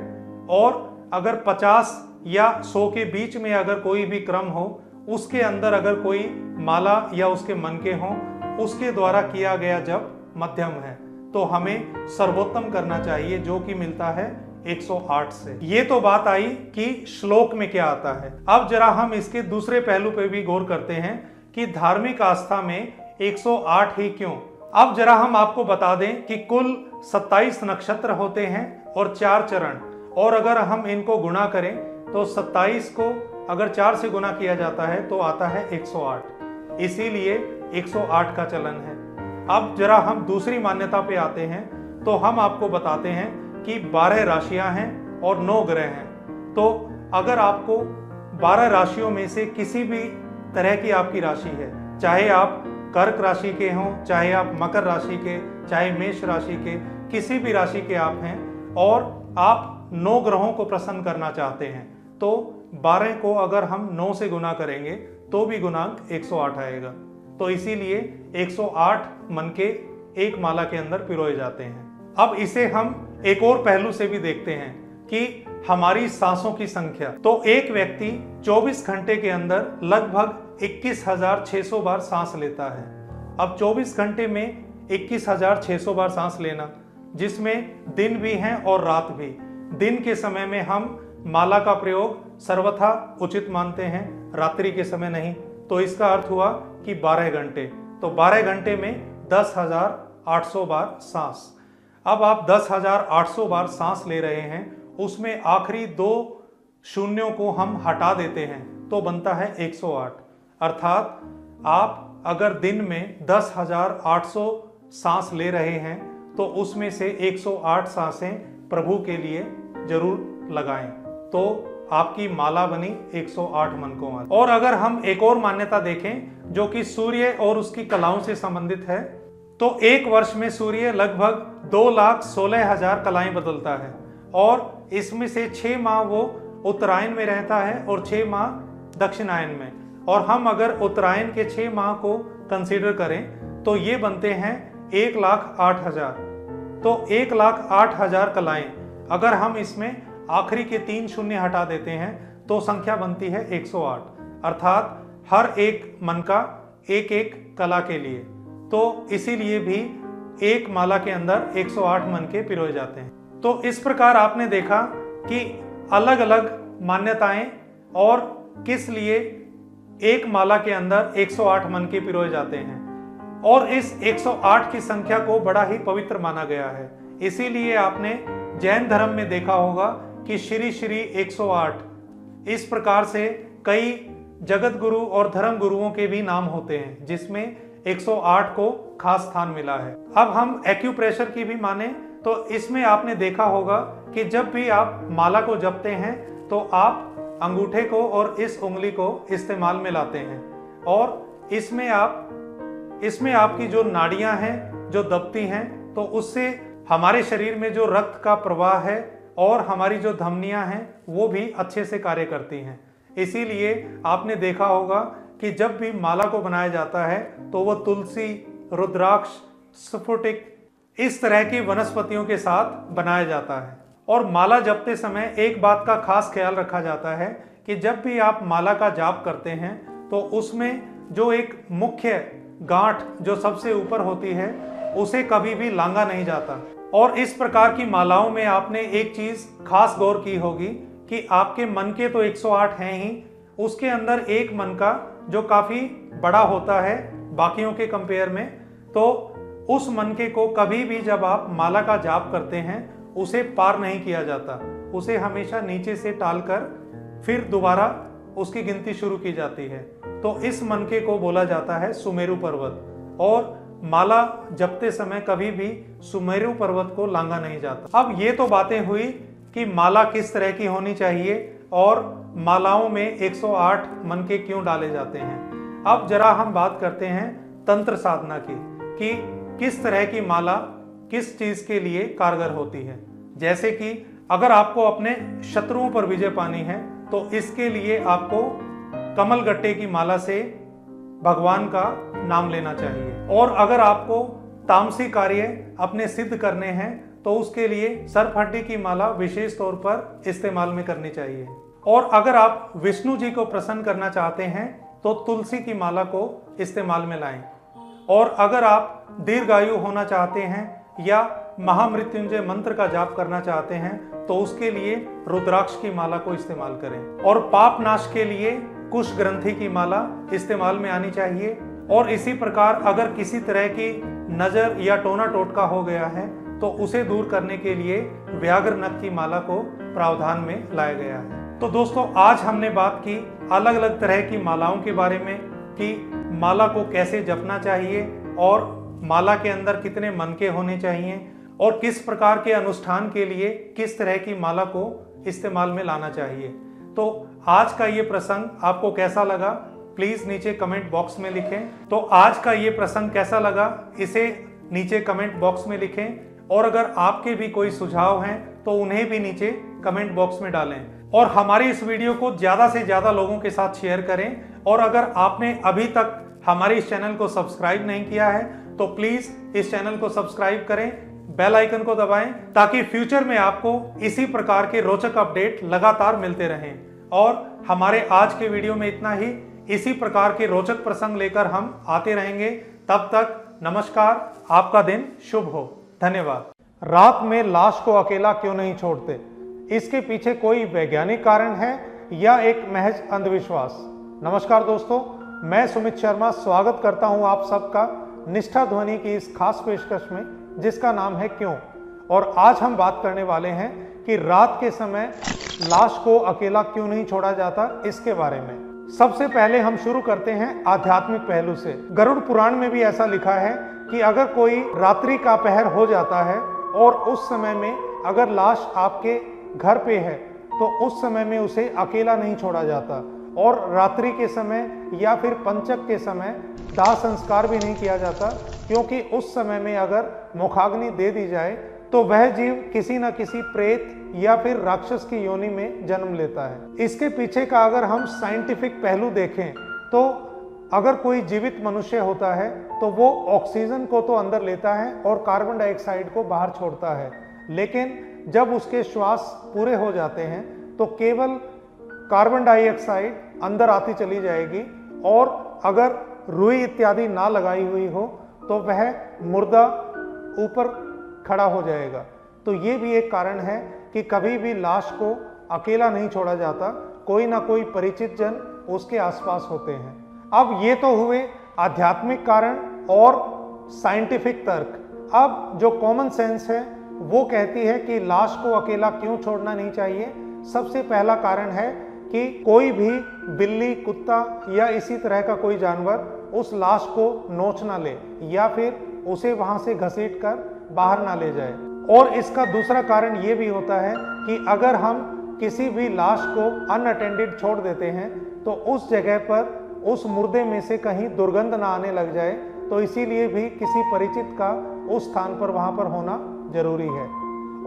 और अगर 50 या 100 के बीच में अगर कोई भी क्रम हो, उसके अंदर अगर कोई माला या उसके मनके हों, उसके द्वारा किया गया जप मध्यम है। तो हमें सर्वोत्तम करना चाहिए जो कि मिलता है 108 से। ये तो बात आई कि श्लोक में क्या आता है। अब जरा हम इसके दूसरे पहलू पे भी गौर करते हैं कि धार्मिक आस्था में 108 ही क्यों। अब जरा हम आपको बता दें कि कुल 27 नक्षत्र होते हैं और 4 चरण, और अगर हम इनको गुणा करें तो 27 को अगर 4 से गुना किया जाता है तो आता है 108। इसीलिए 108 का चलन है। अब जरा हम दूसरी मान्यता पे आते हैं तो हम आपको बताते हैं कि 12 राशियां हैं और 9 ग्रह हैं। तो अगर आपको 12 राशियों में से किसी भी तरह की आपकी राशि है, चाहे आप कर्क राशि के हों, चाहे आप मकर राशि के, चाहे मेष राशि के, किसी भी राशि के आप हैं और आप 9 ग्रहों को प्रसन्न करना चाहते हैं, तो 12 को अगर हम 9 से गुना करेंगे तो भी गुणांक 108 आएगा। तो इसीलिए 108 मनके एक माला के अंदर पिरोए जाते हैं। अब इसे हम एक और पहलू से भी देखते हैं कि हमारी सांसों की संख्या। तो एक व्यक्ति 24 घंटे के अंदर लगभग 21,600 बार सांस लेता है। अब 24 घंटे में 21,600 बार सांस लेना, जिसमें दिन भी हैं और रात भी। दिन के समय में हम माला का प्रयोग सर्वथा उचित मानते हैं, रात्रि के समय नहीं। तो इसका अर्थ हुआ कि 12 घंटे, तो 12 घंटे में 10,800 बार सांस। अब आप 10,800 बार सांस ले रहे हैं, उसमें आखिरी 2 शून्यों को हम हटा देते हैं तो बनता है 108। अर्थात आप अगर दिन में 10,800 सांस ले रहे हैं तो उसमें से 108 सांसें प्रभु के लिए जरूर लगाएं, तो आपकी माला बनी 108 मनकों वाली। और अगर हम एक और मान्यता देखें जो कि सूर्य और उसकी कलाओं से संबंधित है, तो एक वर्ष में सूर्य लगभग 2,16,000 कलाएं बदलता है और इसमें से 6 माह वो उत्तरायण में रहता है और 6 माह दक्षिणायन में। और हम अगर उत्तरायण के 6 माह को कंसीडर करें तो ये बनते हैं 1,08,000। तो 1,08,000 कलाएं, अगर हम इसमें आखिरी के 3 शून्य हटा देते हैं तो संख्या बनती है 108, अर्थात हर एक मन का एक एक कला के लिए। तो इसीलिए भी एक माला के अंदर 108 मन के पिरोए जाते हैं। तो इस प्रकार आपने देखा कि अलग अलग मान्यताएं और किस लिए एक माला के अंदर 108 मन के पिरोए जाते हैं, और इस 108 की संख्या को बड़ा ही पवित्र माना गया है। इसीलिए आपने जैन धर्म में देखा होगा कि श्री श्री 108 इस प्रकार से कई जगत गुरु और धर्म गुरुओं के भी नाम होते हैं, जिसमें 108 को खास स्थान मिला है। अब हम एक्यूप्रेशर की भी माने तो इसमें आपने देखा होगा कि जब भी आप माला को जपते हैं तो आप अंगूठे को और इस उंगली को इस्तेमाल में लाते हैं, और इसमें आपकी जो नाड़ियां हैं जो दबती हैं, तो उससे हमारे शरीर में जो रक्त का प्रवाह है और हमारी जो धमनियां हैं वो भी अच्छे से कार्य करती हैं। इसीलिए आपने देखा होगा कि जब भी माला को बनाया जाता है तो वो तुलसी, रुद्राक्ष, स्फटिक इस तरह की वनस्पतियों के साथ बनाया जाता है। और माला जपते समय एक बात का खास ख्याल रखा जाता है कि जब भी आप माला का जाप करते हैं तो उसमें जो एक मुख्य गांठ जो सबसे ऊपर होती है उसे कभी भी लांगा नहीं जाता। और इस प्रकार की मालाओं में आपने एक चीज खास गौर की होगी कि आपके मन के तो 108 हैं ही, उसके अंदर एक मन का जो काफी बड़ा होता है बाकियों के कंपेयर में, तो उस मनके को कभी भी जब आप माला का जाप करते हैं उसे पार नहीं किया जाता, उसे हमेशा नीचे से टालकर फिर दोबारा उसकी गिनती शुरू की जाती है। तो इस मनके को बोला जाता है सुमेरु पर्वत, और माला जपते समय कभी भी सुमेरु पर्वत को लांगा नहीं जाता। अब ये तो बातें हुई कि माला किस तरह की होनी चाहिए और मालाओं में 108 मनके क्यों डाले जाते हैं। अब जरा हम बात करते हैं तंत्र साधना की कि किस तरह की माला किस चीज के लिए कारगर होती है। जैसे कि अगर आपको अपने शत्रुओं पर विजय पानी है तो इसके लिए आपको कमल गट्टे की माला से भगवान का नाम लेना चाहिए, और अगर आपको तामसी कार्य अपने सिद्ध करने हैं तो उसके लिए सर्पहड्डी की माला विशेष तौर पर इस्तेमाल में करनी चाहिए। और अगर आप विष्णु जी को प्रसन्न करना चाहते हैं तो तुलसी की माला को इस्तेमाल में लाएं। और अगर आप दीर्घायु होना चाहते हैं या महामृत्युंजय मंत्र का जाप करना चाहते हैं तो उसके लिए रुद्राक्ष की माला को इस्तेमाल करें। और पाप नाश के लिए कुश ग्रंथि की माला इस्तेमाल में आनी चाहिए। और इसी प्रकार अगर किसी तरह की नजर या टोना टोटका हो गया है तो उसे दूर करने के लिए व्याघ्र नख की माला को प्रावधान में लाया गया है। तो दोस्तों, आज हमने बात की अलग अलग तरह की मालाओं के बारे में कि माला को कैसे जपना चाहिए और माला के अंदर कितने मनके होने चाहिए और किस प्रकार के अनुष्ठान के लिए किस तरह की माला को इस्तेमाल में लाना चाहिए। तो आज का ये प्रसंग आपको कैसा लगा प्लीज नीचे कमेंट बॉक्स में लिखें। तो आज का ये प्रसंग कैसा लगा इसे नीचे कमेंट बॉक्स में लिखें, और अगर आपके भी कोई सुझाव हैं तो उन्हें भी नीचे कमेंट बॉक्स में डालें, और हमारी इस वीडियो को ज्यादा से ज्यादा लोगों के साथ शेयर करें। और अगर आपने अभी तक हमारे इस चैनल को सब्सक्राइब नहीं किया है तो प्लीज इस चैनल को सब्सक्राइब करें, बेल आइकन को दबाएं ताकि फ्यूचर में आपको इसी प्रकार के रोचक अपडेट लगातार मिलते रहें। और हमारे आज के वीडियो में इतना ही, इसी प्रकार के रोचक प्रसंग लेकर हम आते रहेंगे। तब तक नमस्कार, आपका दिन शुभ हो, धन्यवाद। रात में लाश को अकेला क्यों नहीं छोड़ते, इसके पीछे कोई वैज्ञानिक कारण है या एक महज अंधविश्वास? नमस्कार दोस्तों, मैं सुमित शर्मा स्वागत करता हूं आप सबका निष्ठा ध्वनि की इस खास पेशकश में जिसका नाम है क्यों। और आज हम बात करने वाले हैं कि रात के समय लाश को अकेला क्यों नहीं छोड़ा जाता, इसके बारे में। सबसे पहले हम शुरू करते हैं आध्यात्मिक पहलू से। गरुड़ पुराण में भी ऐसा लिखा है कि अगर कोई रात्रि का पहर हो जाता है और उस समय में अगर लाश आपके घर पे है तो उस समय में उसे अकेला नहीं छोड़ा जाता और रात्रि के समय या फिर पंचक के समय दाह संस्कार भी नहीं किया जाता, क्योंकि उस समय में अगर मुखाग्नि दे दी जाए तो वह जीव किसी न किसी प्रेत या फिर राक्षस की योनि में जन्म लेता है। इसके पीछे का अगर हम साइंटिफिक पहलू देखें तो अगर कोई जीवित मनुष्य होता है तो वो ऑक्सीजन को तो अंदर लेता है और कार्बन डाइऑक्साइड को बाहर छोड़ता है, लेकिन जब उसके श्वास पूरे हो जाते हैं तो केवल कार्बन डाइऑक्साइड अंदर आती चली जाएगी और अगर रुई इत्यादि ना लगाई हुई हो तो वह मुर्दा ऊपर खड़ा हो जाएगा। तो ये भी एक कारण है कि कभी भी लाश को अकेला नहीं छोड़ा जाता, कोई ना कोई परिचित जन उसके आसपास होते हैं। अब ये तो हुए आध्यात्मिक कारण और साइंटिफिक तर्क। अब जो कॉमन सेंस है वो कहती है कि लाश को अकेला क्यों छोड़ना नहीं चाहिए। सबसे पहला कारण है कि कोई भी बिल्ली, कुत्ता या इसी तरह का कोई जानवर उस लाश को नोच ना ले या फिर उसे वहां से घसीट कर बाहर ना ले जाए। और इसका दूसरा कारण ये भी होता है कि अगर हम किसी भी लाश को अनअटेंडेड छोड़ देते हैं तो उस जगह पर उस मुर्दे में से कहीं दुर्गंध ना आने लग जाए, तो इसीलिए भी किसी परिचित का उस स्थान पर वहां पर होना जरूरी है।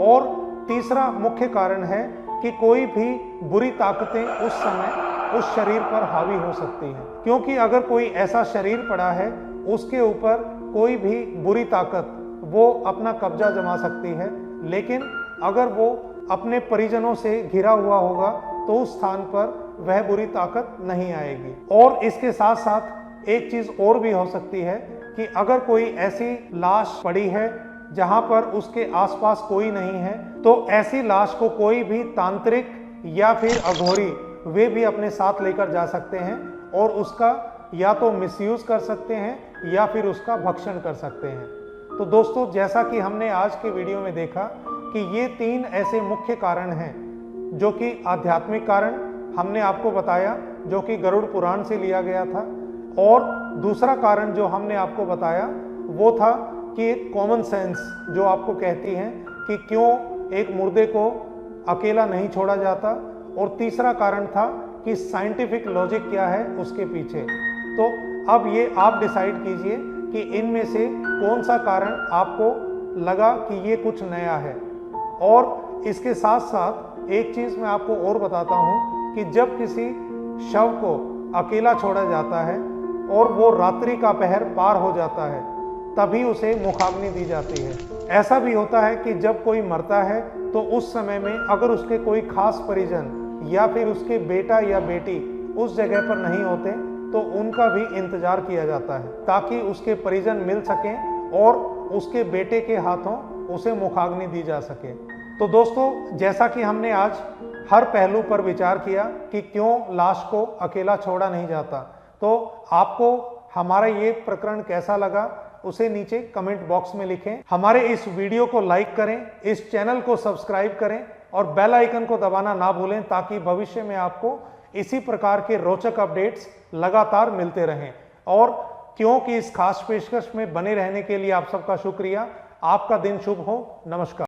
और तीसरा मुख्य कारण है कि कोई भी बुरी ताकतें उस समय उस शरीर पर हावी हो सकती हैं, क्योंकि अगर कोई ऐसा शरीर पड़ा है उसके ऊपर कोई भी बुरी ताकत वो अपना कब्जा जमा सकती है, लेकिन अगर वो अपने परिजनों से घिरा हुआ होगा तो उस स्थान पर वह बुरी ताकत नहीं आएगी। और इसके साथ साथ एक चीज और भी हो सकती है कि अगर कोई ऐसी लाश पड़ी है जहां पर उसके आसपास कोई नहीं है तो ऐसी लाश को कोई भी तांत्रिक या फिर अघोरी वे भी अपने साथ लेकर जा सकते हैं और उसका या तो मिसयूज कर सकते हैं या फिर उसका भक्षण कर सकते हैं। तो दोस्तों, जैसा कि हमने आज के वीडियो में देखा कि ये 3 ऐसे मुख्य कारण हैं, जो कि आध्यात्मिक कारण हमने आपको बताया जो कि गरुड़ पुराण से लिया गया था, और दूसरा कारण जो हमने आपको बताया वो था कि एक कॉमन सेंस जो आपको कहती है कि क्यों एक मुर्दे को अकेला नहीं छोड़ा जाता, और तीसरा कारण था कि साइंटिफिक लॉजिक क्या है उसके पीछे। तो अब ये आप डिसाइड कीजिए कि इनमें से कौन सा कारण आपको लगा कि ये कुछ नया है। और इसके साथ साथ एक चीज़ मैं आपको और बताता हूँ कि जब किसी शव को अकेला छोड़ा जाता है और वो रात्रि का पहर पार हो जाता है तभी उसे मुखाग्नि दी जाती है। ऐसा भी होता है कि जब कोई मरता है तो उस समय में अगर उसके कोई खास परिजन या फिर उसके बेटा या बेटी उस जगह पर नहीं होते तो उनका भी इंतजार किया जाता है ताकि उसके परिजन मिल सकें और उसके बेटे के हाथों उसे मुखाग्नि दी जा सके। तो दोस्तों, जैसा कि हमने आज हर पहलू पर विचार किया कि क्यों लाश को अकेला छोड़ा नहीं जाता, तो आपको हमारा ये प्रकरण कैसा लगा उसे नीचे कमेंट बॉक्स में लिखें। हमारे इस वीडियो को लाइक करें, इस चैनल को सब्सक्राइब करें और बेल आइकन को दबाना ना भूलें ताकि भविष्य में आपको इसी प्रकार के रोचक अपडेट्स लगातार मिलते रहें। और क्योंकि इस खास पेशकश में बने रहने के लिए आप सबका शुक्रिया। आपका दिन शुभ हो। नमस्कार।